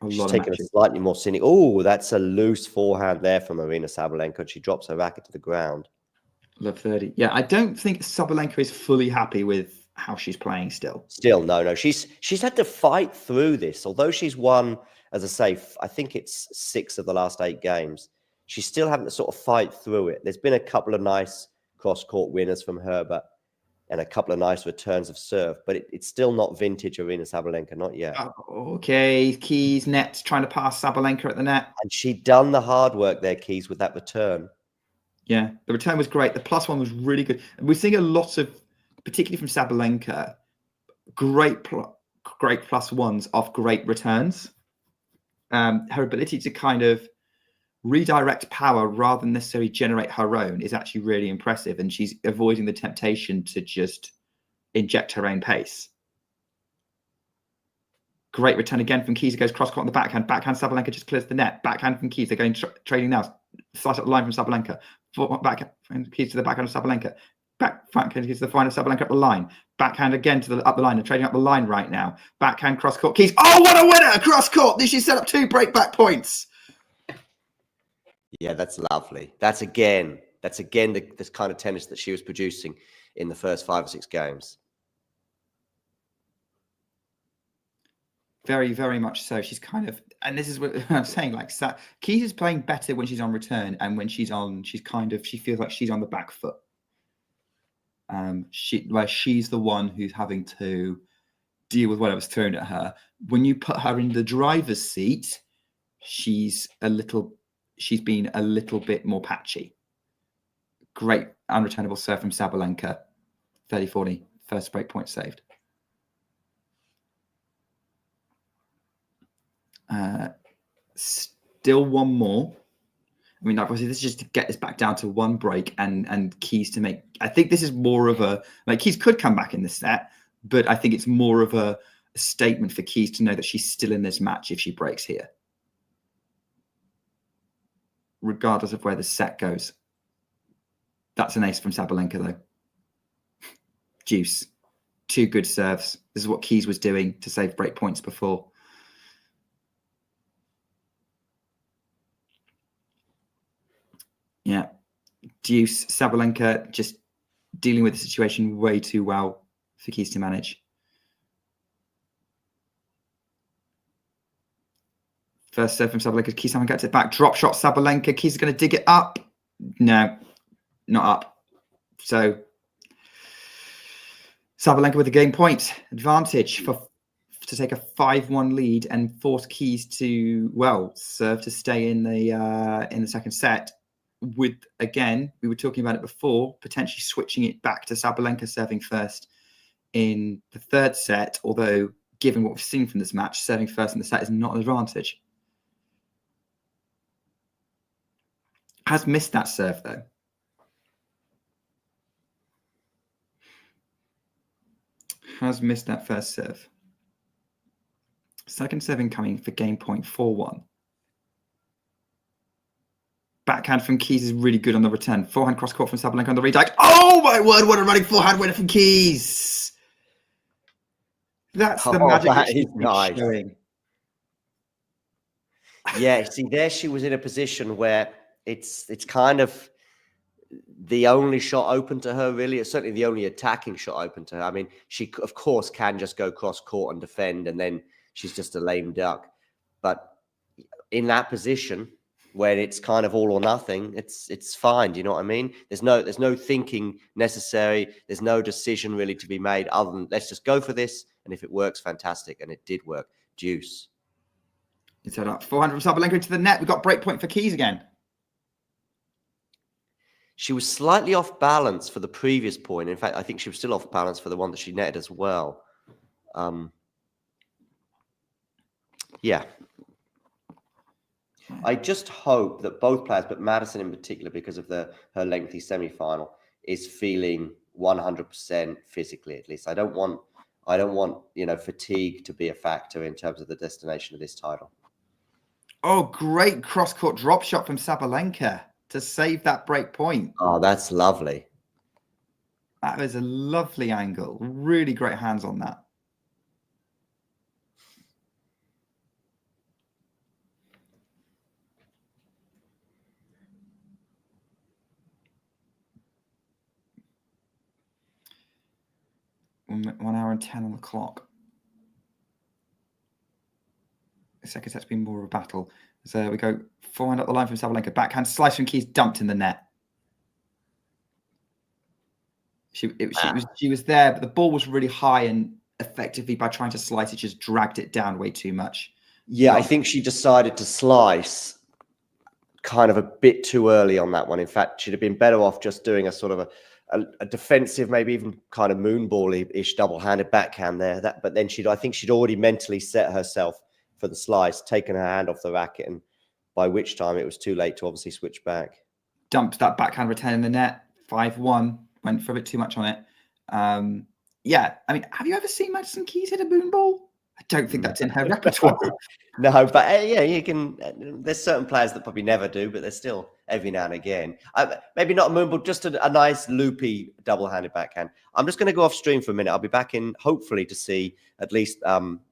Speaker 2: she's taken a slightly more cynic. Oh, that's a loose forehand there from Aryna Sabalenka. She drops her racket to the ground.
Speaker 12: Love 30. Yeah, I don't think Sabalenka is fully happy with how she's playing still.
Speaker 2: No. She's had to fight through this. Although she's won, as I say, I think it's 6 of the last 8 games. She's still having to sort of fight through it. There's been a couple of nice cross-court winners from her, and a couple of nice returns of serve, but it's still not vintage Aryna Sabalenka, not yet.
Speaker 12: Okay, Keys, net, trying to pass Sabalenka at the net.
Speaker 2: And she'd done the hard work there, Keys, with that return.
Speaker 12: Yeah, the return was great. The +1 was really good. We're seeing a lot of, particularly from Sabalenka, great +1s off great returns. Her ability to kind of redirect power rather than necessarily generate her own is actually really impressive, and she's avoiding the temptation to just inject her own pace. Great return again from Keys. It goes cross court on the backhand. Backhand Sabalenka just clears the net. Backhand from Keys. They're going trading now. Slice up the line from Sabalenka. Backhand Keys to the backhand of Sabalenka. Backhand Keys to the final Sabalenka up the line. Backhand again to the up the line. They're trading up the line right now. Backhand cross court. Keys. Oh, what a winner! Cross court. This she set up 2 breakback points.
Speaker 2: Yeah, that's lovely. That's again this kind of tennis that she was producing in the first 5 or 6 games.
Speaker 12: Very, very much so. She's kind of, and this is what I'm saying, like Keys is playing better when she's on return, and when she's on, she feels like she's on the back foot. She's the one who's having to deal with whatever's thrown at her. When you put her in the driver's seat, she's been a little bit more patchy. Great unreturnable serve from Sabalenka. 30-40, first break point saved. Still one more. I mean, obviously, this is just to get this back down to 1 break and Keys to make. I think this is more of a, like, Keys could come back in this set, but I think it's more of a statement for Keys to know that she's still in this match if she breaks here, regardless of where the set goes. That's an ace from Sabalenka, though. Deuce. 2 good serves. This is what Keys was doing to save break points before. Yeah. Deuce. Sabalenka just dealing with the situation way too well for Keys to manage. First serve from Sabalenka. Keys haven't got it back. Drop shot Sabalenka. Keys is going to dig it up. No, not up. So Sabalenka with a game point advantage to take a 5-1 lead and force Keys to, well, serve to stay in the second set. With, again, we were talking about it before, potentially switching it back to Sabalenka serving first in the third set, although given what we've seen from this match, serving first in the set is not an advantage. Has missed that serve, though. Has missed that first serve. Second serve incoming for game point 4-1. Backhand from Keys is really good on the return. Forehand cross court from Sabalenka on the redirect. Oh my word, what a running forehand winner from Keys. That's the magic
Speaker 2: that
Speaker 12: she's
Speaker 2: is nice.
Speaker 12: showing.
Speaker 2: Yeah, see, there she was in a position where it's kind of the only shot open to her, really. It's certainly the only attacking shot open to her. I mean, she, of course, can just go cross court and defend, and then she's just a lame duck. But in that position, when it's kind of all or nothing, it's fine. Do you know what I mean? There's no thinking necessary. There's no decision really to be made other than let's just go for this, and if it works, fantastic. And it did work. Deuce.
Speaker 12: It's set up. 400 from Sabalenka into the net. We've got break point for Keys again.
Speaker 2: She was slightly off balance for the previous point. In fact, I think she was still off balance for the one that she netted as well. Yeah. I just hope that both players, but Madison in particular, because of her lengthy semi-final, is feeling 100% physically. At least I don't want fatigue to be a factor in terms of the destination of this title.
Speaker 12: Oh, great cross-court drop shot from Sabalenka to save that break point.
Speaker 2: Oh, that's lovely.
Speaker 12: That was a lovely angle. Really great hands on that. One hour and 10 on the clock. The second set's been more of a battle. So we go forehand up the line from Sabalenka. Backhand slice from Keys, dumped in the net. She was there, but the ball was really high, and effectively by trying to slice it, just dragged it down way too much.
Speaker 2: Yeah, I think she decided to slice kind of a bit too early on that one. In fact, she'd have been better off just doing a sort of a defensive, maybe even kind of moonball-ish double-handed backhand there. But then I think she'd already mentally set herself for the slice, taken her hand off the racket, and by which time it was too late to obviously switch back.
Speaker 12: Dumped that backhand return in the net, 5-1, went for a bit too much on it. Yeah, I mean, have you ever seen Madison Keys hit a moonball? I don't think that's in her repertoire.
Speaker 2: No, but yeah, you can. There's certain players that probably never do, but there's still every now and again. Maybe not a moonball, just a nice loopy double-handed backhand. I'm just going to go off stream for a minute. I'll be back in hopefully to see at least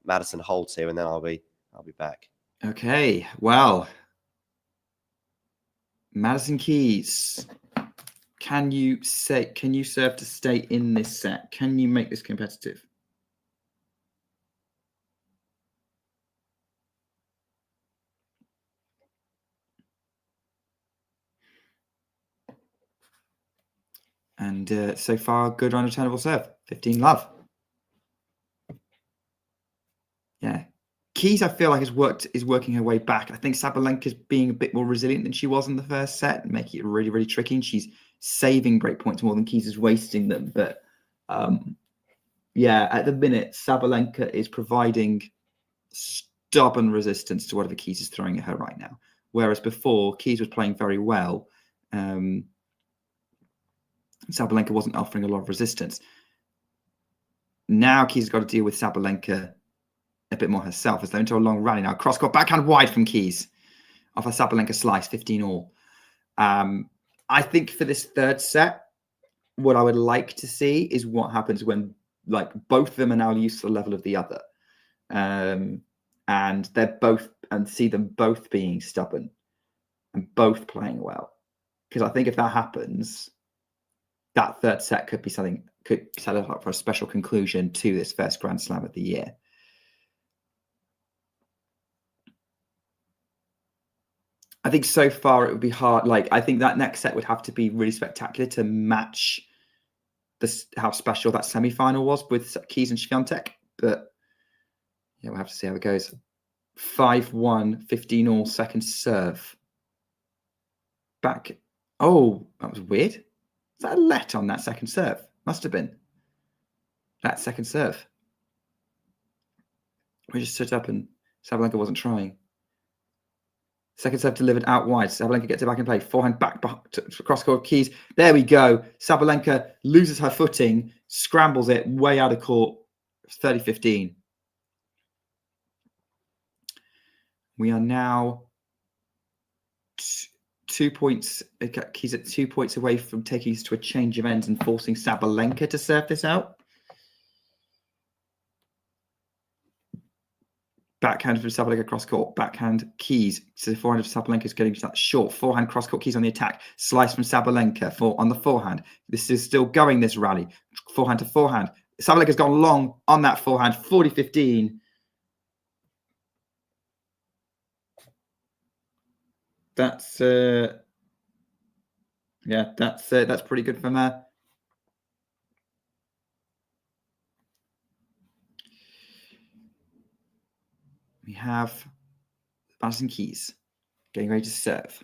Speaker 2: Madison holds here, and then I'll be back.
Speaker 12: Okay, well, Madison Keys, can you serve to stay in this set? Can you make this competitive? And so far, good unreturnable serve. 15 love. Yeah. Keys, I feel like is working her way back. I think Sabalenka's being a bit more resilient than she was in the first set, making it really, really tricky. And she's saving break points more than Keys is wasting them. But yeah, at the minute, Sabalenka is providing stubborn resistance to whatever Keys is throwing at her right now. Whereas before, Keys was playing very well. Sabalenka wasn't offering a lot of resistance. Now Keys has got to deal with Sabalenka a bit more herself as they're into a long rally now. Cross court backhand wide from Keys off a Sabalenka slice, 15 all. I think for this third set, what I would like to see is what happens when both of them are now used to the level of the other. And they're both, and see them both being stubborn and both playing well. Because I think if that happens, that third set could set it up for a special conclusion to this first Grand Slam of the year. I think so far it would be hard. I think that next set would have to be really spectacular to match how special that semi-final was with Keys and Świątek. But yeah, we'll have to see how it goes. 5-1, 15 all, second serve. Back. Oh, that was weird. Is that a let on that second serve? Must have been. That second serve. We just stood up and Sabalenka wasn't trying. Second serve delivered out wide. Sabalenka gets it back in play. Forehand back to cross court. Keys. There we go. Sabalenka loses her footing, scrambles it way out of court. 30-15. We are now 2 points. Keys at 2 points away from taking us to a change of ends and forcing Sabalenka to serve this out. Backhand from Sabalenka cross court. Backhand Keys. So the forehand of Sabalenka is getting that short. Forehand cross court. Keys on the attack. Slice from Sabalenka on the forehand. This is still going, this rally. Forehand to forehand. Sabalenka's gone long on that forehand. 40-15. That's that's pretty good from her. We have Madison Keys getting ready to serve.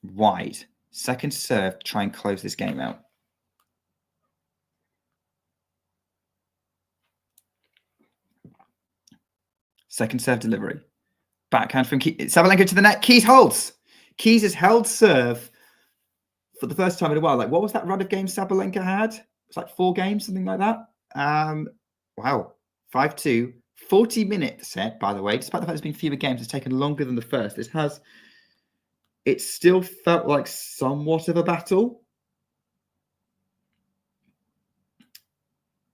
Speaker 12: Wide. Second serve, try and close this game out. Second serve delivery. Backhand from Keys. Sabalenka to the net. Keys holds. Keys has held serve for the first time in a while. Like, what was that run of games Sabalenka had? It was like 4 games, something like that. Wow. 5-2. 40-minute set, by the way. Despite the fact there's been fewer games, it's taken longer than the first. It still felt like somewhat of a battle.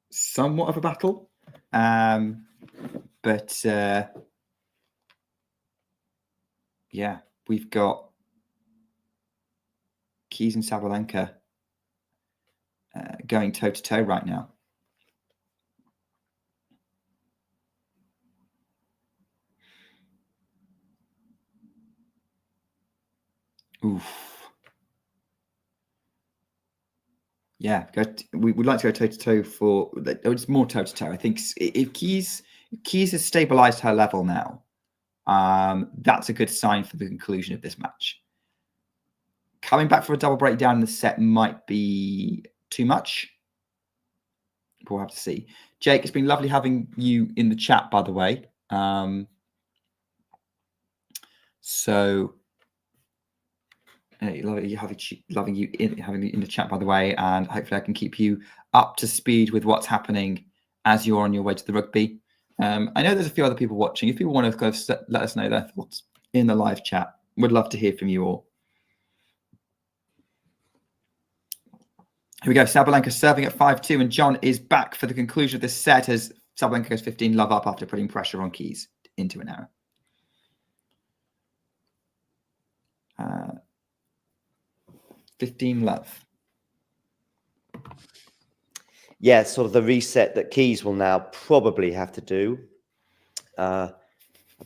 Speaker 12: Somewhat of a battle. But yeah, we've got Keys and Sabalenka going toe-to-toe right now. Oof. Yeah, we would like to go toe-to-toe for... It's more toe-to-toe. I think if Keys has stabilized her level now, that's a good sign for the conclusion of this match. Coming back for a double breakdown in the set might be too much. We'll have to see. Jake, it's been lovely having you in the chat, by the way. Loving you in the chat, by the way, and hopefully I can keep you up to speed with what's happening as you're on your way to the rugby. I know there's a few other people watching. If people want to go, let us know their thoughts in the live chat. Would love to hear from you all. Here we go. Sabalenka serving at 5-2, and John is back for the conclusion of this set as Sabalenka goes 15 love up after putting pressure on Keys into an error. 15 love.
Speaker 2: Yeah, sort of the reset that Keys will now probably have to do. A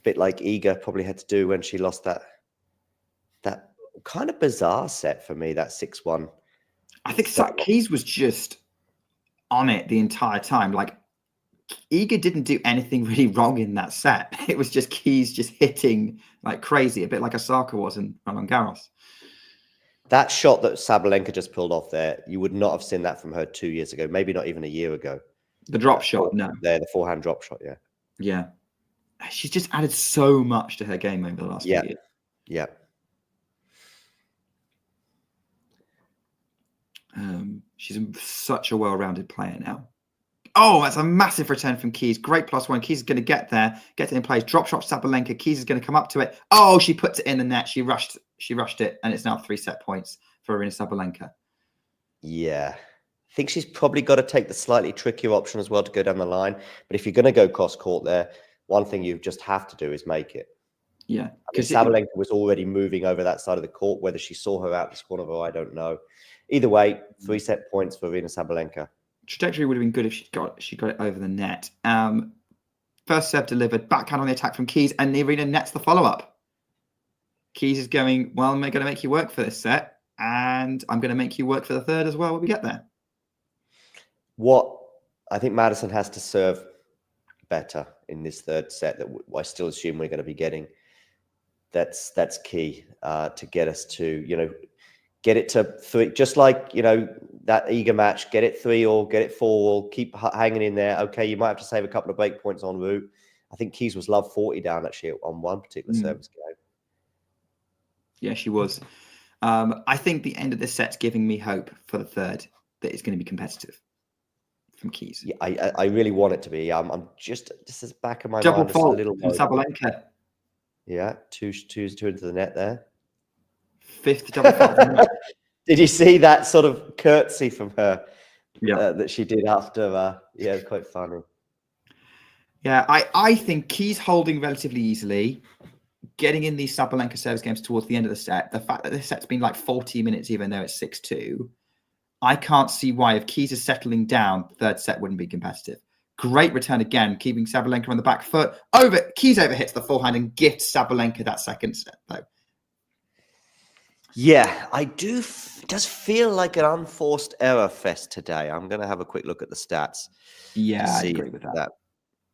Speaker 2: bit like Iga probably had to do when she lost that kind of bizarre set for me, that 6-1.
Speaker 12: I think Keys was just on it the entire time. Like, Iga didn't do anything really wrong in that set. It was just Keys just hitting like crazy, a bit like Osaka was in Roland Garros.
Speaker 2: That shot that Sabalenka just pulled off there, you would not have seen that from her 2 years ago, maybe not even a year ago.
Speaker 12: The drop shot, no.
Speaker 2: The forehand drop shot, yeah.
Speaker 12: Yeah. She's just added so much to her game over the last few years.
Speaker 2: Yeah.
Speaker 12: She's such a well-rounded player now. Oh, that's a massive return from Keys. Great +1. Keys is going to get there, get it in place. Drop shot Sabalenka. Keys is going to come up to it. Oh, she puts it in the net. She rushed it, and it's now 3 set points for Aryna Sabalenka.
Speaker 2: Yeah. I think she's probably got to take the slightly trickier option as well to go down the line. But if you're going to go cross court there, one thing you just have to do is make it.
Speaker 12: Yeah.
Speaker 2: Because Sabalenka was already moving over that side of the court. Whether she saw her out this corner, I don't know. Either way, 3 set points for Aryna Sabalenka.
Speaker 12: Trajectory would have been good if she got it over the net. First serve delivered, backhand on the attack from Keys, and Aryna nets the follow-up. Keys is going, well, I'm going to make you work for this set, and I'm going to make you work for the third as well when we get there.
Speaker 2: What I think Madison has to serve better in this third set that I still assume we're going to be getting. That's key to get us to, get it to 3, just like, that Iga match, get it 3 or get it 4 or keep hanging in there. Okay, you might have to save a couple of break points en route. I think Keys was love 40 down actually on one particular service game.
Speaker 12: Yeah, she was. I think the end of this set's giving me hope for the third that it's going to be competitive from Keys.
Speaker 2: Yeah, I really want it to be. I'm just as back of my
Speaker 12: Double
Speaker 2: mind, just a
Speaker 12: fault
Speaker 2: little
Speaker 12: from
Speaker 2: hope.
Speaker 12: Sabalenka.
Speaker 2: Yeah, two into the net there.
Speaker 12: Fifth double fault from her.
Speaker 2: Did you see that sort of curtsy from her
Speaker 12: Yeah.
Speaker 2: that she did after? Yeah, it's quite funny.
Speaker 12: Yeah, I think Keys holding relatively easily, getting in these Sabalenka service games towards the end of the set. The fact that this set's been like 40 minutes, even though it's 6-2, I can't see why, if Keys is settling down, the third set wouldn't be competitive. Great return again, keeping Sabalenka on the back foot. Keys overhits the forehand and gifts Sabalenka that second set, though.
Speaker 2: Yeah, I do. It does feel like an unforced error fest today. I'm going to have a quick look at the stats.
Speaker 12: Yeah,
Speaker 2: to
Speaker 12: I
Speaker 2: see
Speaker 12: agree
Speaker 2: if
Speaker 12: with that.
Speaker 2: That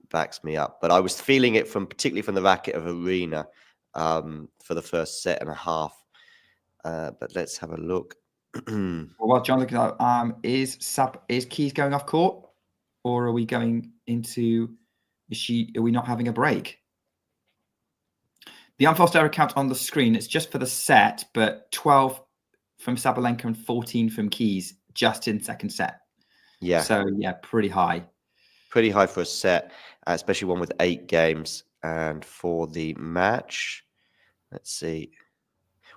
Speaker 2: backs me up. But I was feeling it particularly from the racket of Aryna for the first set and a half. But let's have a look.
Speaker 12: Well, while John looks up, is Keys going off court, or are we going into? Are we not having a break? The unforced error count on the screen, it's just for the set, but 12 from Sabalenka and 14 from Keys just in second set.
Speaker 2: Yeah.
Speaker 12: So, yeah, pretty high.
Speaker 2: Pretty high for a set, especially one with 8 games. And for the match, let's see.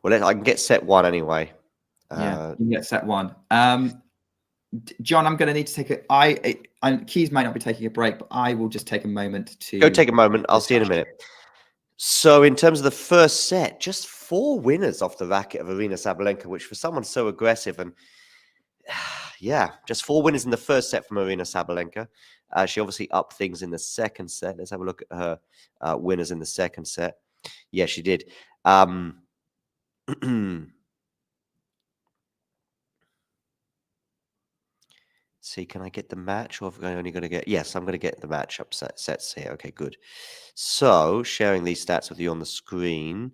Speaker 2: Well, I can get set 1 anyway.
Speaker 12: Yeah, you can get set 1. John, I'm going to need to take Keys might not be taking a break, but I will just take a moment to...
Speaker 2: Go take a moment. I'll see you in a minute. So in terms of the first set, just 4 winners off the racket of Aryna Sabalenka, which for someone so aggressive and yeah, just 4 winners in the first set from Aryna Sabalenka. She obviously upped things in the second set. Let's have a look at her winners in the second set. Yeah, she did. See, can I get the match, or am I only going to get... Yes, I'm going to get the match up sets here. Okay, good. So, sharing these stats with you on the screen.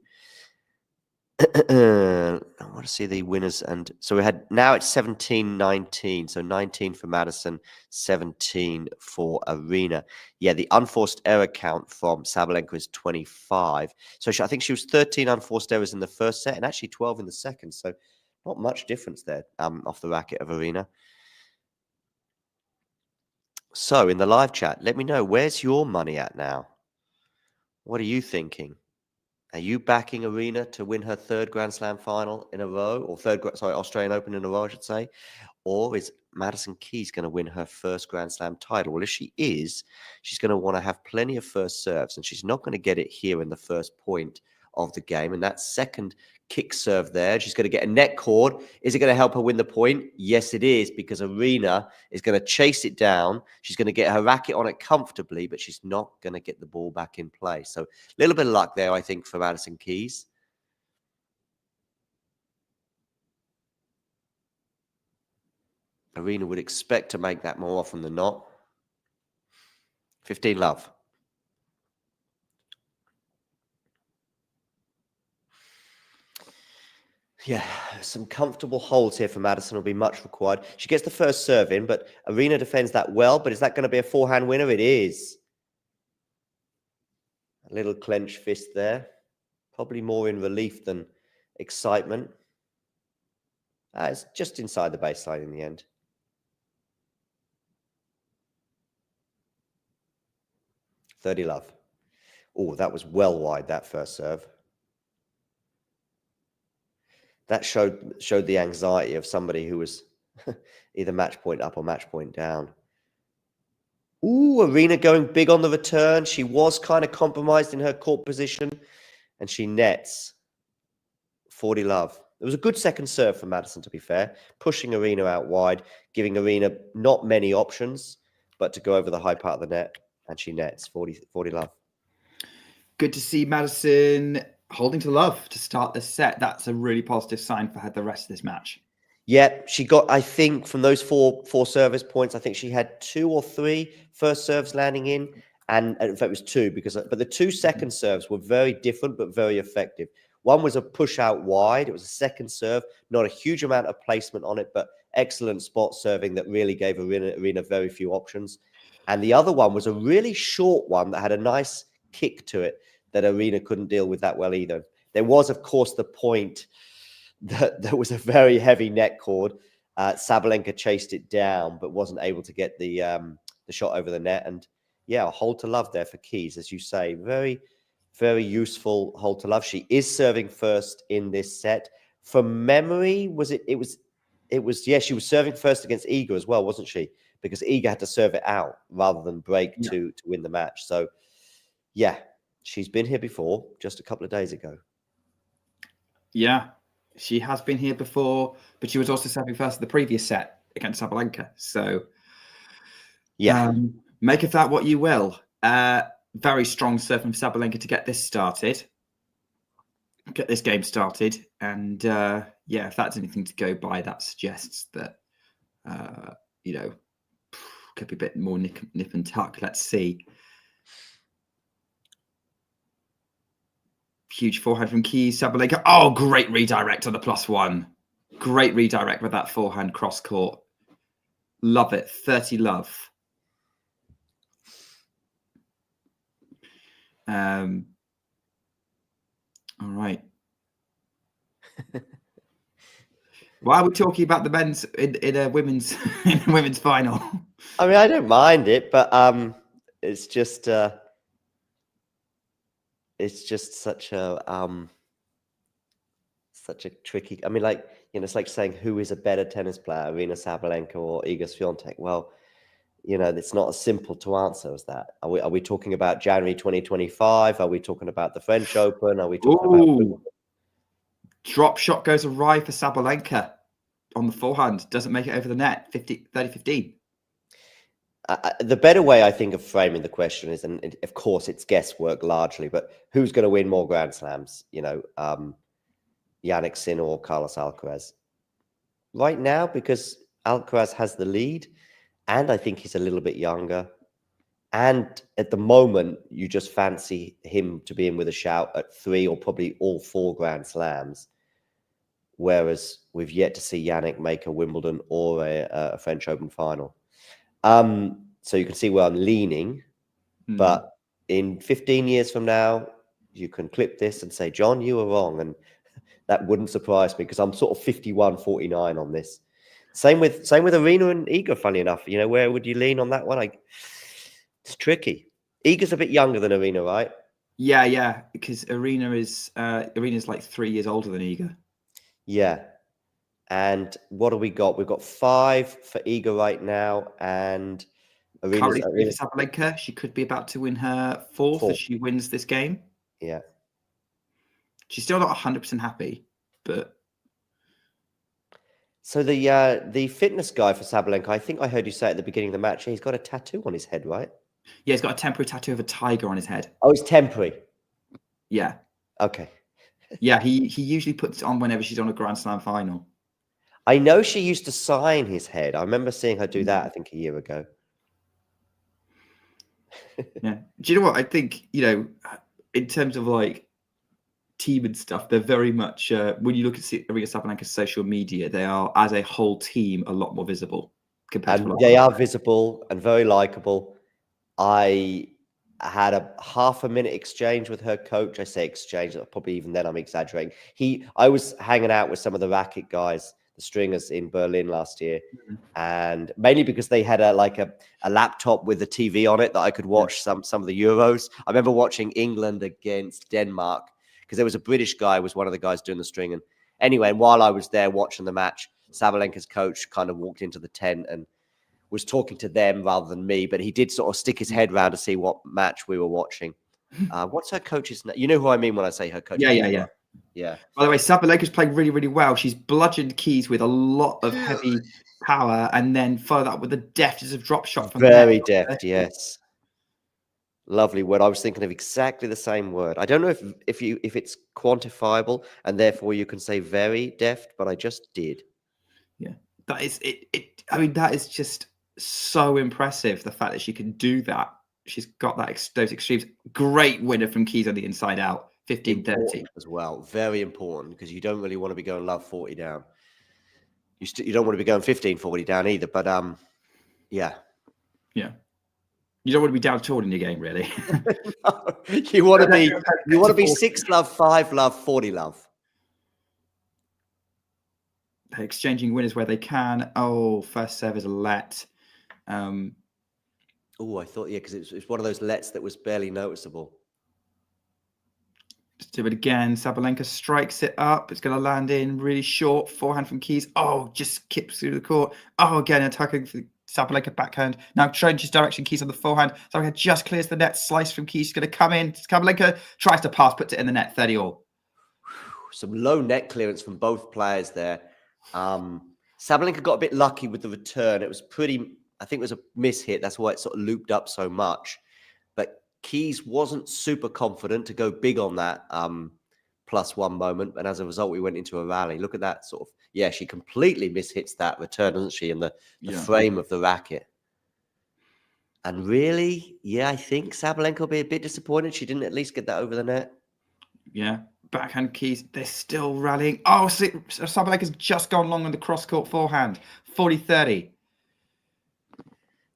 Speaker 2: I want to see the winners. And so we had... Now it's 17-19. So 19 for Madison, 17 for Aryna. Yeah, the unforced error count from Sabalenka is 25. So I think she was 13 unforced errors in the first set and actually 12 in the second. So not much difference there off the racket of Aryna. So, in the live chat, let me know, where's your money at now? What are you thinking? Are you backing Aryna to win her 3rd Grand Slam final in a row, or Australian Open in a row, I should say? Or is Madison Keys going to win her 1st Grand Slam title? Well, if she is, she's going to want to have plenty of first serves, and she's not going to get it here in the first point of the game. And that second kick serve there, she's going to get a net cord. Is it going to help her win the point? Yes, it is, because Aryna is going to chase it down. She's going to get her racket on it comfortably, but she's not going to get the ball back in play. So a little bit of luck there, I think, for Madison Keys. Aryna would expect to make that more often than not. 15 love. Yeah, some comfortable holds here for Madison will be much required. She gets the first serve in, but Aryna defends that well. But is that going to be a forehand winner? It is. A little clenched fist there. Probably more in relief than excitement. It's just inside the baseline in the end. $30 love. Oh, that was well wide, that first serve. That showed the anxiety of somebody who was either match point up or match point down. Ooh, Aryna going big on the return. She was kind of compromised in her court position, and she nets 40 love. It was a good second serve for Madison, to be fair, pushing Aryna out wide, giving Aryna not many options, but to go over the high part of the net, and she nets 40 love.
Speaker 12: Good to see Madison holding to love to start the set. That's a really positive sign for her the rest of this match.
Speaker 2: Yeah, she got, I think, from those four service points, I think she had 2 or 3 first serves landing in. And in fact, it was 2, but the 2 second serves were very different, but very effective. One was a push out wide. It was a second serve, not a huge amount of placement on it, but excellent spot serving that really gave Aryna very few options. And the other one was a really short one that had a nice kick to it that Aryna couldn't deal with that well either. There was, of course, the point that there was a very heavy net cord. Sabalenka chased it down, but wasn't able to get the shot over the net. And yeah, a hold to love there for Keys, as you say. Very, very useful hold to love. She is serving first in this set. From memory, yeah, she was serving first against Iga as well, wasn't she? Because Iga had to serve it out rather than break to win the match. So yeah, she's been here before, just a couple of days ago.
Speaker 12: Yeah, she has been here before, but she was also serving first in the previous set against Sabalenka. So
Speaker 2: yeah,
Speaker 12: make of that what you will. Very strong serve from Sabalenka to get this started. Get this game started. And yeah, if that's anything to go by, that suggests that, you know, could be a bit more nip and tuck. Let's see. Huge forehand from Keys. Sabalenka. Oh, great redirect on the +1. Great redirect with that forehand cross court. Love it. 30 love. All right. Why are we talking about the men's in a women's in a women's final?
Speaker 2: I mean, I don't mind it, but it's just such a tricky. I mean, like, you know, it's like saying who is a better tennis player, Aryna Sabalenka or Iga Swiatek? Well, you know, it's not as simple to answer as that. Are we talking about January 2025? Are we talking about the French Open? Are we talking about
Speaker 12: drop shot goes awry for Sabalenka on the forehand, doesn't make it over the net? 30-15.
Speaker 2: The better way, I think, of framing the question is, and of course it's guesswork largely, but who's going to win more Grand Slams? You know, Jannik Sinner or Carlos Alcaraz? Right now, because Alcaraz has the lead, and I think he's a little bit younger, and at the moment, you just fancy him to be in with a shout at 3 or probably all 4 Grand Slams, whereas we've yet to see Jannik make a Wimbledon or a French Open final. So you can see where I'm leaning, but in 15 years from now, you can clip this and say, John, you were wrong. And that wouldn't surprise me because I'm sort of 51-49 on this. Same with Aryna and Iga, funny enough. You know, where would you lean on that one? It's tricky. Iga's a bit younger than Aryna, right?
Speaker 12: Yeah, because Aryna's like 3 years older than Iga.
Speaker 2: Yeah. And what do we got? We've got 5 for Iga right now, and
Speaker 12: Currently 3 for Sabalenka. She could be about to win her 4th if she wins this game.
Speaker 2: Yeah.
Speaker 12: She's still not 100% happy, but...
Speaker 2: So the fitness guy for Sabalenka, I think I heard you say at the beginning of the match, he's got a tattoo on his head, right?
Speaker 12: Yeah, he's got a temporary tattoo of a tiger on his head.
Speaker 2: Oh, it's temporary.
Speaker 12: Yeah.
Speaker 2: Okay.
Speaker 12: Yeah, he usually puts it on whenever she's on a Grand Slam final.
Speaker 2: I know she used to sign his head. I remember seeing her do that, I think, a year ago.
Speaker 12: Yeah. Do you know what? I think, you know, in terms of like team and stuff, they're very much, when you look at Aryna Sabalenka's social media, they are, as a whole team, a lot more visible compared to
Speaker 2: they are visible and very likable. I had a half-a-minute exchange with her coach. I say exchange, probably even then I'm exaggerating. I was hanging out with some of the racket guys, the stringers in Berlin last year, and mainly because they had a laptop with a TV on it that I could watch some of the Euros. I remember watching England against Denmark because there was a British guy, was one of the guys doing the string. And anyway, while I was there watching the match, Sabalenka's coach kind of walked into the tent and was talking to them rather than me, but he did sort of stick his head round to see what match we were watching. What's her coach's name? You know who I mean when I say her coach? Yeah.
Speaker 12: By the way, Sabalenka's playing really, really well. She's bludgeoned Keys with a lot of heavy power, and then follow that with the deftness of drop shot from
Speaker 2: very deft. Yes, lovely word. I was thinking of exactly the same word. I don't know if it's quantifiable and therefore you can say very deft, but I just did.
Speaker 12: Yeah, that is it. I mean, that is just so impressive. The fact that she can do that. She's got those extremes. Great winner from Keys on the inside out. 15-30
Speaker 2: as well. Very important because you don't really want to be going love 40 down. You don't want to be going 15-40 down either. But yeah.
Speaker 12: You don't want to be down at all in your game, really.
Speaker 2: No, you want to be 6 love, 5 love, 40 love.
Speaker 12: They're exchanging winners where they can. Oh, first serve is a let.
Speaker 2: Oh, I thought, yeah, because it's one of those lets that was barely noticeable.
Speaker 12: Just do it again. Sabalenka strikes it up. It's going to land in really short. Forehand from Keys. Oh, just kips through the court. Oh, again, attacking for Sabalenka backhand. Now changes direction. Keys on the forehand. Sabalenka just clears the net. Slice from Keys. She's going to come in. Sabalenka tries to pass, puts it in the net. 30 all.
Speaker 2: Some low net clearance from both players there. Sabalenka got a bit lucky with the return. It was I think it was a miss hit. That's why it sort of looped up so much. But Keys wasn't super confident to go big on that +1 moment. And as a result, we went into a rally. Look at that sort of, yeah, she completely mishits that return, doesn't she, in the frame of the racket. And really, yeah, I think Sabalenka will be a bit disappointed she didn't at least get that over the net.
Speaker 12: Yeah. Backhand Keys, they're still rallying. Oh, Sabalenka's just gone long on the cross-court forehand. 40-30.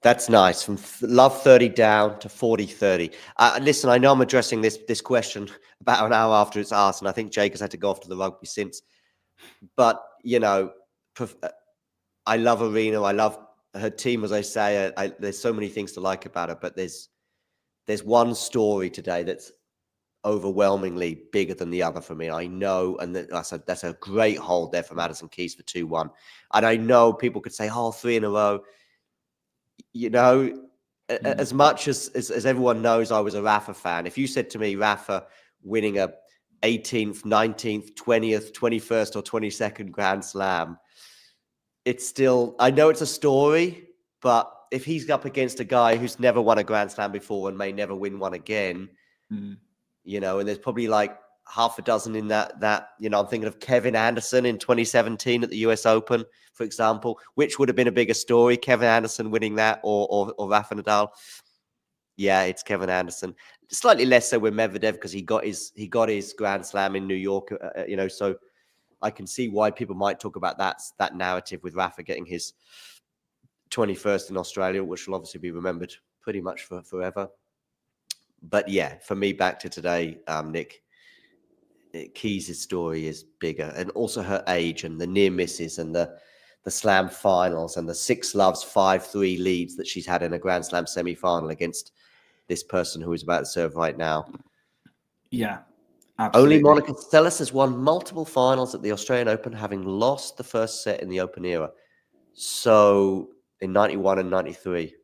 Speaker 2: That's nice. From love 30 down to 40-30. Listen, I know I'm addressing this question about an hour after it's asked, and I think Jake has had to go off to the rugby since. But, you know, I love Aryna. I love her team, as I say. There's so many things to like about her, but there's one story today that's overwhelmingly bigger than the other for me. I know, and that's a great hold there for Madison Keys for 2-1. And I know people could say, oh, 3 in a row. You know, as much as everyone knows I was a Rafa fan, if you said to me, Rafa winning a 18th, 19th, 20th, 21st or 22nd Grand Slam, it's still, I know it's a story, but if he's up against a guy who's never won a Grand Slam before and may never win one again, you know, and there's probably like half a dozen in that, you know, I'm thinking of Kevin Anderson in 2017 at the US Open, for example, which would have been a bigger story, Kevin Anderson winning that or Rafa Nadal. Yeah, it's Kevin Anderson. Slightly less so with Medvedev because he got his Grand Slam in New York, you know, so I can see why people might talk about that narrative with Rafa getting his 21st in Australia, which will obviously be remembered pretty much for forever. But yeah, for me, back to today, Nick, Keys' story is bigger, and also her age and the near misses and the slam finals and the 6 loves 5-3 leads that she's had in a Grand Slam semi-final against this person who is about to serve right now.
Speaker 12: Yeah, absolutely.
Speaker 2: Only Monica Seles has won multiple finals at the Australian Open, having lost the first set in the Open era. So in 91 and 93.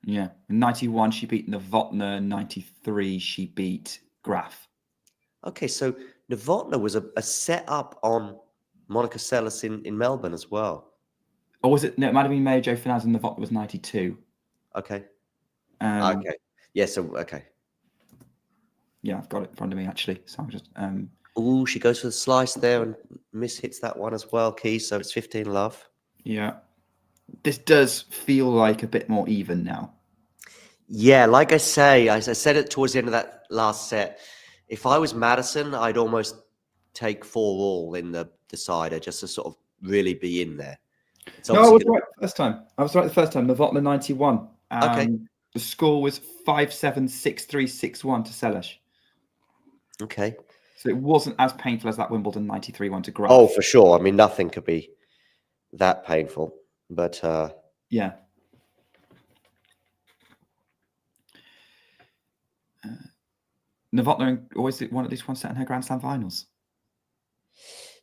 Speaker 12: Yeah, in 91 she beat Novotná, in 93 she beat Graf.
Speaker 2: Okay, so Novotná was a set up on Monica Seles in Melbourne as well.
Speaker 12: Or was it? No, it might have been Mayo Jo Fernandez and Novotná was 92.
Speaker 2: Okay. Okay. Yeah, so, okay.
Speaker 12: Yeah, I've got it in front of me, actually. So I'm just...
Speaker 2: Oh, she goes for the slice there and hits that one as well, Keys. So it's 15 love.
Speaker 12: Yeah. This does feel like a bit more even now.
Speaker 2: Yeah, like I say, I said it towards the end of that last set. If I was Madison, I'd almost take 4-all in the decider just to sort of really be in there.
Speaker 12: No, I was right the first time. I was right the first time. Novotná 91.
Speaker 2: Okay.
Speaker 12: The score was 5-7, 6-3, 6-1 to Seles.
Speaker 2: Okay.
Speaker 12: So it wasn't as painful as that Wimbledon 93 one to Graf.
Speaker 2: Oh, for sure. I mean, nothing could be that painful. But
Speaker 12: yeah. Novotná always won at least one set in her Grand Slam finals.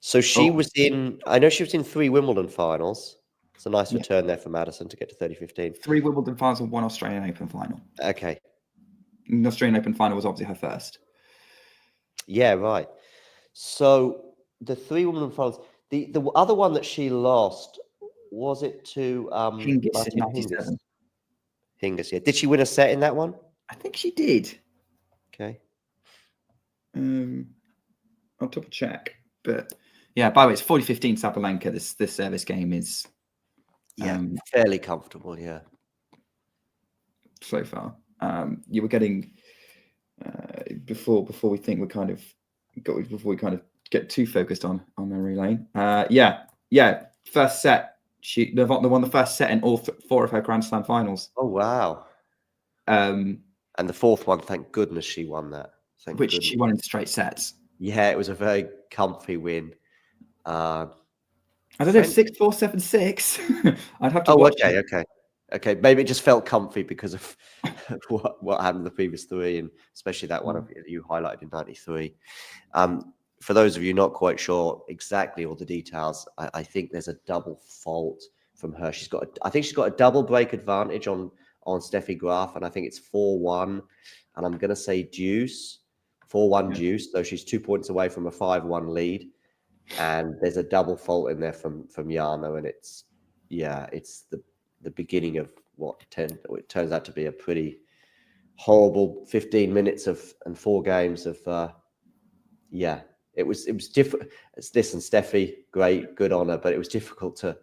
Speaker 2: So she was in, I know she was in 3 Wimbledon finals. It's a nice return there for Madison to get to 30-15.
Speaker 12: 3 Wimbledon finals and 1 Australian Open final.
Speaker 2: Okay.
Speaker 12: The Australian Open final was obviously her first.
Speaker 2: Yeah, right. So the 3 Wimbledon finals, the other one that she lost, was it to
Speaker 12: Hingis in 97.
Speaker 2: Hingis, yeah. Did she win a set in that one?
Speaker 12: I think she did.
Speaker 2: Okay.
Speaker 12: I'll double check. But yeah, by the way, it's 40-15 Sabalenka. This service game is
Speaker 2: fairly comfortable, yeah.
Speaker 12: So far. You were getting before we think before we kind of get too focused on memory lane. First set. Novotná won the first set in all 4 of her Grand Slam finals.
Speaker 2: Oh wow! And the fourth one, thank goodness she won that. Thank
Speaker 12: which
Speaker 2: goodness.
Speaker 12: she won in straight sets.
Speaker 2: Yeah, it was a very comfy win.
Speaker 12: I don't know, 6-4, 7-6. I'd have to
Speaker 2: Oh,
Speaker 12: watch
Speaker 2: okay,
Speaker 12: it.
Speaker 2: okay. Maybe it just felt comfy because of what happened in the previous three, and especially that one you highlighted in '93. For those of you not quite sure exactly all the details, I think there's a double fault from her. I think she's got a double break advantage on Steffi Graf, and I think it's 4-1. And I'm going to say deuce, 4-1 deuce, though she's 2 points away from a 5-1 lead. And there's a double fault in there from Jana, and it's the beginning of it turns out to be a pretty horrible 15 minutes and 4 games of it was different. Listen, Steffi, great, good on her, but it was difficult to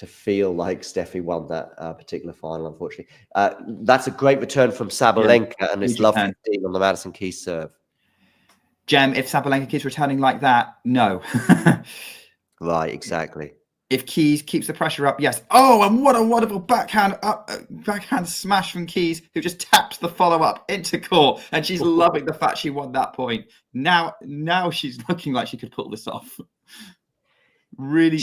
Speaker 2: feel like Steffi won that particular final, unfortunately. That's a great return from Sabalenka, and it's love 15 on the Madison Keys serve.
Speaker 12: Jem, if Sabalenka keeps returning like that, no.
Speaker 2: Right, exactly.
Speaker 12: If Keys keeps the pressure up, yes. Oh, and what a wonderful backhand smash from Keys, who just taps the follow-up into court, and she's loving the fact she won that point. Now she's looking like she could pull this off. Really,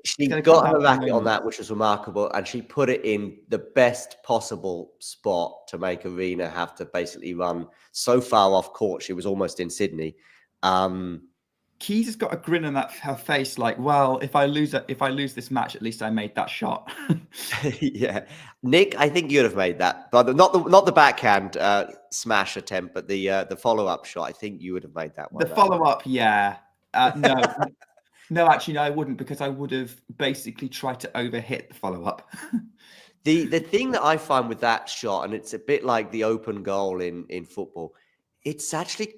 Speaker 2: she got her racket on that, which was remarkable, and she put it in the best possible spot to make Aryna have to basically run so far off court. She was almost in Sydney.
Speaker 12: Keys has got a grin on her face, like, well, if I lose this match, at least I made that shot.
Speaker 2: Yeah, Nick, I think you'd have made that, but not the backhand smash attempt, but the follow-up shot. I think you would have made that one.
Speaker 12: The follow-up, yeah, no. No, actually, no, I wouldn't, because I would have basically tried to overhit the follow-up.
Speaker 2: The thing that I find with that shot, and it's a bit like the open goal in football, it's actually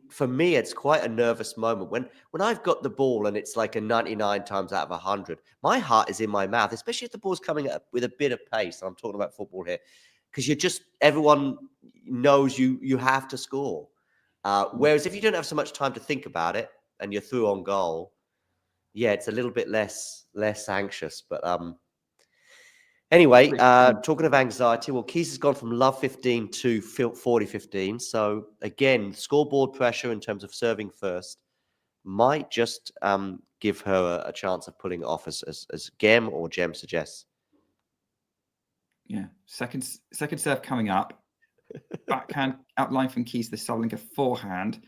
Speaker 2: for me, it's quite a nervous moment. When I've got the ball and it's like a 99 times out of 100, my heart is in my mouth, especially if the ball's coming up with a bit of pace. I'm talking about football here, because everyone knows you have to score. Whereas if you don't have so much time to think about it, and you're through on goal, it's a little bit less anxious. But anyway, talking of anxiety, well, Keys has gone from love 15 to 40-15. So again, scoreboard pressure in terms of serving first might just give her a chance of pulling it off, as Gem or Jem suggests.
Speaker 12: Yeah, second serve coming up. Backhand outline from Keys, the Sabalenka forehand.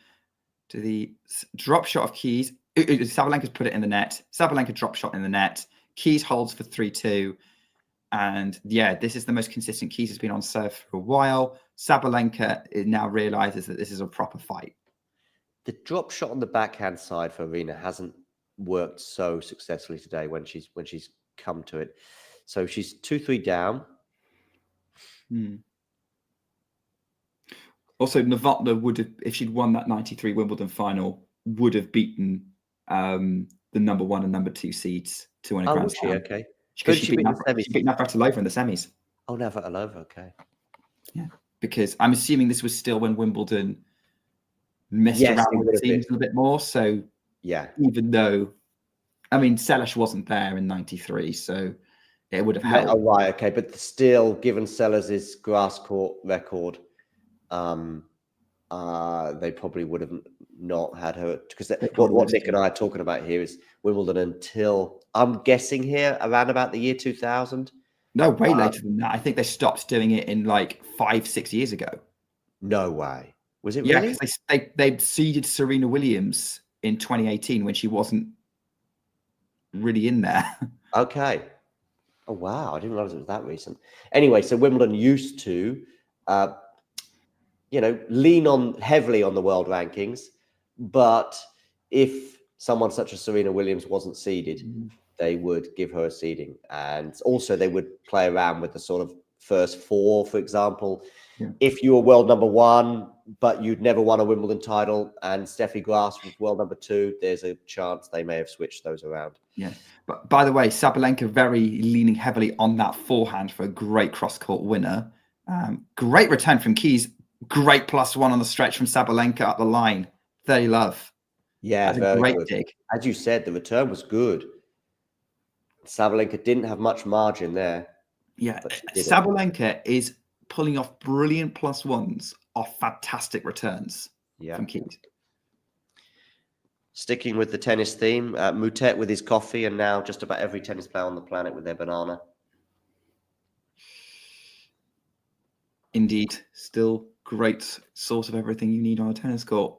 Speaker 12: To the drop shot of Keys. Sabalenka's put it in the net. Sabalenka drop shot in the net. Keys holds for 3-2. And this is the most consistent Keys has been on serve for a while. Sabalenka now realizes that this is a proper fight.
Speaker 2: The drop shot on the backhand side for Aryna hasn't worked so successfully today when she's come to it. So she's 2-3 down.
Speaker 12: Also, Novotna would have, if she'd won that 93 Wimbledon final, would have beaten the number 1 and number 2 seeds to win a Grand Slam.
Speaker 2: Okay.
Speaker 12: She beat Navratilova in the semis.
Speaker 2: Oh, Navratilova, okay.
Speaker 12: Yeah, because I'm assuming this was still when Wimbledon messed around with the teams a little bit more. So, even though, Selesh wasn't there in 93, so it would have helped.
Speaker 2: Oh, right, okay. But still, given Sellers' grass court record, they probably would have not had her, because what Nick and I are talking about here is Wimbledon until, I'm guessing here, around about the year 2000.
Speaker 12: No, way later than that. I think they stopped doing it in like 5-6 years ago.
Speaker 2: No way. Was it really?
Speaker 12: Yeah, because they seeded Serena Williams in 2018 when she wasn't really in there.
Speaker 2: Okay. Oh, wow. I didn't realize it was that recent. Anyway, so Wimbledon used to lean heavily on the world rankings, but if someone such as Serena Williams wasn't seeded, they would give her a seeding. And also they would play around with the sort of first 4, for example. Yeah. If you were world number 1, but you'd never won a Wimbledon title, and Steffi Graf was world number 2, there's a chance they may have switched those around.
Speaker 12: Yeah. But by the way, Sabalenka very leaning heavily on that forehand for a great cross-court winner. Great return from Keys. Great +1 on the stretch from Sabalenka up the line. 30 love.
Speaker 2: Yeah,
Speaker 12: very
Speaker 2: great
Speaker 12: good dig.
Speaker 2: As you said, the return was good. Sabalenka didn't have much margin there.
Speaker 12: Yeah, Sabalenka is pulling off brilliant +1s are fantastic returns from Keys.
Speaker 2: Sticking with the tennis theme, Mutet with his coffee, and now just about every tennis player on the planet with their banana.
Speaker 12: Indeed, still great source of everything you need on a tennis court.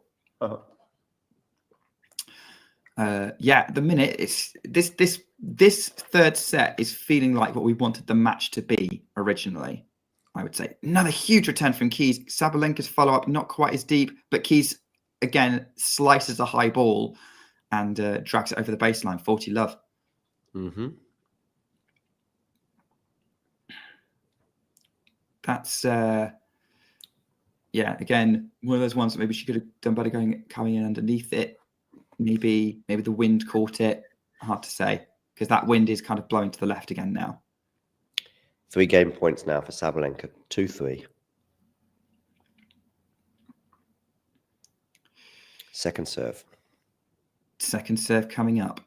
Speaker 12: Yeah, at the minute, it's this third set is feeling like what we wanted the match to be originally, I would say. Another huge return from Keys. Sabalenka's follow-up, not quite as deep, but Keys, again, slices a high ball and drags it over the baseline, 40 love.
Speaker 2: Mm-hmm.
Speaker 12: That's, yeah, again, one of those ones that maybe she could have done better coming in underneath it. Maybe the wind caught it. Hard to say, because that wind is kind of blowing to the left again now.
Speaker 2: 3 game points now for Sabalenka, 2-3. Second serve.
Speaker 12: Second serve coming up.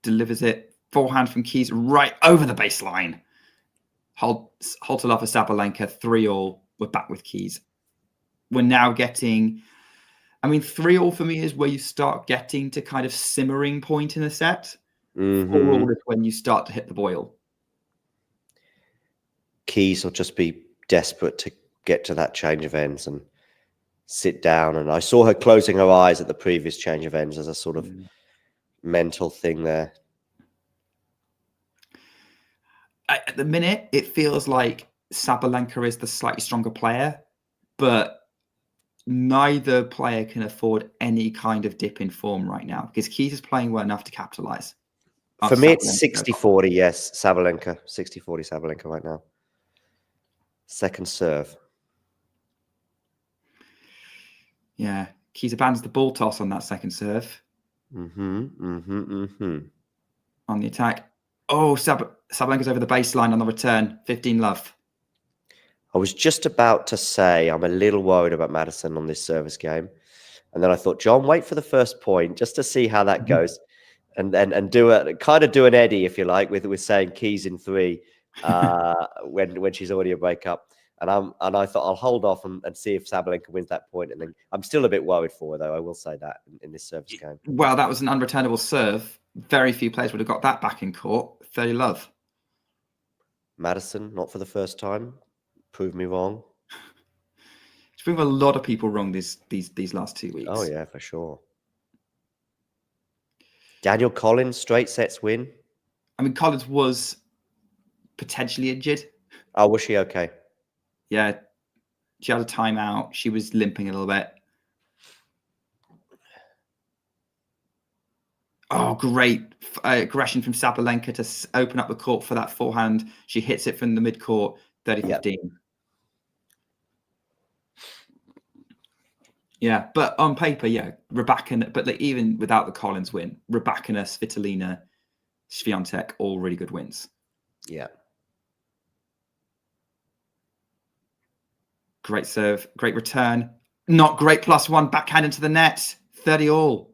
Speaker 12: Delivers it. Forehand from Keys right over the baseline. Hold to love for Sabalenka. 3-all. We're back with Keys. We're now getting... I mean, 3-all for me is where you start getting to kind of simmering point in a set. 4-all is when you start to hit the boil.
Speaker 2: Keys will just be desperate to get to that change of ends and sit down. And I saw her closing her eyes at the previous change of ends as a sort of mental thing there.
Speaker 12: At the minute, it feels like Sabalenka is the slightly stronger player, but neither player can afford any kind of dip in form right now because Keys is playing well enough to capitalize.
Speaker 2: For me, it's 60-40, yes. Sabalenka. 60-40 Sabalenka right now. Second serve.
Speaker 12: Yeah. Keys abandons the ball toss on that second serve.
Speaker 2: On
Speaker 12: the attack. Oh, Sabalenka's over the baseline on the return. 15 love.
Speaker 2: I was just about to say I'm a little worried about Madison on this service game. And then I thought, John, wait for the first point just to see how that goes. And do an Eddie, if you like, with saying Keys in 3 when she's already a breakup. And I thought I'll hold off and see if Sabalenka wins that point. And then I'm still a bit worried for her, though. I will say that in this service game.
Speaker 12: Well, that was an unreturnable serve. Very few players would have got that back in court. 30 love.
Speaker 2: Madison, not for the first time. Prove me wrong.
Speaker 12: It's proven a lot of people wrong these last 2 weeks.
Speaker 2: Oh, yeah, for sure. Daniel Collins, straight sets win.
Speaker 12: I mean, Collins was potentially injured.
Speaker 2: Oh, was she okay?
Speaker 12: Yeah. She had a timeout. She was limping a little bit. Oh, great aggression from Sabalenka to open up the court for that forehand. She hits it from the mid-court, 30-15. Yeah, but on paper, yeah, Rybakina, but even without the Collins win, Rybakina, Svitolina, Swiatek, all really good wins.
Speaker 2: Yeah.
Speaker 12: Great serve, great return. Not great +1, backhand into the net, 30-all.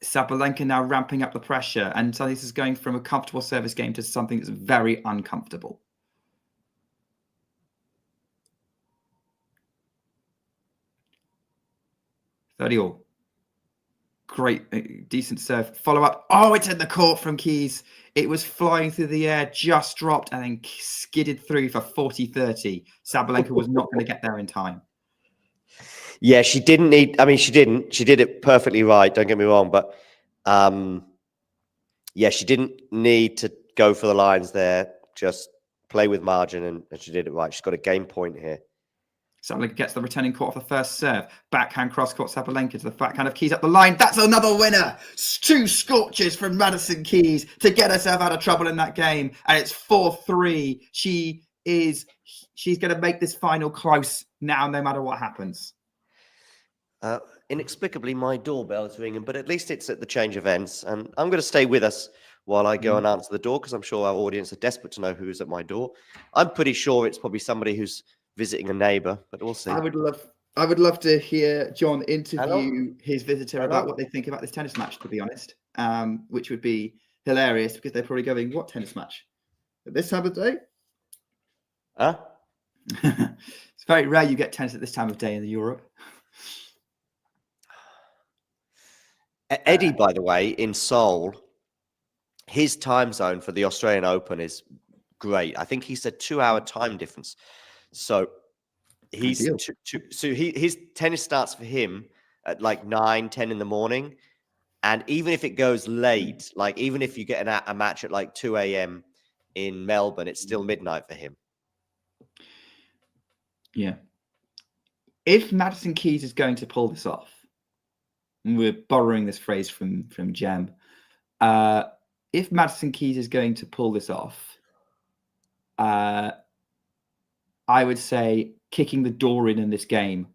Speaker 12: Sabalenka now ramping up the pressure, and so this is going from a comfortable service game to something that's very uncomfortable. All. Great, decent serve. Follow up. Oh, it's in the court from Keys. It was flying through the air, just dropped, and then skidded through for 40-30. Sabalenka was not going to get there in time.
Speaker 2: Yeah, she didn't need... I mean, she didn't. She did it perfectly right, don't get me wrong. But, yeah, she didn't need to go for the lines there. Just play with margin, and she did it right. She's got a game point here.
Speaker 12: Sabalenka gets the returning court off the first serve. Backhand cross-court Sabalenka to the backhand of Keys up the line. That's another winner. 2 scorches from Madison Keys to get herself out of trouble in that game. And it's 4-3. She's going to make this final close now, no matter what happens.
Speaker 2: Inexplicably, my doorbell is ringing, but at least it's at the change of ends. And I'm going to stay with us while I go and answer the door, because I'm sure our audience are desperate to know who's at my door. I'm pretty sure it's probably somebody who's visiting a neighbor, but we'll see.
Speaker 12: I would love to hear John interview his visitor about what they think about this tennis match, to be honest. which would be hilarious because they're probably going, what tennis match? At this time of day?
Speaker 2: Huh?
Speaker 12: It's very rare you get tennis at this time of day in Europe.
Speaker 2: Eddie, by the way, in Seoul, his time zone for the Australian Open is great. I think he's a 2-hour time difference. So he's his tennis starts for him at like 9, 10 in the morning. And even if it goes late, like even if you get a match at like 2 a.m. in Melbourne, it's still midnight for him.
Speaker 12: Yeah. If Madison Keys is going to pull this off, and we're borrowing this phrase from Jem, if Madison Keys is going to pull this off, I would say kicking the door in this game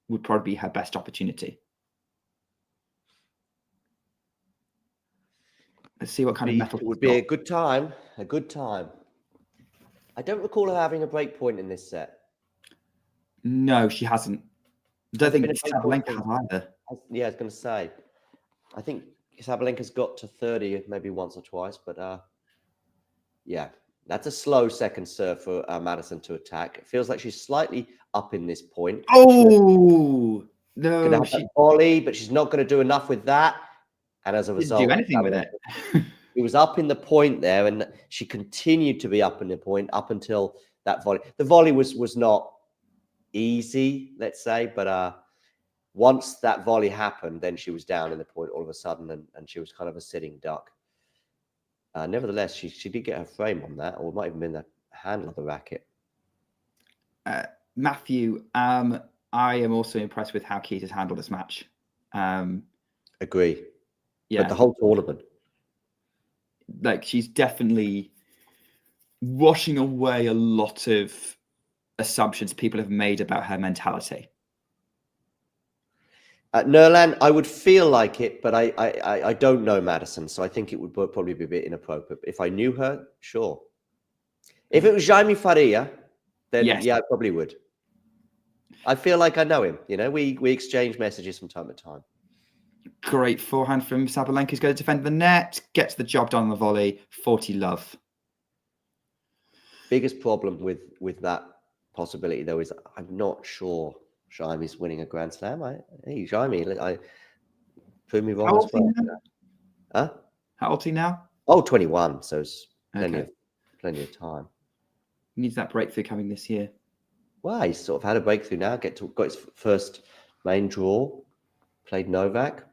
Speaker 12: would probably be her best opportunity. Let's see what kind of metal
Speaker 2: it would be a good time. A good time. I don't recall her having a break point in this set.
Speaker 12: No, she hasn't. I don't think Sabalenka has either.
Speaker 2: Yeah, I was going to say. I think Sabalenka's got to 30 maybe once or twice, but yeah, that's a slow second serve for Madison to attack. It feels like she's slightly up in this point.
Speaker 12: Oh, no.
Speaker 2: She volley, but she's not going to do enough with that. And as a result,
Speaker 12: didn't do anything with it.
Speaker 2: It was up in the point there, and she continued to be up in the point up until that volley. The volley was not easy, let's say, but once that volley happened, then she was down in the point all of a sudden, and she was kind of a sitting duck. Nevertheless, she did get her frame on that, or it might have been the handle of the racket.
Speaker 12: Matthew, I am also impressed with how Keys has handled this match.
Speaker 2: Agree.
Speaker 12: Yeah,
Speaker 2: but the whole tournament,
Speaker 12: like she's definitely washing away a lot of assumptions people have made about her mentality.
Speaker 2: Nerlan, I would feel like it, but I don't know Madison, so I think it would probably be a bit inappropriate. If I knew her, sure. If it was Jaime Faria, then yeah, I probably would. I feel like I know him. You know, we exchange messages from time to time.
Speaker 12: Great forehand from Sabalenka. He's going to defend the net, gets the job done on the volley. 40 love.
Speaker 2: Biggest problem with that possibility, though, is I'm not sure Jaime's winning a Grand Slam. Hey, Jaime, prove me wrong.
Speaker 12: How old is he now?
Speaker 2: Huh?
Speaker 12: How old is he now?
Speaker 2: Oh, 21. So it's plenty of time.
Speaker 12: He needs that breakthrough coming this year.
Speaker 2: Well, he's sort of had a breakthrough now. Got his first main draw. Played Novak.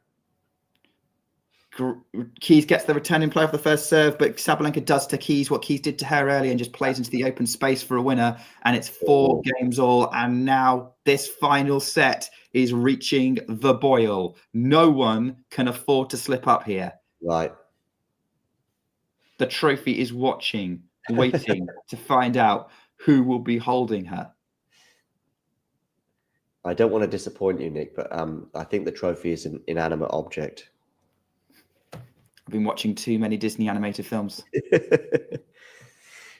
Speaker 12: Keys gets the returning play off the first serve, but Sabalenka does to Keys what Keys did to her earlier and just plays into the open space for a winner. And it's 4 games all. And now this final set is reaching the boil. No one can afford to slip up here.
Speaker 2: Right.
Speaker 12: The trophy is watching, waiting to find out who will be holding her.
Speaker 2: I don't want to disappoint you, Nick, but I think the trophy is an inanimate object.
Speaker 12: I've been watching too many Disney animated films.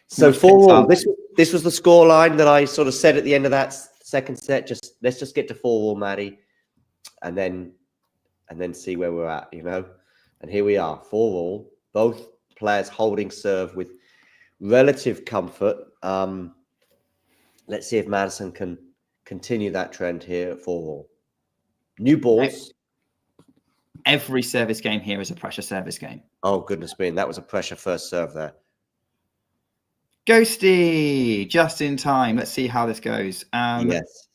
Speaker 2: So 4-4. This was the scoreline that I sort of said at the end of that second set. Let's just get to 4-4, Maddie, and then see where we're at, you know. And here we are, 4-4. Both players holding serve with relative comfort. Let's see if Madison can continue that trend here at 4-4. New balls.
Speaker 12: Every service game here is a pressure service game.
Speaker 2: Oh, goodness me. And that was a pressure first serve there.
Speaker 12: Ghosty, just in time. Let's see how this goes.
Speaker 2: Yes.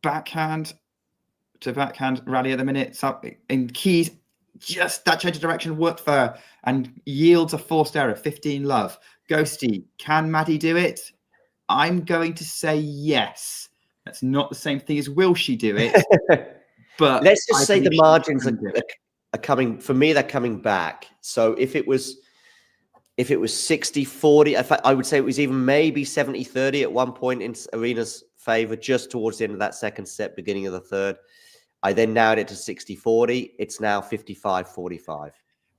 Speaker 12: Backhand to backhand rally at the minute. In Keys, just that change of direction worked for her and yields a forced error. 15 love. Ghosty, can Maddie do it? I'm going to say yes. That's not the same thing as will she do it. But
Speaker 2: let's just say the margins are coming, for me, they're coming back. So if it was 60-40, I would say it was even maybe 70-30 at one point in Aryna's favor, just towards the end of that second set, beginning of the third. I then narrowed it to 60-40. It's now 55-45.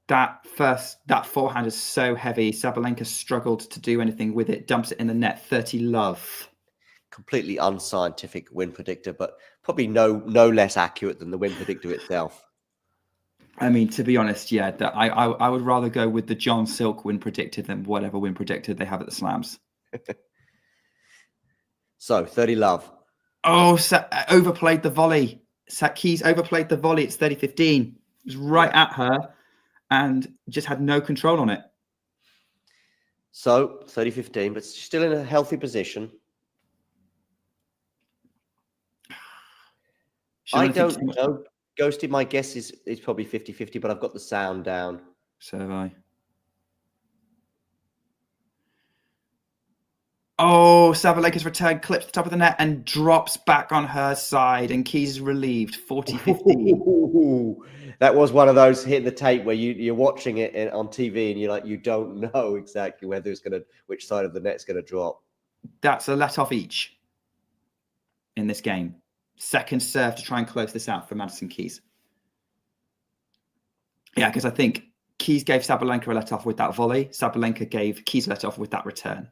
Speaker 12: That forehand is so heavy. Sabalenka struggled to do anything with it. Dumps it in the net. 30 love.
Speaker 2: Completely unscientific win predictor, but probably no less accurate than the win predictor itself.
Speaker 12: I mean, to be honest, yeah, that I would rather go with the John Silk win predicted than whatever win predicted they have at the slams.
Speaker 2: So 30 love.
Speaker 12: Oh, overplayed the volley. Keys overplayed the volley. It's 30-15. It was right at her and just had no control on it.
Speaker 2: So 30-15, but she's still in a healthy position. I don't know. Ghosty, my guess is probably 50-50, but I've got the sound down.
Speaker 12: So have I. Oh, Sabalenka's return clips the top of the net and drops back on her side, and Keys is relieved. 40-15.
Speaker 2: That was one of those hit the tape where you're watching it on TV and you're like, you don't know exactly whether which side of the net's going to drop.
Speaker 12: That's a let off each in this game. Second serve to try and close this out for Madison Keys. Yeah, because I think Keys gave Sabalenka a let off with that volley. Sabalenka gave Keys a let off with that return.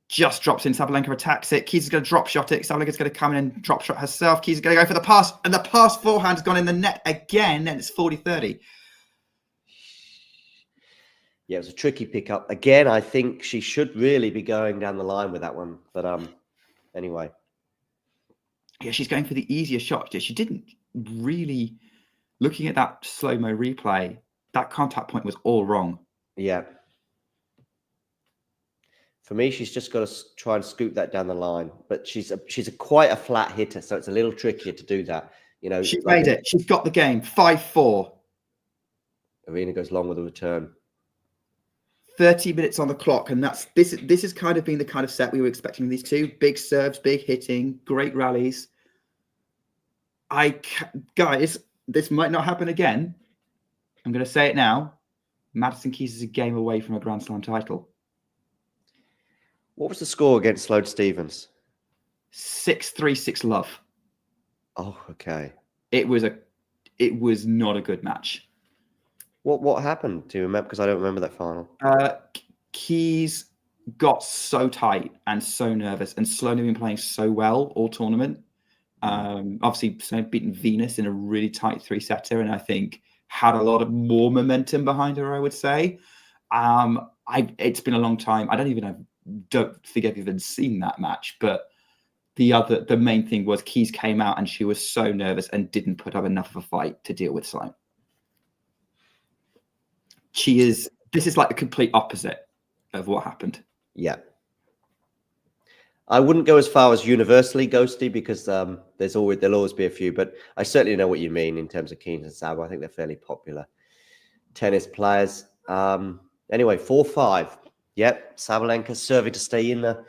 Speaker 12: Just drops in. Sabalenka attacks it. Keys is going to drop shot it. Sabalenka's going to come in and drop shot herself. Keys is going to go for the pass. And the pass forehand has gone in the net again. And it's 40-30.
Speaker 2: Yeah, it was a tricky pickup. Again, I think she should really be going down the line with that one. But anyway.
Speaker 12: Yeah, she's going for the easier shot. She didn't really... Looking at that slow-mo replay, that contact point was all wrong.
Speaker 2: Yeah. For me, she's just got to try and scoop that down the line. But she's quite a flat hitter, so it's a little trickier to do that. You know,
Speaker 12: she made it. She's got the game. 5-4.
Speaker 2: Aryna goes long with a return.
Speaker 12: 30 minutes on the clock, and this has kind of been the kind of set we were expecting. These two big serves, big hitting, great rallies. Guys, this might not happen again. I'm going to say it now. Madison Keys is a game away from a Grand Slam title.
Speaker 2: What was the score against Sloane Stephens?
Speaker 12: 6-3, 6-love.
Speaker 2: Oh, okay.
Speaker 12: It was not a good match.
Speaker 2: What happened? Do you remember? Because I don't remember that final.
Speaker 12: Keys got so tight and so nervous, and Sloane had been playing so well all tournament. Obviously, Sloane beaten Venus in a really tight 3-setter, and I think had a lot of more momentum behind her, I would say. It's been a long time. I don't think I've even seen that match, but the main thing was Keys came out and she was so nervous and didn't put up enough of a fight to deal with Sloane. This is like the complete opposite of what happened.
Speaker 2: Yeah. I wouldn't go as far as universally ghosty because there'll always be a few, but I certainly know what you mean in terms of Keys and Sab. I think they're fairly popular tennis players. Anyway, 4-5. Yep, Sabalenka serving to stay in the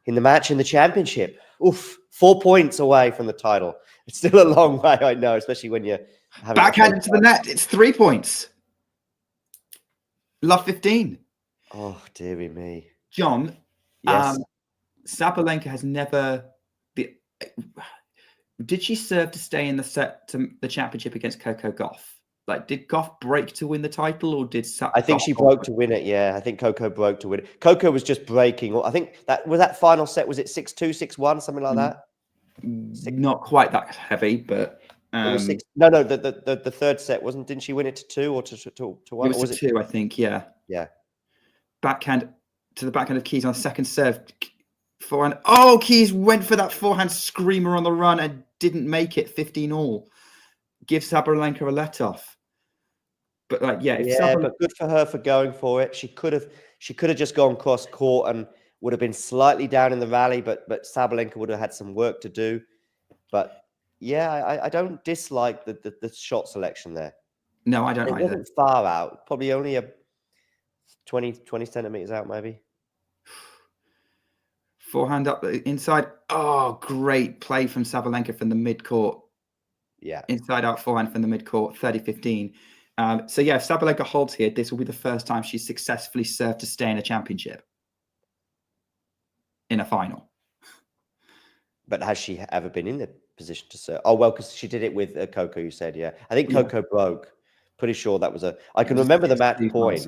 Speaker 2: match in the championship. Oof, 4 points away from the title. It's still a long way, I know, especially when you're having
Speaker 12: backhand into the net. It's 3 points. Love 15.
Speaker 2: Oh, dearie me,
Speaker 12: John.
Speaker 2: Yes.
Speaker 12: Sabalenka has never. Did she serve to stay in the championship against Coco Gauff? Like, did Gauff break to win the title, or did
Speaker 2: I think she broke to win it? Yeah, I think Coco broke to win it. Coco was just breaking. I think that final set, was it 6-2, 6-1, something like that?
Speaker 12: Not quite that heavy, but
Speaker 2: it was 6. No, the third set didn't she win it to 2 or to 1?
Speaker 12: It was to 2, I think. Yeah.
Speaker 2: Yeah.
Speaker 12: Backhand to the backhand of Keys on second serve. Forehand. Oh, Keys went for that forehand screamer on the run and didn't make it. 15-all. Give Sabalenka a let off. But but
Speaker 2: good for her for going for it. She could have just gone cross court and would have been slightly down in the rally, but Sabalenka would have had some work to do. But yeah, I don't dislike the shot selection there.
Speaker 12: No, I don't.
Speaker 2: It wasn't far out. Probably only a 20 centimeters out, maybe.
Speaker 12: Forehand up inside. Oh, great play from Sabalenka from the mid-court.
Speaker 2: Yeah.
Speaker 12: Inside out forehand from the mid-court, 30-15. So yeah, if Sabalenka holds here, this will be the first time she's successfully served to stay in a championship. In a final.
Speaker 2: But has she ever been in the position to serve? Oh, well, because she did it with Coco, you said, yeah. I think Coco broke. Pretty sure that was I can remember the match point.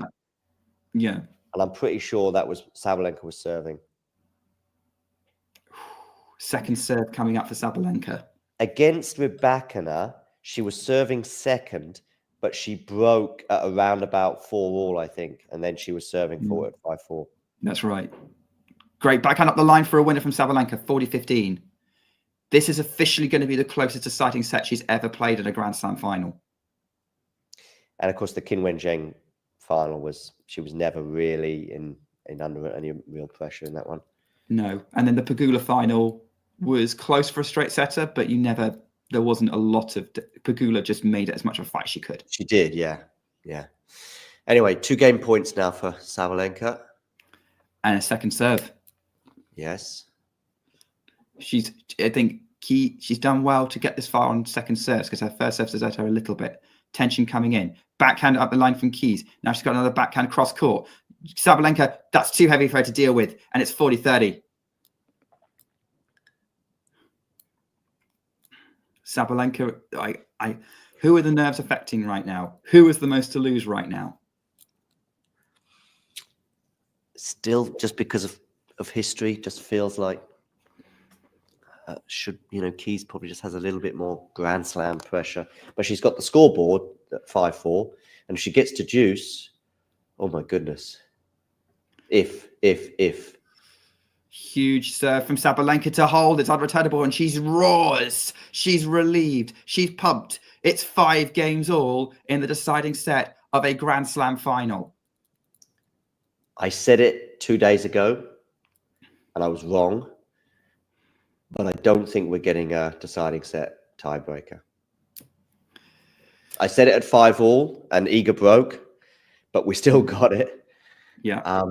Speaker 12: Yeah.
Speaker 2: And I'm pretty sure that was Sabalenka was serving.
Speaker 12: Second serve coming up for Sabalenka.
Speaker 2: Against Rybakina, she was serving second, but she broke at around about 4-all, I think, and then she was serving forward 5-4.
Speaker 12: That's right. Great backhand up the line for a winner from Sabalenka, 40-15. This is officially going to be the closest deciding set she's ever played at a Grand Slam final.
Speaker 2: And of course, the Qin Wenjing final she was never really in under any real pressure in that one.
Speaker 12: No. And then the Pegula final was close for a straight setter, but there wasn't a lot of... Pegula just made it as much of a fight as she could.
Speaker 2: She did, yeah. Yeah. Anyway, 2 game points now for Sabalenka.
Speaker 12: And a second serve.
Speaker 2: Yes.
Speaker 12: I think she's done well to get this far on second serves because her first serve has hurt her a little bit. Tension coming in. Backhand up the line from Keys. Now she's got another backhand cross court. Sabalenka, that's too heavy for her to deal with. And it's 40-30. Sabalenka, who are the nerves affecting right now? Who is the most to lose right now?
Speaker 2: Still, just because of history, just feels like Keys probably just has a little bit more Grand Slam pressure, but she's got the scoreboard at 5-4, and if she gets to deuce, oh my goodness! If
Speaker 12: huge serve from Sabalenka to hold, it's unreturnable, and she's roars, she's relieved, she's pumped. It's 5 games all in the deciding set of a Grand Slam final.
Speaker 2: I said it 2 days ago, and I was wrong. But I don't think we're getting a deciding set tiebreaker. I said it at 5-all, and Iga broke, but we still got it.
Speaker 12: Yeah.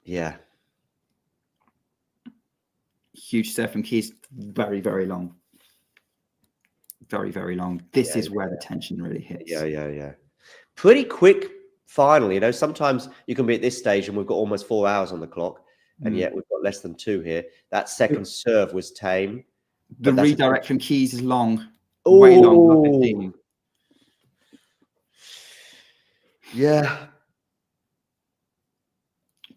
Speaker 2: Yeah.
Speaker 12: Huge serve from Keys. Very, very long. Very, very long. This is where the tension really hits.
Speaker 2: Yeah. Pretty quick final. Sometimes you can be at this stage and we've got almost 4 hours on the clock, and yet we've got less than 2 here. That second serve was tame.
Speaker 12: The redirect from Keys is long. Way long. 15.
Speaker 2: Yeah.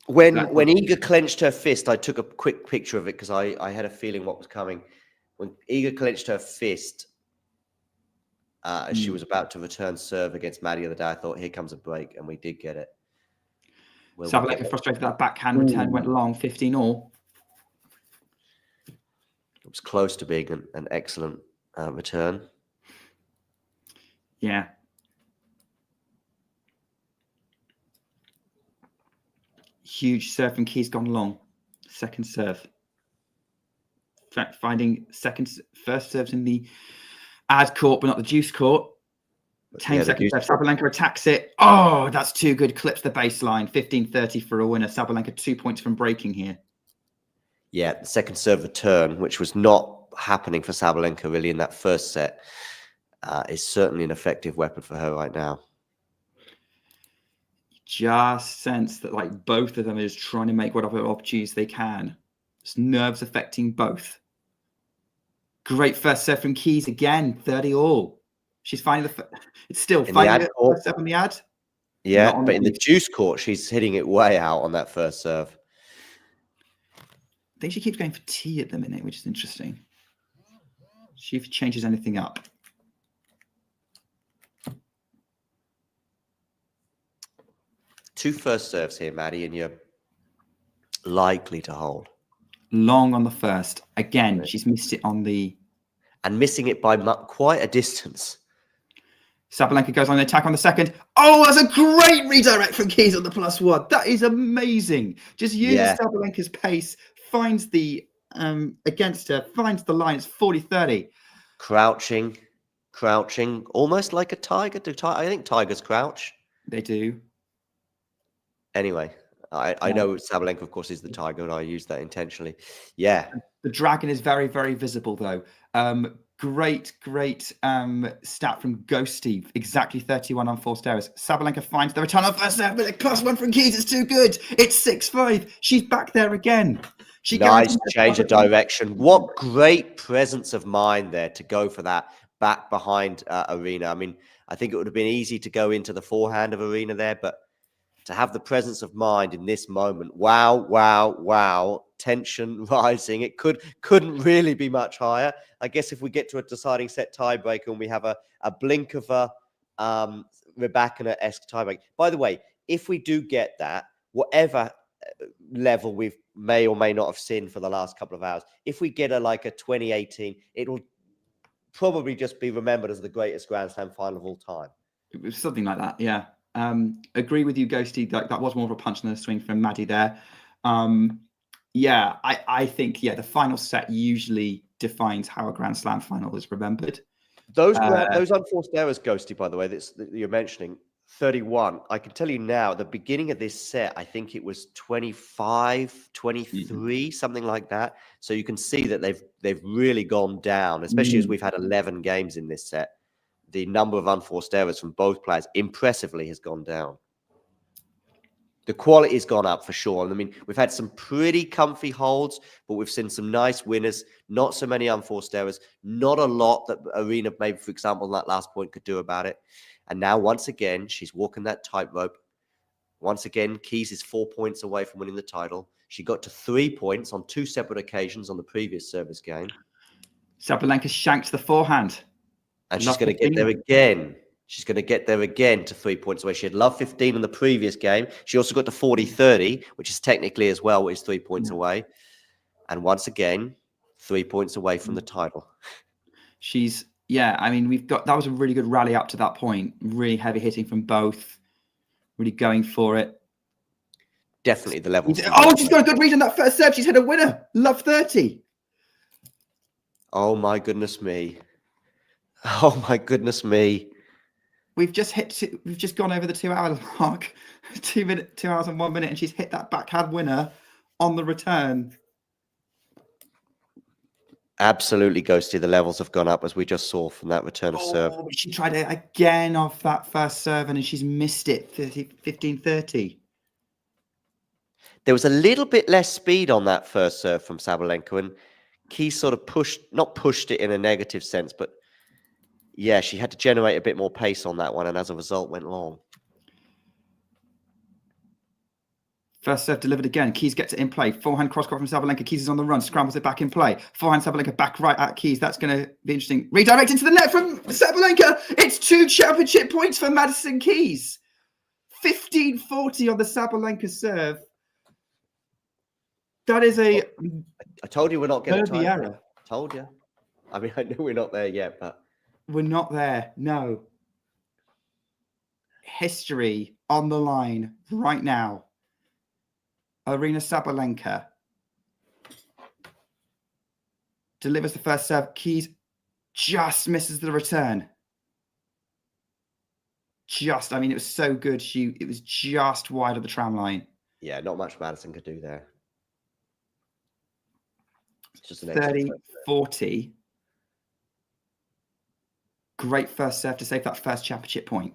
Speaker 2: When Iga clenched her fist, I took a quick picture of it because I had a feeling what was coming. When Iga clenched her fist, as she was about to return serve against Maddie the other day, I thought, here comes a break, and we did get it.
Speaker 12: Sabalenka frustrated that backhand return went long, 15-all.
Speaker 2: It was close to being an excellent return.
Speaker 12: Yeah. Huge serve from Keys gone long. Second serve. In fact, finding first serves in the ad court, but not the juice court. Tame second serve. Sabalenka attacks it. Oh, that's too good. Clips the baseline. 15-30 for a winner. Sabalenka 2 points from breaking here.
Speaker 2: Yeah, the second serve return, which was not happening for Sabalenka really in that first set, is certainly an effective weapon for her right now.
Speaker 12: Just sense that both of them are just trying to make whatever opportunities they can. It's nerves affecting both. Great first serve from Keys again, 30-all. She's finding it's still finding the first serve on the ad.
Speaker 2: Yeah, but in the juice court, she's hitting it way out on that first serve.
Speaker 12: I think she keeps going for T at the minute, which is interesting. See if it changes anything up.
Speaker 2: Two first serves here, Maddie, and you're likely to hold.
Speaker 12: Long on the first. Again, she's missed it on the...
Speaker 2: And missing it by quite a distance.
Speaker 12: Sabalenka goes on the attack on the second. Oh, that's a great redirect from Keys on the +1. That is amazing. Just uses Sabalenka's pace, finds the... against her, finds the line. It's 40-30.
Speaker 2: Crouching, almost like a tiger. I think tigers crouch.
Speaker 12: They do.
Speaker 2: Anyway, I know Sabalenka, of course, is the tiger, and I use that intentionally. Yeah.
Speaker 12: The dragon is very, very visible, though. Great stat from Ghosty. Exactly 31 on forced errors. Sabalenka finds the return on first serve, but +1 from Keys is too good. It's 6-5. She's back there again.
Speaker 2: Nice change of direction. What great presence of mind there to go for that back behind Aryna. I mean, I think it would have been easy to go into the forehand of Aryna there, but to have the presence of mind in this moment, wow. tension rising. It couldn't really be much higher. I guess if we get to a deciding set tiebreaker and we have a Blinkova, Rybakina-esque tiebreak. By the way, if we do get that, whatever level we may or may not have seen for the last couple of hours, if we get a 2018, it'll probably just be remembered as the greatest Grand Slam final of all time.
Speaker 12: It was something like that, yeah. Agree with you, Ghosty. That was more of a punch than a swing from Maddie there. Yeah, I think the final set usually defines how a Grand Slam final is remembered.
Speaker 2: Those unforced errors, Ghosty, by the way, that you're mentioning, 31. I can tell you now, at the beginning of this set, I think it was 25, 23, something like that. So you can see that they've really gone down, especially as we've had 11 games in this set. The number of unforced errors from both players impressively has gone down. The quality has gone up for sure. And I mean, we've had some pretty comfy holds, but we've seen some nice winners, not so many unforced errors, not a lot that Aryna, maybe, for example, in that last point could do about it. And now, once again, she's walking that tightrope. Once again, Keys is 4 points away from winning the title. She got to 3 points on 2 separate occasions on the previous service game.
Speaker 12: Sabalenka shanked the forehand.
Speaker 2: And she's going to get there again. She's going to get there again to 3 points away. She had love 15 in the previous game. She also got to 40-30, which is technically as well is 3 points away. And once again, 3 points away from the title.
Speaker 12: She's, I mean, that was a really good rally up to that point. Really heavy hitting from both. Really going for it.
Speaker 2: Definitely the level.
Speaker 12: Oh, she's got a good read on that first serve. She's hit a winner. Love 30.
Speaker 2: Oh, my goodness me. Oh, my goodness me.
Speaker 12: We've just gone over the 2 hour mark. 2 hours and 1 minute, and she's hit that backhand winner on the return.
Speaker 2: Absolutely, Ghosty. The levels have gone up, as we just saw from that return of serve.
Speaker 12: She tried it again off that first serve, and she's missed it. 15-30.
Speaker 2: There was a little bit less speed on that first serve from Sabalenka, and Keys sort of not pushed it in a negative sense, but yeah, she had to generate a bit more pace on that one, and as a result, went long.
Speaker 12: First serve delivered again. Keys gets it in play. Forehand cross-court from Sabalenka. Keys is on the run. Scrambles it back in play. Forehand Sabalenka back right at Keys. That's going to be interesting. Redirect into the net from Sabalenka. It's 2 championship points for Madison Keys. 15-40 on the Sabalenka serve. That is a...
Speaker 2: I told you we're not getting
Speaker 12: the error.
Speaker 2: I told you. I mean, I know we're not there yet, but...
Speaker 12: We're not there. No. History on the line right now. Aryna Sabalenka delivers the first serve. Keys just misses the return. I mean, it was so good. It was just wide of the tram line.
Speaker 2: Yeah, not much Madison could do there. It's just an
Speaker 12: 30-40. Great first serve to save that first championship point.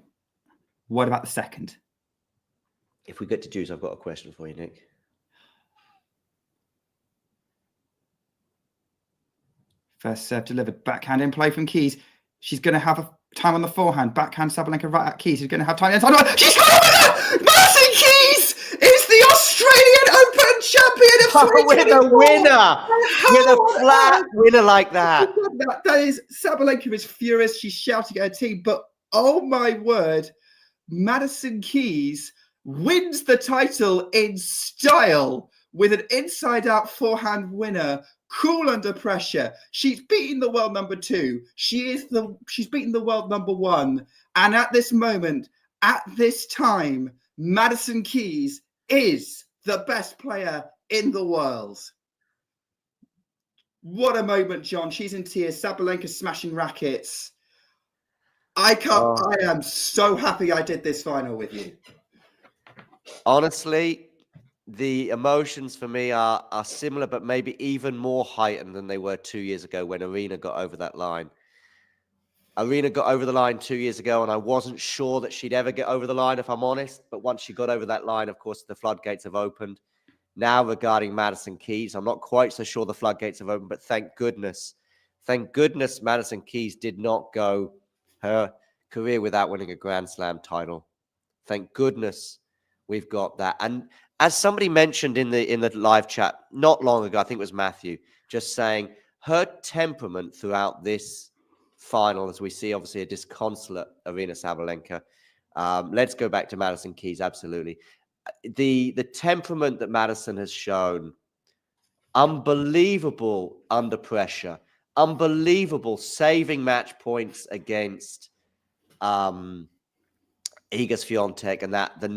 Speaker 12: What about the second?
Speaker 2: If we get to Jews, I've got a question for you, Nick.
Speaker 12: First serve delivered. Backhand in play from Keys. She's going to have a time on the forehand. Backhand Sabalenka right at Keys. She's going to have time inside. She's got a winner! Madison Keys is the Australian Open champion of 2024.
Speaker 2: With a winner! With a flat winner like that.
Speaker 12: That is, Sabalenka is furious. She's shouting at her team. But oh my word, Madison Keys wins the title in style with an inside-out forehand winner. Cool under pressure. She's beaten the world number 2. She's beaten the world number 1. And at this moment, at this time, Madison Keys is the best player in the world. What a moment, John. She's in tears. Sabalenka smashing rackets. I am so happy I did this final with you.
Speaker 2: Honestly, the emotions for me are similar, but maybe even more heightened than they were 2 years ago when Aryna got over that line. Aryna got over the line 2 years ago, and I wasn't sure that she'd ever get over the line, if I'm honest. But once she got over that line, of course, the floodgates have opened. Now, regarding Madison Keys, I'm not quite so sure the floodgates have opened, but thank goodness Madison Keys did not go her career without winning a Grand Slam title. Thank goodness we've got that. And as somebody mentioned in the live chat not long ago, I think it was Matthew, just saying her temperament throughout this final, as we see obviously a disconsolate Aryna Sabalenka. Let's go back to Madison Keys. Absolutely. The temperament that Madison has shown, unbelievable under pressure, unbelievable saving match points against Iga Swiatek, and the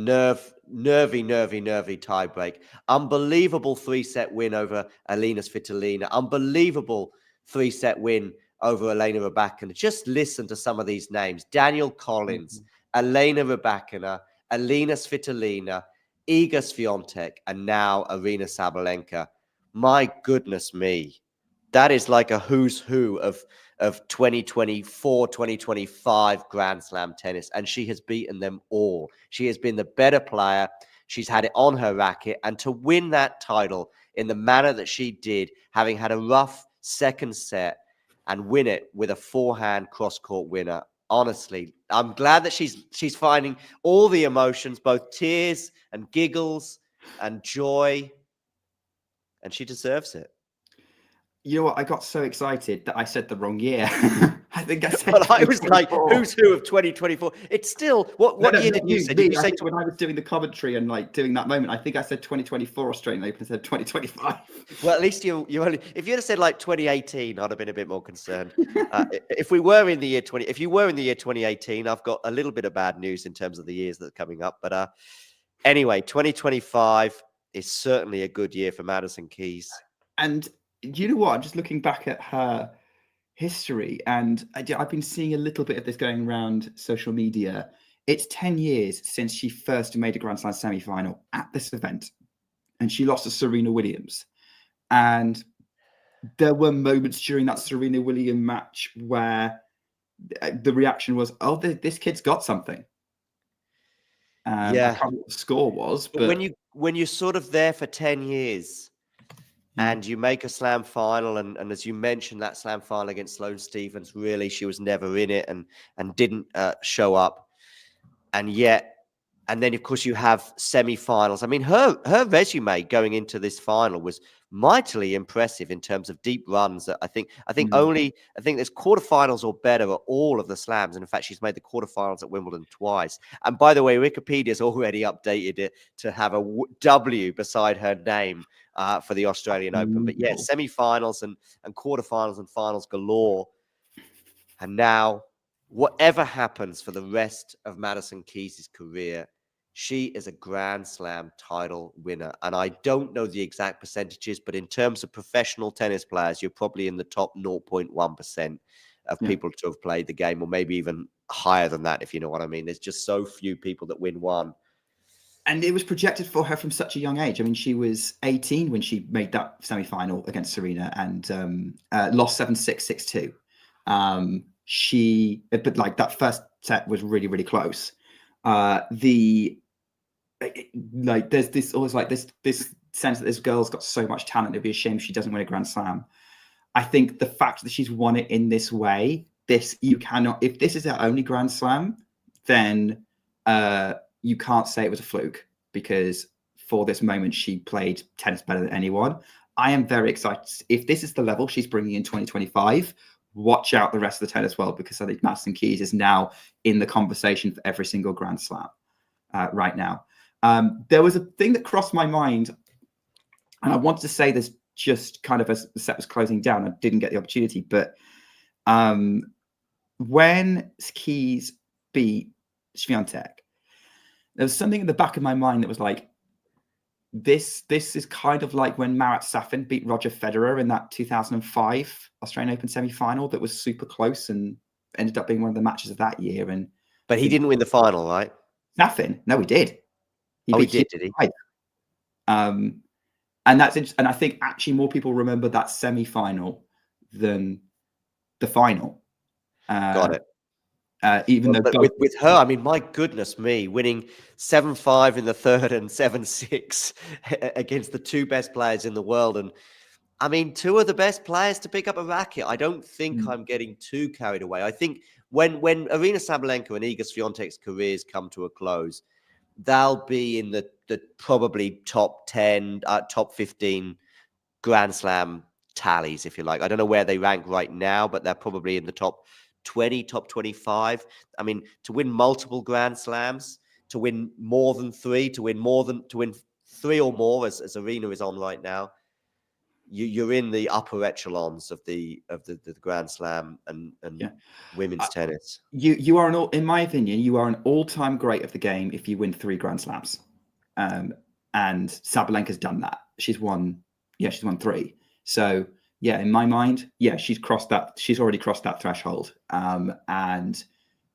Speaker 2: nervy tiebreak. Unbelievable 3-set win over Alina Svitolina. Unbelievable 3-set win over Elena Rybakina. Just listen to some of these names: Daniel Collins, Elena Rybakina, Alina Svitolina, Iga Swiatek, and now Aryna Sabalenka. My goodness me. That is like a who's who of 2024, 2025 Grand Slam tennis. And she has beaten them all. She has been the better player. She's had it on her racket. And to win that title in the manner that she did, having had a rough second set, and win it with a forehand cross-court winner, honestly, I'm glad that she's finding all the emotions, both tears and giggles and joy. And she deserves it.
Speaker 12: You know what? I got so excited that I said the wrong year. I think I said.
Speaker 2: But I was like, "Who's who of 2024?" It's still what year did you say? Did you say
Speaker 12: when I was doing the commentary and like doing that moment? I think I said 2024 Australian Open. I said 2025.
Speaker 2: Well, at least you only. If you'd have said like 2018, I'd have been a bit more concerned. If we were in the year 20, if you were in the year 2018, I've got a little bit of bad news in terms of the years that are coming up. But anyway, 2025 is certainly a good year for Madison Keys.
Speaker 12: And you know what? I'm just looking back at her history, and I've been seeing a little bit of this going around social media. It's 10 years since she first made a Grand Slam semi-final at this event, and she lost to Serena Williams. And there were moments during that Serena Williams match where the reaction was, "Oh, this kid's got something." I can't remember what the score was, but
Speaker 2: when you're sort of there for 10 years. And you make a slam final, and as you mentioned, that slam final against Sloane Stephens, really, she was never in it and didn't show up. And then, of course, you have semi-finals. I mean, her resume going into this final was mightily impressive in terms of deep runs. I think there's quarterfinals or better at all of the slams. And in fact, she's made the quarterfinals at Wimbledon twice. And by the way, Wikipedia's already updated it to have a W beside her name for the Australian Open. But yeah, semi-finals and quarterfinals and finals galore. And now, whatever happens for the rest of Madison Keys' career, she is a Grand Slam title winner. And I don't know the exact percentages, but in terms of professional tennis players, you're probably in the top 0.1% of people to have played the game, or maybe even higher than that, if you know what I mean. There's just so few people that win one.
Speaker 12: And it was projected for her from such a young age. I mean, she was 18 when she made that semi-final against Serena and lost 7-6, 6-2. But like that first set was really, really close. There's this always like this sense that this girl's got so much talent. It'd be a shame if she doesn't win a Grand Slam. I think the fact that she's won it in this way, you cannot. If this is her only Grand Slam, then you can't say it was a fluke, because for this moment she played tennis better than anyone. I am very excited. If this is the level she's bringing in 2025, watch out the rest of the tennis world, because I think Madison Keys is now in the conversation for every single Grand Slam right now. There was a thing that crossed my mind, and I wanted to say this just kind of as the set was closing down. I didn't get the opportunity, but when Keys beat Swiatek, there was something in the back of my mind that was like, this is kind of like when Marat Safin beat Roger Federer in that 2005 Australian Open semi-final that was super close and ended up being one of the matches of that year.
Speaker 2: But he didn't win the final, right?
Speaker 12: Safin? No, he did.
Speaker 2: He did he?
Speaker 12: And that's interesting. And I think actually more people remember that semi-final than the final.
Speaker 2: Got it.
Speaker 12: Even though
Speaker 2: with her, I mean, my goodness me, winning 7-5 in the third and 7-6 against the two best players in the world. And I mean, two of the best players to pick up a racket. I don't think I'm getting too carried away. I think when Aryna Sabalenka and Iga Swiatek's careers come to a close, they'll be in the probably top 10, top 15 Grand Slam tallies, if you like. I don't know where they rank right now, but they're probably in the top 20, top 25. I mean, to win multiple Grand Slams, to win more than three, to win three or more, as Aryna is on right now, you're in the upper echelons of the Grand Slam and women's tennis.
Speaker 12: You are in my opinion, you are an all-time great of the game if you win 3 Grand Slams. And Sabalenka's done that. She's won 3. So yeah, in my mind, she's already crossed that threshold. And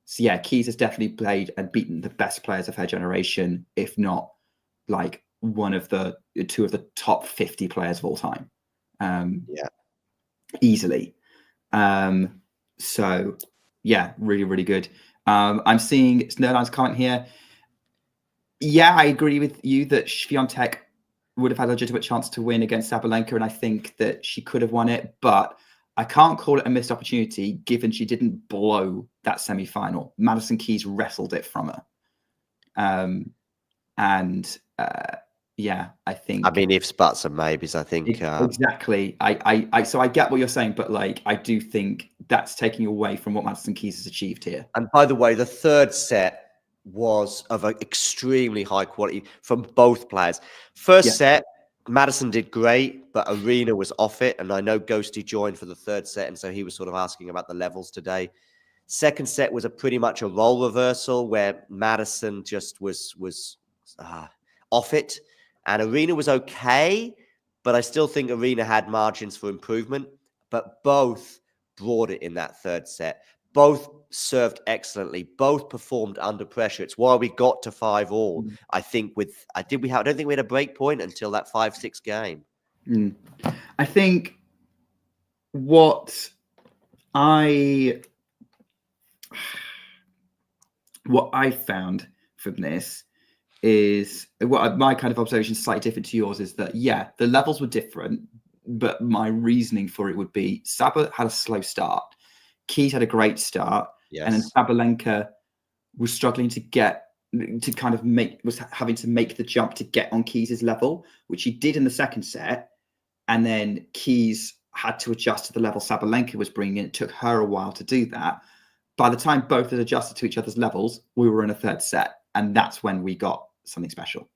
Speaker 12: so yeah, Keys has definitely played and beaten the best players of her generation, if not like two of the top 50 players of all time. Easily. So yeah, really, really good. I'm seeing Snowline's comment here. Yeah, I agree with you that Swiatek would have had a legitimate chance to win against Sabalenka, and I think that she could have won it, but I can't call it a missed opportunity given she didn't blow that semi-final. Madison Keys wrestled it from her. Yeah, I think.
Speaker 2: I mean, ifs, buts, and maybes. I think
Speaker 12: exactly. So I get what you're saying, but like I do think that's taking away from what Madison Keys has achieved here.
Speaker 2: And by the way, the third set was of an extremely high quality from both players. First set, Madison did great, but Aryna was off it, and I know Ghosty joined for the third set, and so he was sort of asking about the levels today. Second set was pretty much a role reversal where Madison just was off it. And Aryna was okay, but I still think Aryna had margins for improvement. But both brought it in that third set. Both served excellently. Both performed under pressure. It's why we got to 5-all. I think I don't think we had a break point until that 5-6 game.
Speaker 12: I think what I found from this is what my kind of observation is slightly different to yours, is that the levels were different, but my reasoning for it would be Saba had a slow start, Keys had a great start, and then Sabalenka was struggling was having to make the jump to get on Keys's level, which he did in the second set, and then Keys had to adjust to the level Sabalenka was bringing in. It took her a while to do that. By the time both had adjusted to each other's levels, we were in a third set, and that's when we got something special.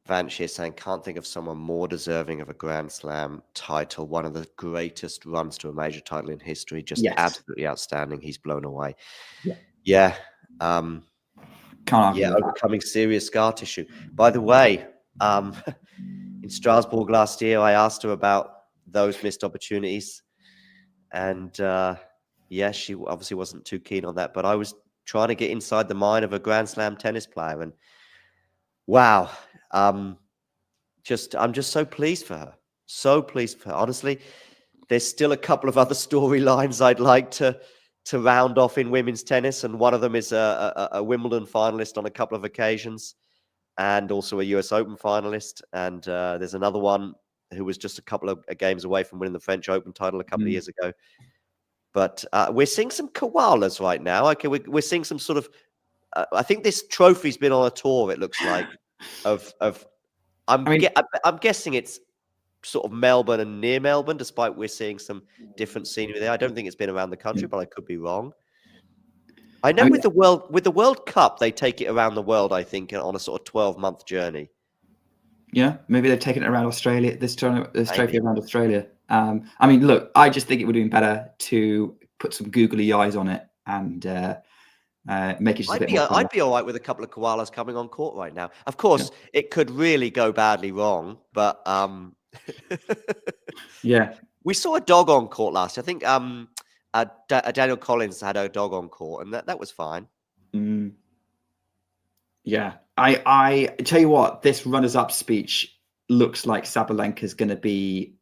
Speaker 2: Vance here saying, can't think of someone more deserving of a Grand Slam title. One of the greatest runs to a major title in history. Just absolutely outstanding. He's blown away. Overcoming serious scar tissue. By the way, in Strasbourg last year, I asked her about those missed opportunities. And she obviously wasn't too keen on that. But I was trying to get inside the mind of a Grand Slam tennis player, and wow, I'm just so pleased for her. So pleased for her. Honestly, there's still a couple of other storylines I'd like to round off in women's tennis, and one of them is a Wimbledon finalist on a couple of occasions, and also a US Open finalist. And there's another one who was just a couple of games away from winning the French Open title a couple of years ago. But we're seeing some koalas right now. Okay, we're seeing some sort of. I think this trophy's been on a tour. It looks like I'm guessing it's sort of Melbourne and near Melbourne, despite we're seeing some different scenery there. I don't think it's been around the country, but I could be wrong. I know with the World Cup, they take it around the world, I think, on a sort of 12-month journey.
Speaker 12: Yeah, maybe they've taken it around Australia. This trophy around Australia. I mean, look, I just think it would have been better to put some googly eyes on it and make it just a bit more fun.
Speaker 2: I'd be all right with a couple of koalas coming on court right now. Of course, it could really go badly wrong, but we saw a dog on court last year. I think Daniel Collins had a dog on court, and that was fine.
Speaker 12: Yeah, I tell you what, this runners-up speech looks like Sabalenka's going to be.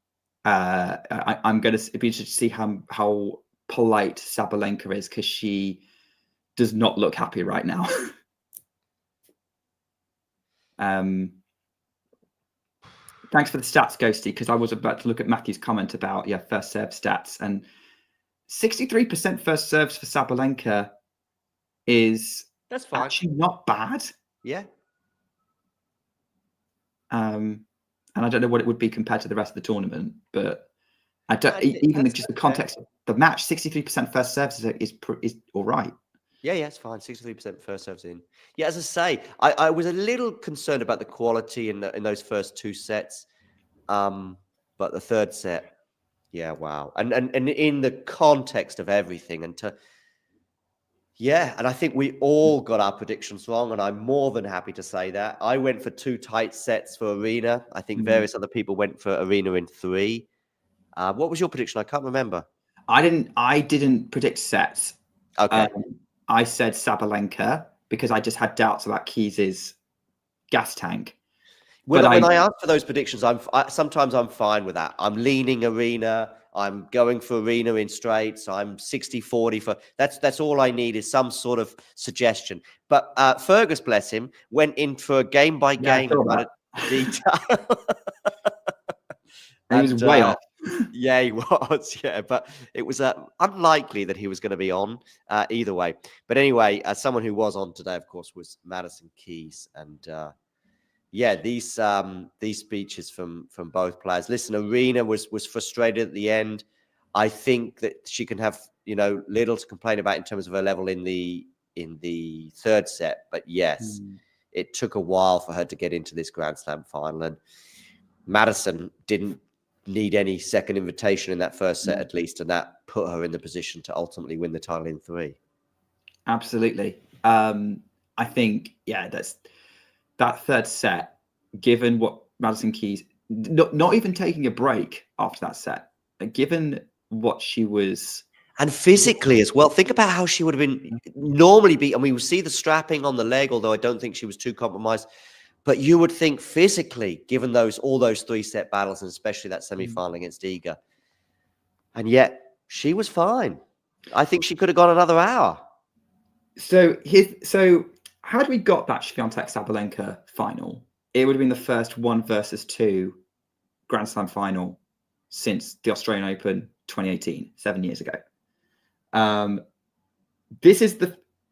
Speaker 12: I'm going to be interested to see how polite Sabalenka is, because she does not look happy right now. Thanks for the stats, Ghosty, because I was about to look at Matthew's comment about first serve stats, and 63% first serves for Sabalenka is
Speaker 2: that's fine.
Speaker 12: Actually not bad.
Speaker 2: Yeah.
Speaker 12: And I don't know what it would be compared to the rest of the tournament, but I don't even just the context of the match. 63% first serves is all right.
Speaker 2: Yeah, it's fine. 63% first serves in. Yeah, as I say, I was a little concerned about the quality in those first 2 sets, but the third set, yeah, wow, and in the context of everything, and I think we all got our predictions wrong, and I'm more than happy to say that. I went for 2 tight sets for Aryna. I think various other people went for Aryna in 3. What was your prediction? I can't remember.
Speaker 12: I didn't predict sets.
Speaker 2: Okay.
Speaker 12: I said Sabalenka because I just had doubts about Keys's gas tank.
Speaker 2: When I ask for those predictions, sometimes I'm fine with that. I'm leaning Aryna. I'm going for Aryna in straights. I'm 60-40 for that's all I need is some sort of suggestion. But Fergus, bless him, went in for a game by game detail.
Speaker 12: And he was way off.
Speaker 2: Yeah, he was. Yeah, but it was unlikely that he was going to be on either way. But anyway, someone who was on today, of course, was Madison Keys, and these speeches from both players. Listen, Aryna was frustrated at the end. I think that she can have little to complain about in terms of her level in the third set. But yes, it took a while for her to get into this Grand Slam final, and Madison didn't need any second invitation in that first set, at least, and that put her in the position to ultimately win the title in 3.
Speaker 12: Absolutely. I think, that's that third set, given what Madison Keys, not even taking a break after that set, given what she was.
Speaker 2: And physically as well. Think about how she would have been normally beat. And we will see the strapping on the leg, although I don't think she was too compromised. But you would think physically, given all those 3-set battles, and especially that semi-final against Iga, and yet she was fine. I think she could have gone another hour.
Speaker 12: So had we got that Swiatek Sabalenka final, it would have been the first 1 versus 2 Grand Slam final since the Australian Open 2018, 7 years ago. This is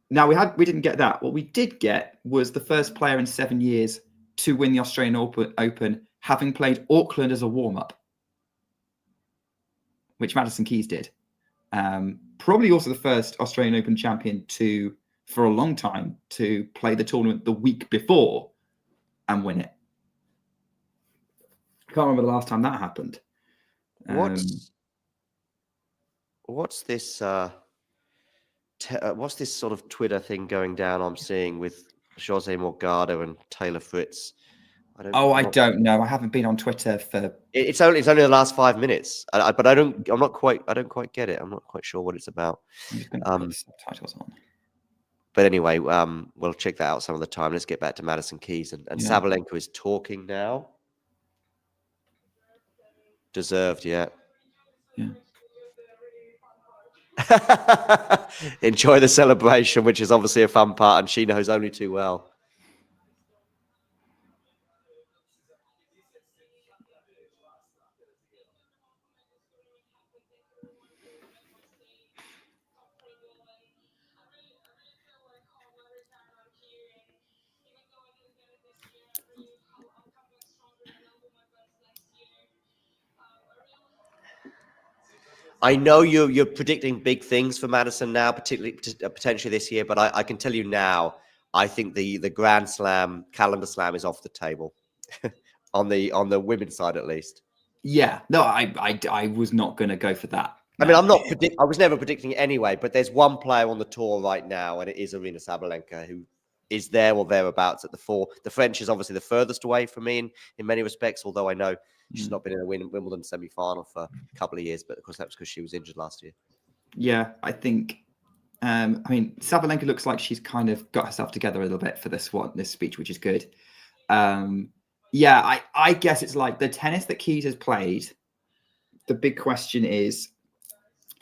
Speaker 12: we didn't get that. What we did get was the first player in 7 years to win the Australian Open, having played Auckland as a warm-up, which Madison Keys did. Probably also the first Australian Open champion for a long time, to play the tournament the week before and win it. I can't remember the last time that happened.
Speaker 2: What's this? What's this sort of Twitter thing going down? I'm seeing with Jose Morgado and Taylor Fritz.
Speaker 12: I don't know. I haven't been on Twitter for.
Speaker 2: It's only the last 5 minutes, but I don't quite get it. I'm not quite sure what it's about.
Speaker 12: I'm just going to put the subtitles on.
Speaker 2: But anyway, we'll check that out some of the time. Let's get back to Madison Keys, and Sabalenka is talking now. Deserved, yeah. Enjoy the celebration, which is obviously a fun part, and she knows only too well. I know you're predicting big things for Madison now, particularly potentially this year, but I can tell you now, I think the Grand Slam, Calendar Slam is off the table on the women's side at least.
Speaker 12: Yeah, no, I was not going to go for that.
Speaker 2: I mean, I was never predicting it anyway, but there's one player on the tour right now, and it is Aryna Sabalenka, who is there or thereabouts at the 4. The French is obviously the furthest away from me in many respects, although I know she's not been in a Wimbledon semi-final for a couple of years, but of course that was because she was injured last year. Yeah,
Speaker 12: I think. I mean, Sabalenka looks like she's kind of got herself together a little bit for this speech, which is good. I guess it's like the tennis that Keys has played. The big question is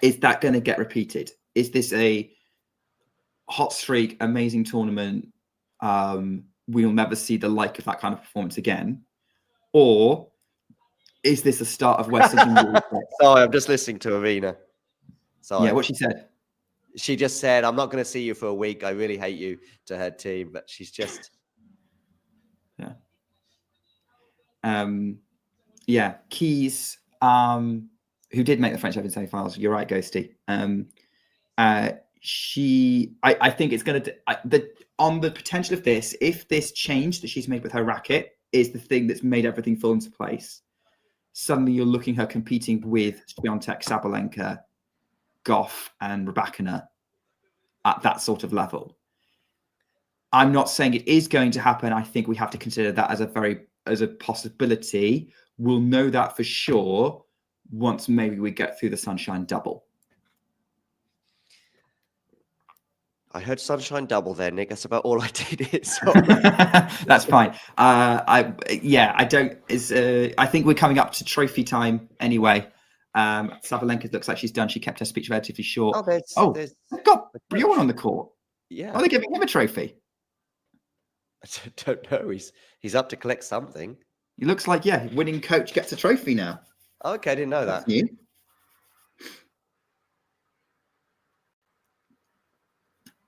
Speaker 12: that going to get repeated? Is this a hot streak, amazing tournament? We'll never see the like of that kind of performance again, or is this the start of where something really
Speaker 2: Sorry, I'm just listening to Aryna. Sorry.
Speaker 12: Yeah, what she said.
Speaker 2: She just said, "I'm not going to see you for a week. I really hate you," to her team, but she's just
Speaker 12: Yeah, Keys, who did make the French Open semi-finals. You're right, Ghosty. I think it's going to on the potential of this, if this change that she's made with her racket is the thing that's made everything fall into place, suddenly you're looking her competing with Swiatek, Sabalenka, Goff, and Rybakina at that sort of level. I'm not saying it is going to happen. I think we have to consider that as a possibility. We'll know that for sure once maybe we get through the Sunshine Double.
Speaker 2: I heard Sunshine Double there, Nick. That's about all I did.
Speaker 12: That's fine. I think we're coming up to trophy time anyway. Sabalenka looks like she's done. She kept her speech relatively short. They've got Bjorn on the court.
Speaker 2: Yeah.
Speaker 12: Are they giving him a trophy?
Speaker 2: I don't know. He's up to collect something.
Speaker 12: He looks like, winning coach gets a trophy now.
Speaker 2: Okay, I didn't know that.
Speaker 12: That's new.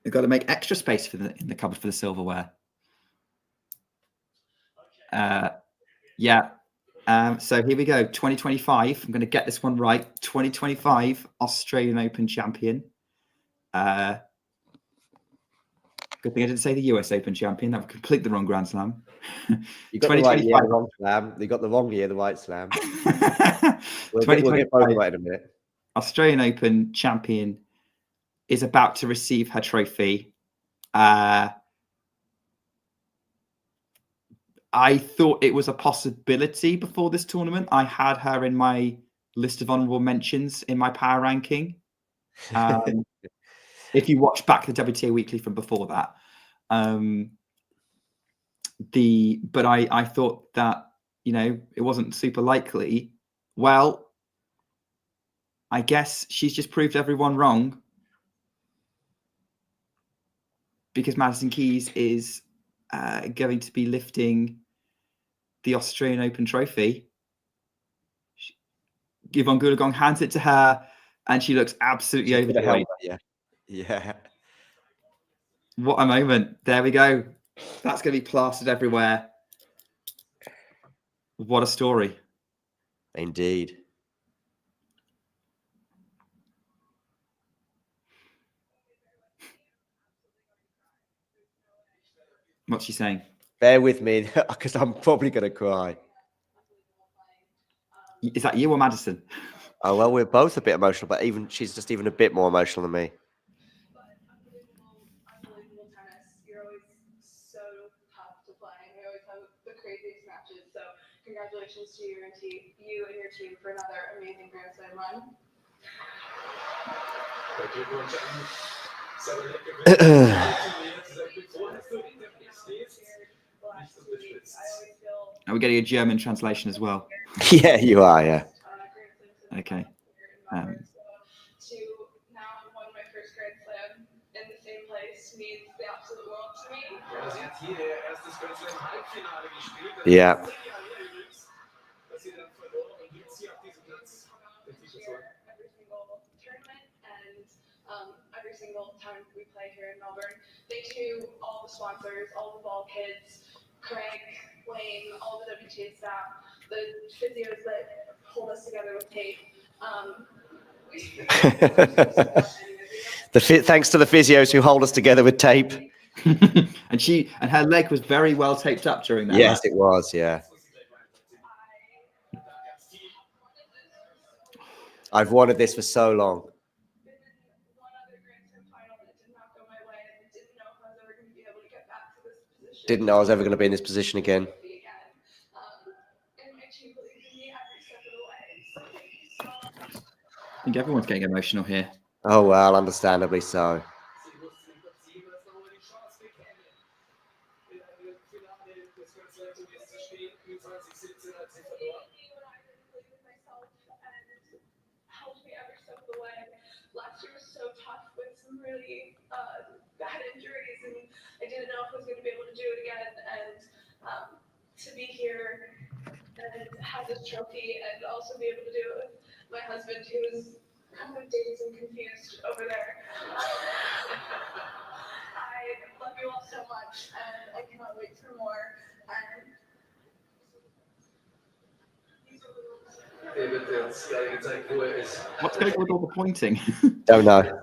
Speaker 12: They've got to make extra space in the cupboard for the silverware. So here we go. 2025. I'm going to get this one right. 2025 Australian Open champion. Good thing I didn't say the US Open champion. That would complete the wrong Grand Slam.
Speaker 2: You got the right year, the wrong slam. You got the wrong year, the right slam. We'll get both right in a minute.
Speaker 12: Australian Open champion is about to receive her trophy. I thought it was a possibility before this tournament. I had her in my list of honorable mentions in my power ranking. If you watch back the WTA Weekly from before that, but I thought that it wasn't super likely. Well, I guess she's just proved everyone wrong, because Madison Keys is going to be lifting the Australian Open trophy. Yvonne Goolagong hands it to her, and she looks absolutely overjoyed.
Speaker 2: Yeah.
Speaker 12: What a moment. There we go. That's going to be plastered everywhere. What a story.
Speaker 2: Indeed.
Speaker 12: What's she saying?
Speaker 2: Bear with me, because I'm probably going to cry.
Speaker 12: Is that you or Madison?
Speaker 2: Oh, well, we're both a bit emotional, but she's just even a bit more emotional than me.
Speaker 13: Congratulations to you and your team for another amazing Grand Slam run.
Speaker 12: Are we getting a German translation as well?
Speaker 2: Yeah, you are, yeah.
Speaker 12: Okay.
Speaker 13: To now won my first Grand Slam in the same place means the absolute world to me.
Speaker 2: Yeah.
Speaker 13: Every single tournament and every single time we play here in Melbourne. Thank you, all the sponsors, all the ball kids, Craig, Wayne, all the WTA staff, the physios that hold us together with tape.
Speaker 2: Thanks to the physios who hold us together with tape.
Speaker 12: and her leg was very well taped up during that.
Speaker 2: Yes, it was. Yeah. I've wanted this for so long. Didn't know I was ever going to be in this position again.
Speaker 12: I think everyone's getting emotional here.
Speaker 2: Oh, well, understandably so.
Speaker 13: Last year was so tough with some really bad injuries, and I didn't know if I was going to be able to do it again. And to be here and have this trophy, and also be able to do it with my husband, who is kind of dazed and confused over there. I love you all so much, and I cannot wait for more. And
Speaker 12: What's going on with all the pointing?
Speaker 2: Don't know.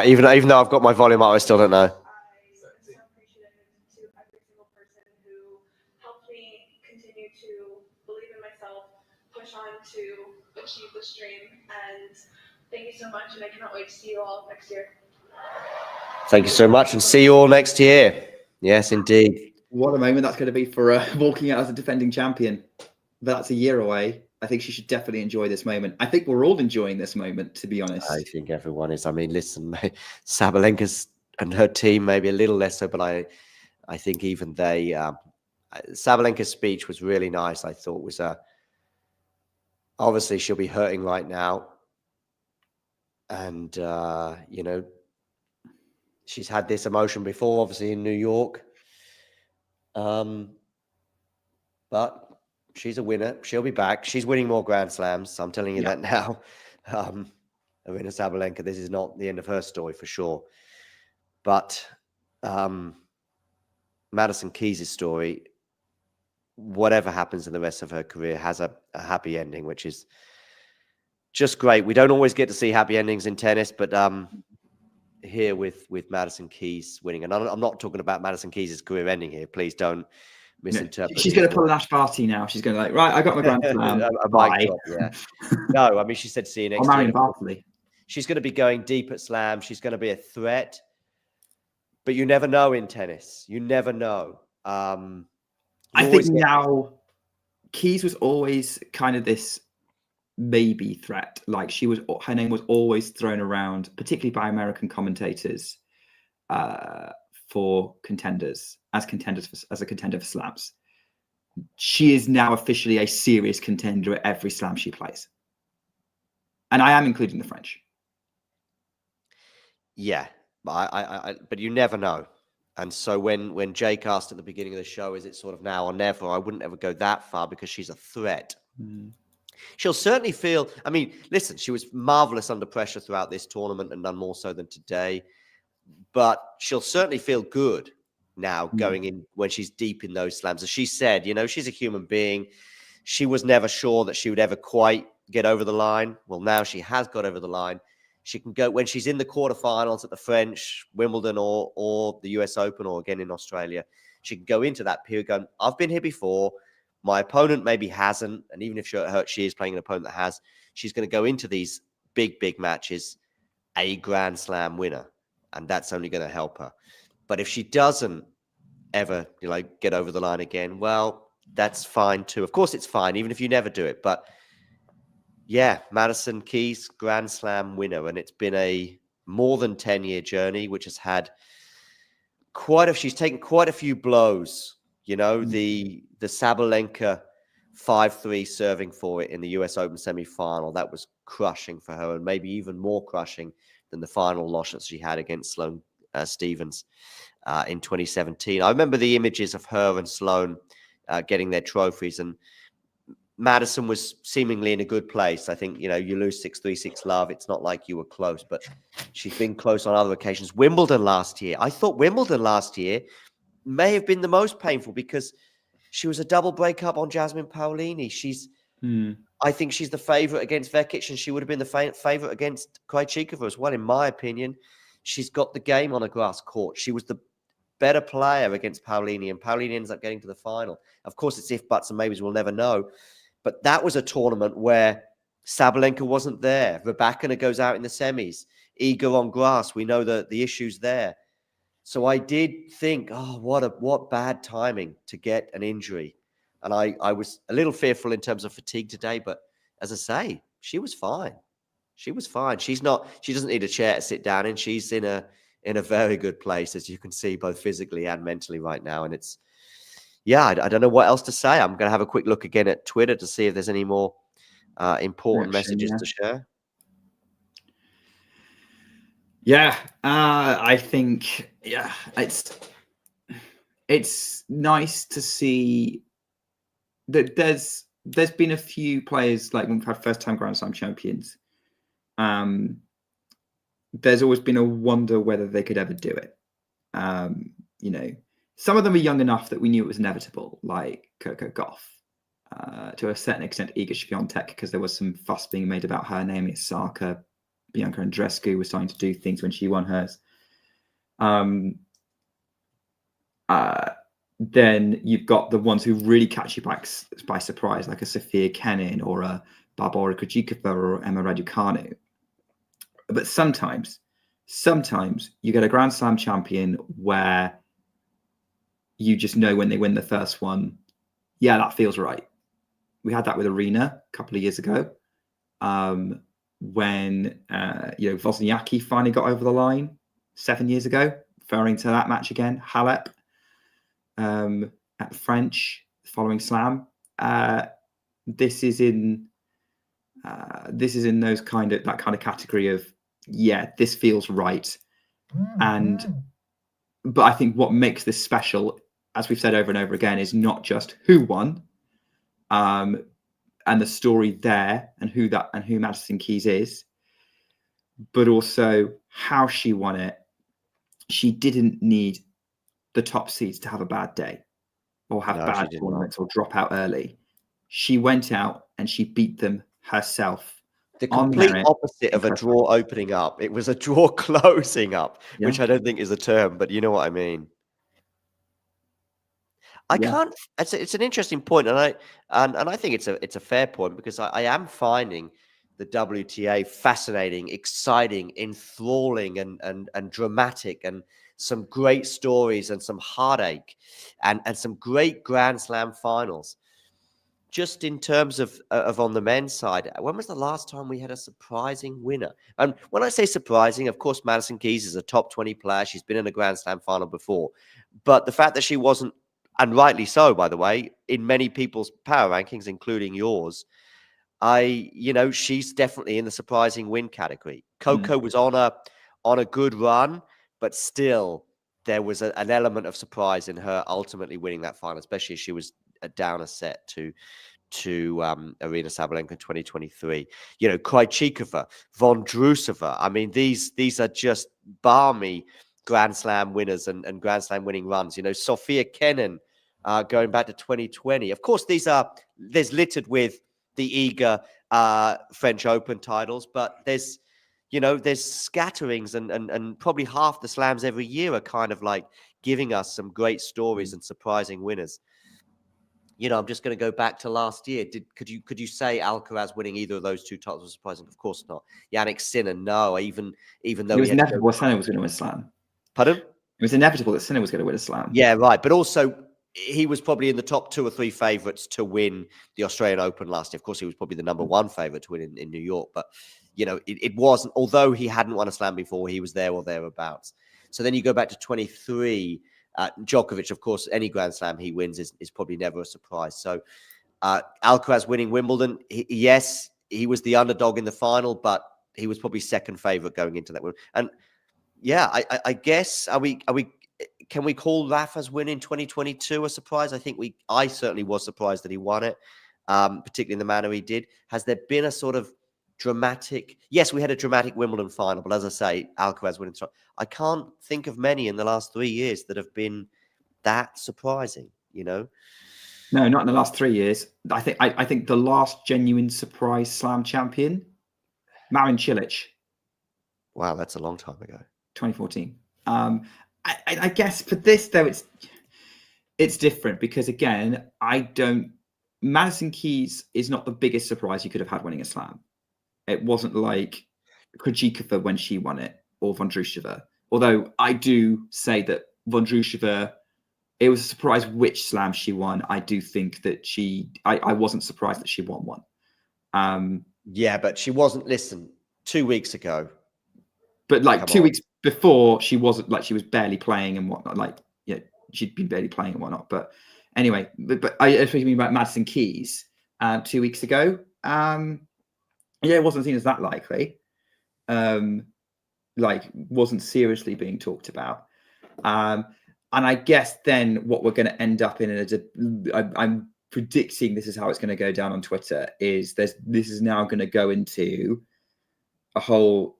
Speaker 2: Even though I've got my volume up, I still don't know.
Speaker 13: Continue to believe in myself, push on to achieve this dream, and thank you so much, and I cannot wait to see you all next year.
Speaker 2: Thank you so much, and see you all next year. Yes, indeed.
Speaker 12: What a moment that's going to be for walking out as a defending champion. But that's a year away. I think she should definitely enjoy this moment. I think we're all enjoying this moment, to be honest.
Speaker 2: I think everyone is. I mean, listen, Sabalenka's and her team maybe a little less so, but I think even they. Sabalenka's speech was really nice. I thought was obviously she'll be hurting right now, and you know, she's had this emotion before, obviously in New York. But she's a winner. She'll be back. She's winning more Grand Slams. I'm telling you that now. Aryna Sabalenka, this is not the end of her story for sure. But Madison Keys' story, whatever happens in the rest of her career, has a happy ending, which is just great. We don't always get to see happy endings in tennis, but here with Madison Keys winning, and I'm not talking about Madison Keys' career ending here. Please don't misinterpret.
Speaker 12: She's going to pull an Ash Barty now. She's going to like, right, I got my Grand Slam. Bye.
Speaker 2: Yeah. No, I mean, she said see you next year.
Speaker 12: Bartley.
Speaker 2: She's going to be going deep at Slam. She's going to be a threat. But you never know in tennis. You never know. I
Speaker 12: think now Keys was always kind of this maybe threat. Like her name was always thrown around, particularly by American commentators, for contenders, as a contender for slams. She is now officially a serious contender at every slam she plays. And I am including the French.
Speaker 2: Yeah, but you never know. And so when Jake asked at the beginning of the show, is it sort of now or never? I wouldn't ever go that far because she's a threat. She'll certainly feel, I mean, listen, she was marvelous under pressure throughout this tournament and none more so than today. But she'll certainly feel good now going in when she's deep in those slams. As she said, you know, she's a human being. She was never sure that she would ever quite get over the line. Well, now she has got over the line. She can go when she's in the quarterfinals at the French, Wimbledon, or the US Open, or again in Australia. She can go into that period going, I've been here before. My opponent maybe hasn't. And even if she is playing an opponent that has, she's going to go into these big matches a Grand Slam winner. And that's only going to help her. But if she doesn't ever, get over the line again, well, that's fine too. Of course, it's fine, even if you never do it. But yeah, Madison Keys, Grand Slam winner. And it's been a more than 10-year journey, which has had she's taken quite a few blows. You know, the Sabalenka 5-3 serving for it in the US Open semi-final, that was crushing for her, and maybe even more crushing than the final loss that she had against Sloane Stephens in 2017. I remember the images of her and Sloane getting their trophies, and Madison was seemingly in a good place. I think, you lose 6-3, 6-love. It's not like you were close, but she's been close on other occasions. Wimbledon last year. I thought Wimbledon last year may have been the most painful because she was a double breakup on Jasmine Paolini. I think she's the favorite against Vekic, and she would have been the favorite against Krejcikova as well, in my opinion. She's got the game on a grass court. She was the better player against Paolini, and Paolini ends up getting to the final. Of course, it's if, buts, and maybes. We'll never know. But that was a tournament where Sabalenka wasn't there. Rybakina goes out in the semis. Iga on grass. We know the issues there. So I did think, what bad timing to get an injury. And I was a little fearful in terms of fatigue today. But as I say, she was fine. She was fine. She doesn't need a chair to sit down in. She's in a very good place, as you can see, both physically and mentally right now. And it's, I don't know what else to say. I'm going to have a quick look again at Twitter to see if there's any more important messages to share.
Speaker 12: Yeah, I think, it's nice to see that there's been a few players, like when we've had first-time Grand Slam champions, there's always been a wonder whether they could ever do it. Some of them are young enough that we knew it was inevitable, like Coco Gauff. to a certain extent, Iga Świątek, because there was some fuss being made about her. Naomi Osaka, Bianca Andreescu was starting to do things when she won hers. Then you've got the ones who really catch you by surprise, like a Sofia Kenin or a Barbora Krejcikova or Emma Raducanu. But sometimes you get a Grand Slam champion where you just know when they win the first one, yeah, that feels right. We had that with Aryna a couple of years ago, when Wozniacki finally got over the line 7 years ago, referring to that match again, Halep at the French following Slam. This is in that kind of category of, yeah, this feels right. But I think what makes this special, as we've said over and over again, is not just who won, and the story there, and who Madison Keys is, but also how she won it. She didn't need the top seeds to have a bad day, or have bad tournaments, or drop out early. She went out and she beat them herself.
Speaker 2: The complete opposite of a draw opening up. It was a draw closing up, which I don't think is a term, but you know what I mean. I can't. It's an interesting point, and I think it's a fair point, because I am finding the WTA fascinating, exciting, enthralling, and dramatic, and some great stories, and some heartache, and some great Grand Slam finals. Just in terms of on the men's side, when was the last time we had a surprising winner? And when I say surprising, of course, Madison Keys is a top 20 player. She's been in a Grand Slam final before. But the fact that she wasn't, and rightly so, by the way, in many people's power rankings, including yours, she's definitely in the surprising win category. Coco was on a good run, but still there was an element of surprise in her ultimately winning that final, especially as she was down a set to Aryna Sabalenka 2023. Krejcikova, Vondrousova. I mean, these are just balmy Grand Slam winners and Grand Slam winning runs. Sofia Kenin, going back to 2020. Of course, there's littered with the eager French Open titles, but there's scatterings, and probably half the slams every year are kind of like giving us some great stories and surprising winners. I'm just going to go back to last year. Could you say Alcaraz winning either of those two titles was surprising? Of course not. Jannik Sinner, no. Even though
Speaker 12: it was inevitable Sinner was going to win a slam.
Speaker 2: Pardon?
Speaker 12: It was inevitable that Sinner was going to win a slam.
Speaker 2: Yeah, right. But also, he was probably in the top 2 or 3 favorites to win the Australian Open last year. Of course, he was probably the number 1 favorite to win in New York. But it wasn't. Although he hadn't won a slam before, he was there or thereabouts. So then you go back to 23. Djokovic, of course, any Grand Slam he wins is probably never a surprise. So Alcaraz winning Wimbledon, yes, he was the underdog in the final, but he was probably second favorite going into that one. And yeah, I guess can we call Rafa's win in 2022 a surprise? I certainly was surprised that he won it, particularly in the manner he did. Has there been a sort of dramatic? Yes, we had a dramatic Wimbledon final, but as I say, Alcaraz winning. I can't think of many in the last 3 years that have been that surprising. No,
Speaker 12: not in the last 3 years. I think the last genuine surprise slam champion, Marin Cilic.
Speaker 2: Wow, that's a long time ago.
Speaker 12: 2014. I guess for this though, it's different, because again, Madison Keys is not the biggest surprise you could have had winning a slam. It wasn't like Krejcikova when she won it, or Vondrousova. Although I do say that Vondrousova, it was a surprise which slam she won. I do think that I wasn't surprised that she won one.
Speaker 2: Yeah, but she wasn't. Listen, 2 weeks ago.
Speaker 12: But like 2 weeks before, she wasn't, like, she was barely playing and whatnot. Like, yeah, she'd been barely playing and whatnot. But anyway, but I was thinking about Madison Keys 2 weeks ago. Yeah, it wasn't seen as that likely. Wasn't seriously being talked about. And I guess then what we're going to end up in, I'm predicting this is how it's going to go down on Twitter, is this is now going to go into a whole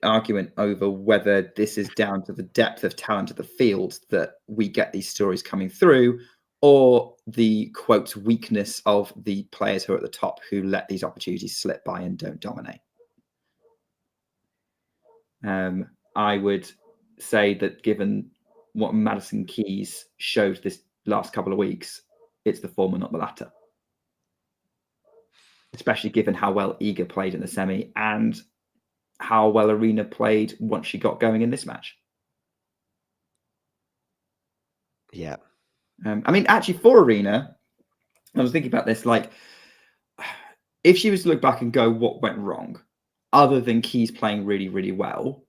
Speaker 12: argument over whether this is down to the depth of talent of the field that we get these stories coming through, or the quote weakness of the players who are at the top who let these opportunities slip by and don't dominate. I would say that given what Madison Keys showed this last couple of weeks, it's the former, not the latter. Especially given how well Iga played in the semi and how well Aryna played once she got going in this match.
Speaker 2: Yeah.
Speaker 12: I mean, actually, for Aryna, I was thinking about this, like, if she was to look back and go, what went wrong, other than Keys playing really, really well,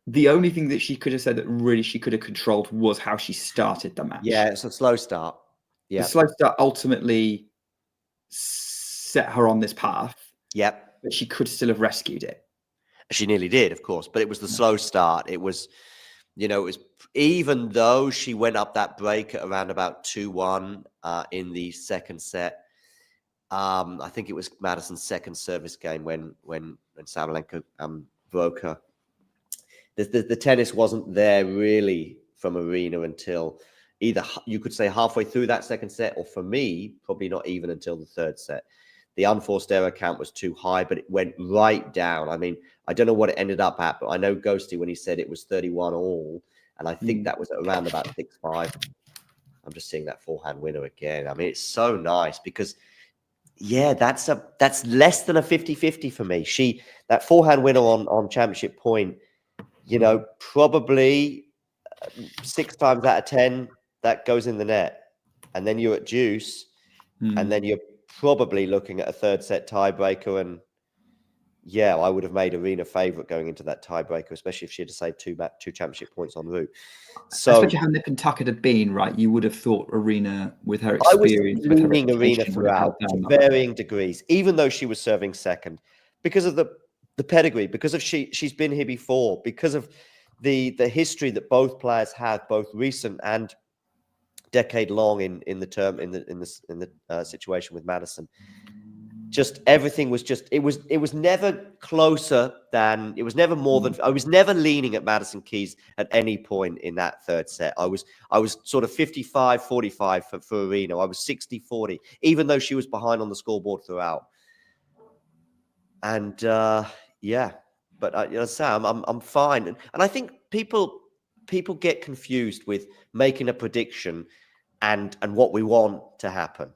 Speaker 12: the only thing that she could have said that really she could have controlled was how she started the match.
Speaker 2: Yeah, it's a slow start. Yeah.
Speaker 12: The slow start ultimately set her on this path.
Speaker 2: Yep.
Speaker 12: But she could still have rescued it.
Speaker 2: She nearly did, of course, but it was the slow start. It was, it was, even though she went up that break at around about 2-1 in the second set. I think it was Madison's second service game when Sabalenka broke her. The tennis wasn't there really from Aryna until either, you could say, halfway through that second set, or for me, probably not even until the third set. The unforced error count was too high, but it went right down. I mean, I don't know what it ended up at, but I know Ghosty, when he said it was 31 all, and I think that was around about 6-5. I'm just seeing that forehand winner again. I mean, it's so nice because, yeah, that's less than a 50-50 for me. That forehand winner on championship point, probably 6 times out of 10 that goes in the net, and then you're at deuce, and then you're probably looking at a third set tiebreaker. And yeah, I would have made Aryna favorite going into that tiebreaker, especially if she had to save two championship points en route. So,
Speaker 12: especially how nip and tuck it had been, right? You would have thought Aryna, with her experience,
Speaker 2: I was leaning Aryna throughout to varying degrees, even though she was serving second, because of the pedigree, because of she's been here before, because of the history that both players have, both recent and decade long in the situation with Madison. Just everything was just, it was never closer than, it was never more than, I was never leaning at Madison Keys at any point in that third set. I was sort of 55-45 for Aryna. I was 60-40, even though she was behind on the scoreboard throughout. And yeah, but Sam, I'm fine. And I think people get confused with making a prediction and what we want to happen.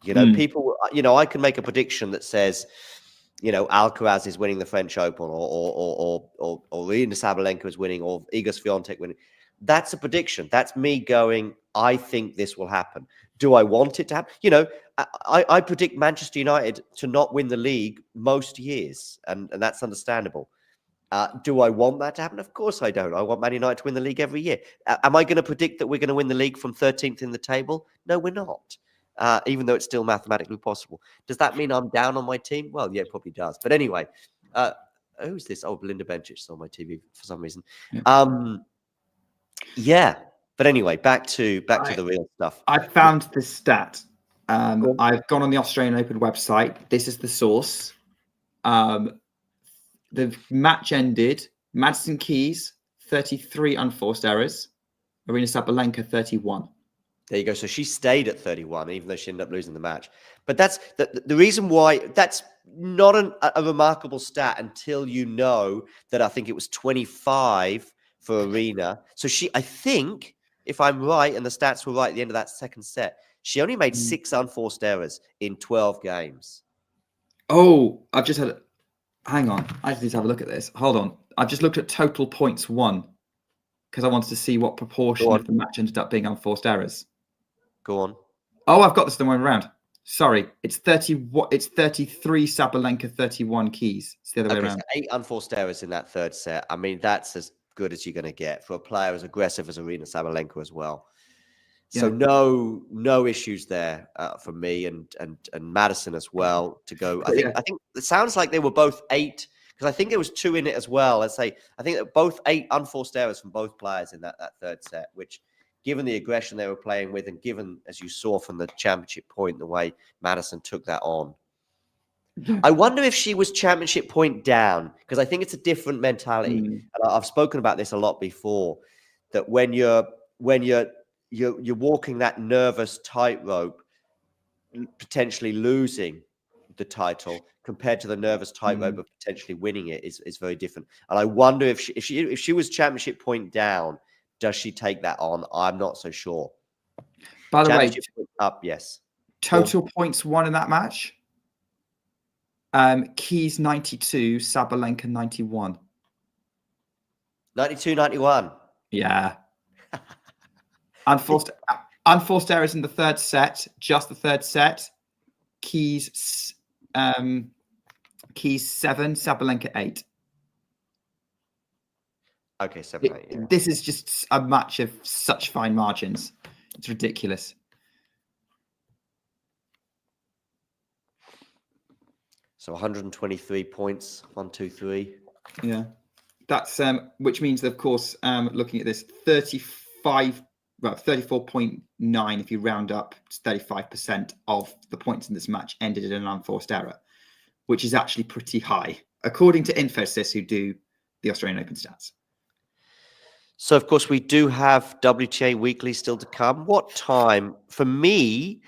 Speaker 2: People, I can make a prediction that says, Alcaraz is winning the French Open, or Aryna Sabalenka is winning, or Iga Swiatek winning. That's a prediction. That's me going, I think this will happen. Do I want it to happen? I predict Manchester United to not win the league most years, and that's understandable. Do I want that to happen? Of course I don't. I want Man United to win the league every year. Am I going to predict that we're going to win the league from 13th in the table? No, we're not. Even though it's still mathematically possible. Does that mean I'm down on my team? Well, yeah, it probably does. But anyway, who's this? Oh, Belinda Bencic on my TV for some reason. Yeah. But anyway, back to the real stuff.
Speaker 12: I found this stat. I've gone on the Australian Open website. This is the source. The match ended, Madison Keys, 33 unforced errors. Aryna Sabalenka, 31.
Speaker 2: There you go. So she stayed at 31, even though she ended up losing the match. But that's the reason why that's not a remarkable stat until you know that I think it was 25 for Aryna. So I think, if I'm right, and the stats were right at the end of that second set, she only made 6 unforced errors in 12 games.
Speaker 12: Oh, I've just had... Hang on. I just need to have a look at this. Hold on. I've just looked at total points won because I wanted to see what proportion of the match ended up being unforced errors.
Speaker 2: Go on.
Speaker 12: Oh, I've got this the one around. Sorry. It's 33 Sabalenka, 31 Keys. It's the other way around.
Speaker 2: So 8 unforced errors in that third set. I mean, that's as good as you're going to get for a player as aggressive as Aryna Sabalenka as well. Yeah. So no issues there for me and Madison as well to go. I think it sounds like they were both 8 because I think there was 2 in it as well. I think that both 8 unforced errors from both players in that third set, which, given the aggression they were playing with, and given, as you saw from the championship point, the way Madison took that on. I wonder if she was championship point down, because I think it's a different mentality. And I've spoken about this a lot before, that when you're you're walking that nervous tightrope, potentially losing the title compared to the nervous tightrope of potentially winning it is very different. And I wonder if she was championship point down, does she take that on? I'm not so sure.
Speaker 12: By the way,
Speaker 2: point up, yes.
Speaker 12: Total points won in that match. Keys 92, Sabalenka 91.
Speaker 2: 92-91.
Speaker 12: Yeah. Unforced errors in the third set, just the third set. Keys 7, Sabalenka 8.
Speaker 2: Okay, 7, 8. Yeah.
Speaker 12: This is just a match of such fine margins. It's ridiculous.
Speaker 2: So 123 points, 1, 2, 3.
Speaker 12: Yeah. That's which means that, of course, looking at this, 34.9 if you round up to 35% of the points in this match ended in an unforced error, which is actually pretty high, according to Infosys, who do the Australian Open stats.
Speaker 2: So, of course, we do have WTA Weekly still to come. What time? For me,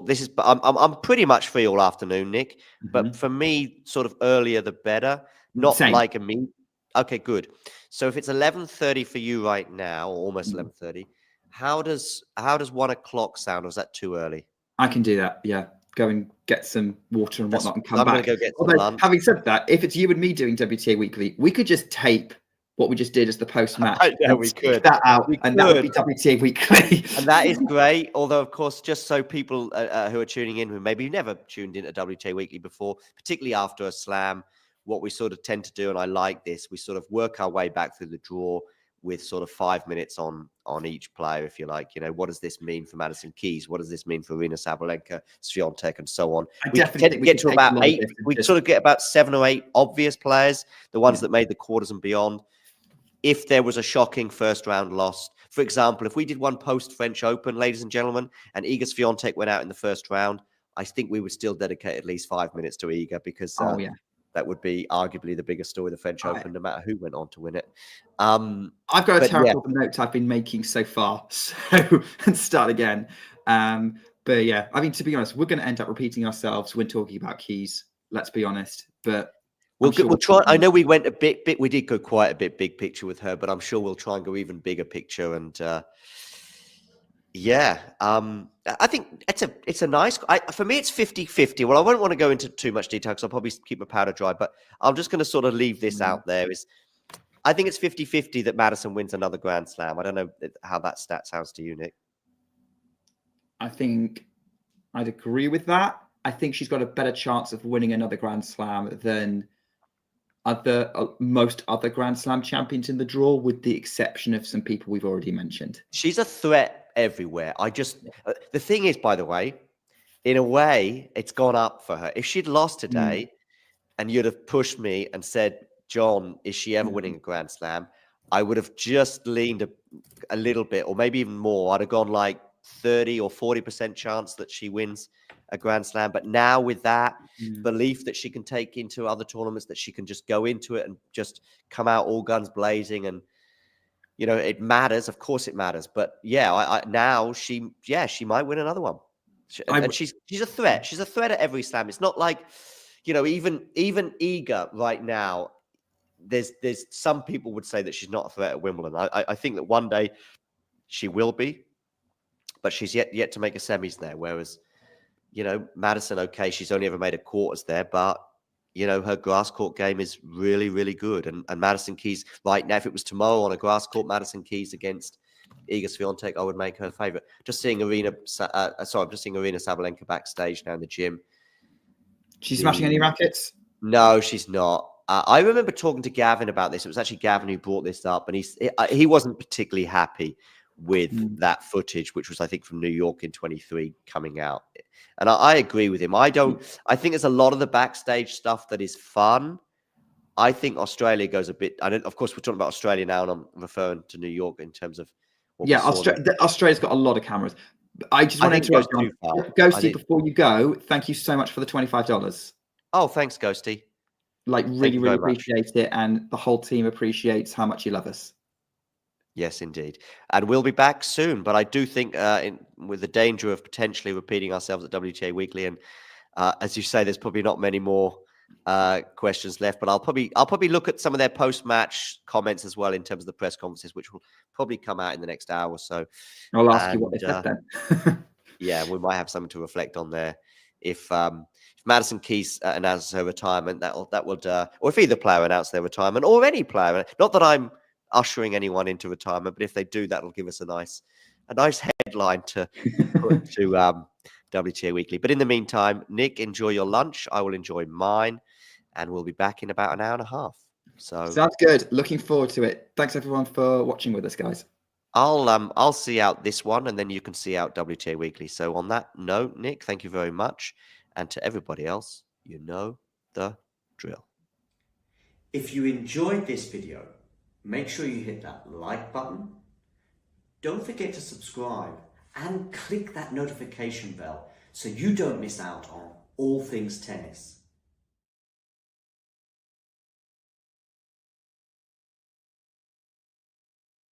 Speaker 2: this is. I'm pretty much free all afternoon, Nick. But for me, sort of earlier the better. Not
Speaker 12: Same.
Speaker 2: like a me. Okay, good. So if it's 11:30 for you right now, or almost 11:30, how does 1 o'clock sound? Or is that too early?
Speaker 12: I can do that. Yeah, go and get some water and whatnot and come back.
Speaker 2: I'm going to go get some lunch.
Speaker 12: Having said that, if it's you and me doing WTA Weekly, we could just tape what we just did as the post-match.
Speaker 2: Yeah, we could.
Speaker 12: That out, that would be WTA Weekly.
Speaker 2: And that is great. Although, of course, just so people who are tuning in, who maybe never tuned in to WTA Weekly before, particularly after a slam, what we sort of tend to do, and I like this, we sort of work our way back through the draw with sort of 5 minutes on each player, if you like. You know, what does this mean for Madison Keys? What does this mean for Aryna Sabalenka, Swiatek, and so on? We tend to get to about 8. We sort of get about 7 or 8 obvious players, the ones that made the quarters and beyond. If there was a shocking first round loss, for example, if we did one post French Open, ladies and gentlemen, and Iga Swiatek went out in the first round, I think we would still dedicate at least 5 minutes to Iga because that would be arguably the biggest story of the French Open, no matter who went on to win it.
Speaker 12: I've got a terrible note I've been making so far, so and start again. But yeah, I mean, to be honest, we're going to end up repeating ourselves when talking about Keys. Let's be honest, but.
Speaker 2: We'll try. I know we went a bit. We did go quite a bit big picture with her, but I'm sure we'll try and go even bigger picture. And I think it's a nice. For me, it's 50-50. Well, I won't want to go into too much detail because I'll probably keep my powder dry. But I'm just going to sort of leave this out there. I think it's 50-50 that Madison wins another Grand Slam. I don't know how that stat sounds to you, Nick.
Speaker 12: I think I'd agree with that. I think she's got a better chance of winning another Grand Slam than most other Grand Slam champions in the draw, with the exception of some people we've already mentioned.
Speaker 2: She's a threat everywhere. The thing is, by the way, in a way, it's gone up for her. If she'd lost today and you'd have pushed me and said, John, is she ever winning a Grand Slam? I would have just leaned a little bit, or maybe even more. I'd have gone like 30 or 40% chance that she wins a Grand Slam. But now with that belief that she can take into other tournaments, that she can just go into it and just come out all guns blazing, and you know, it matters. Of course it matters. But yeah, now she might win another one. And she's a threat. She's a threat at every slam. It's not like, you know, even Iga right now, there's some people would say that she's not a threat at Wimbledon. I think that one day she will be, but she's yet to make a semis there. Whereas, you know, Madison, okay, she's only ever made a quarters there, but you know, her grass court game is really, really good. And Madison Keys right now, if it was tomorrow on a grass court, Madison Keys against Iga Swiatek, I would make her favorite. Just seeing Aryna Sabalenka backstage now in the gym.
Speaker 12: She's smashing any rackets?
Speaker 2: No, she's not. I remember talking to Gavin about this. It was actually Gavin who brought this up, and he wasn't particularly happy with that footage, which was, I think, from New York in 23 coming out. And I agree with him. I think there's a lot of the backstage stuff that is fun. I think Australia goes a bit, of course, we're talking about Australia now, and I'm referring to New York in terms of
Speaker 12: Australia's got a lot of cameras. I just want to interrupt you. Ghosty, before you go, thank you so much for the $25.
Speaker 2: Oh, thanks, Ghosty.
Speaker 12: Like, really, really appreciate it. And the whole team appreciates how much you love us.
Speaker 2: Yes, indeed. And we'll be back soon. But I do think, with the danger of potentially repeating ourselves at WTA Weekly, and as you say, there's probably not many more questions left. But I'll probably look at some of their post-match comments as well in terms of the press conferences, which will probably come out in the next hour or so.
Speaker 12: I'll ask you what they said then.
Speaker 2: Yeah, we might have something to reflect on there. If Madison Keys announces her retirement, that would, or if either player announces their retirement, or any player, not that I'm ushering anyone into retirement, but if they do, that'll give us a nice headline to put to WTA Weekly. But in the meantime, Nick, enjoy your lunch. I will enjoy mine, and we'll be back in about an hour and a half. So
Speaker 12: sounds good. Looking forward to it. Thanks everyone for watching with us, guys.
Speaker 2: I'll see out this one, and then you can see out WTA Weekly. So on that note, Nick, thank you very much, and to everybody else, you know the drill.
Speaker 5: If you enjoyed this video, make sure you hit that like button. Don't forget to subscribe and click that notification bell so you don't miss out on all things tennis.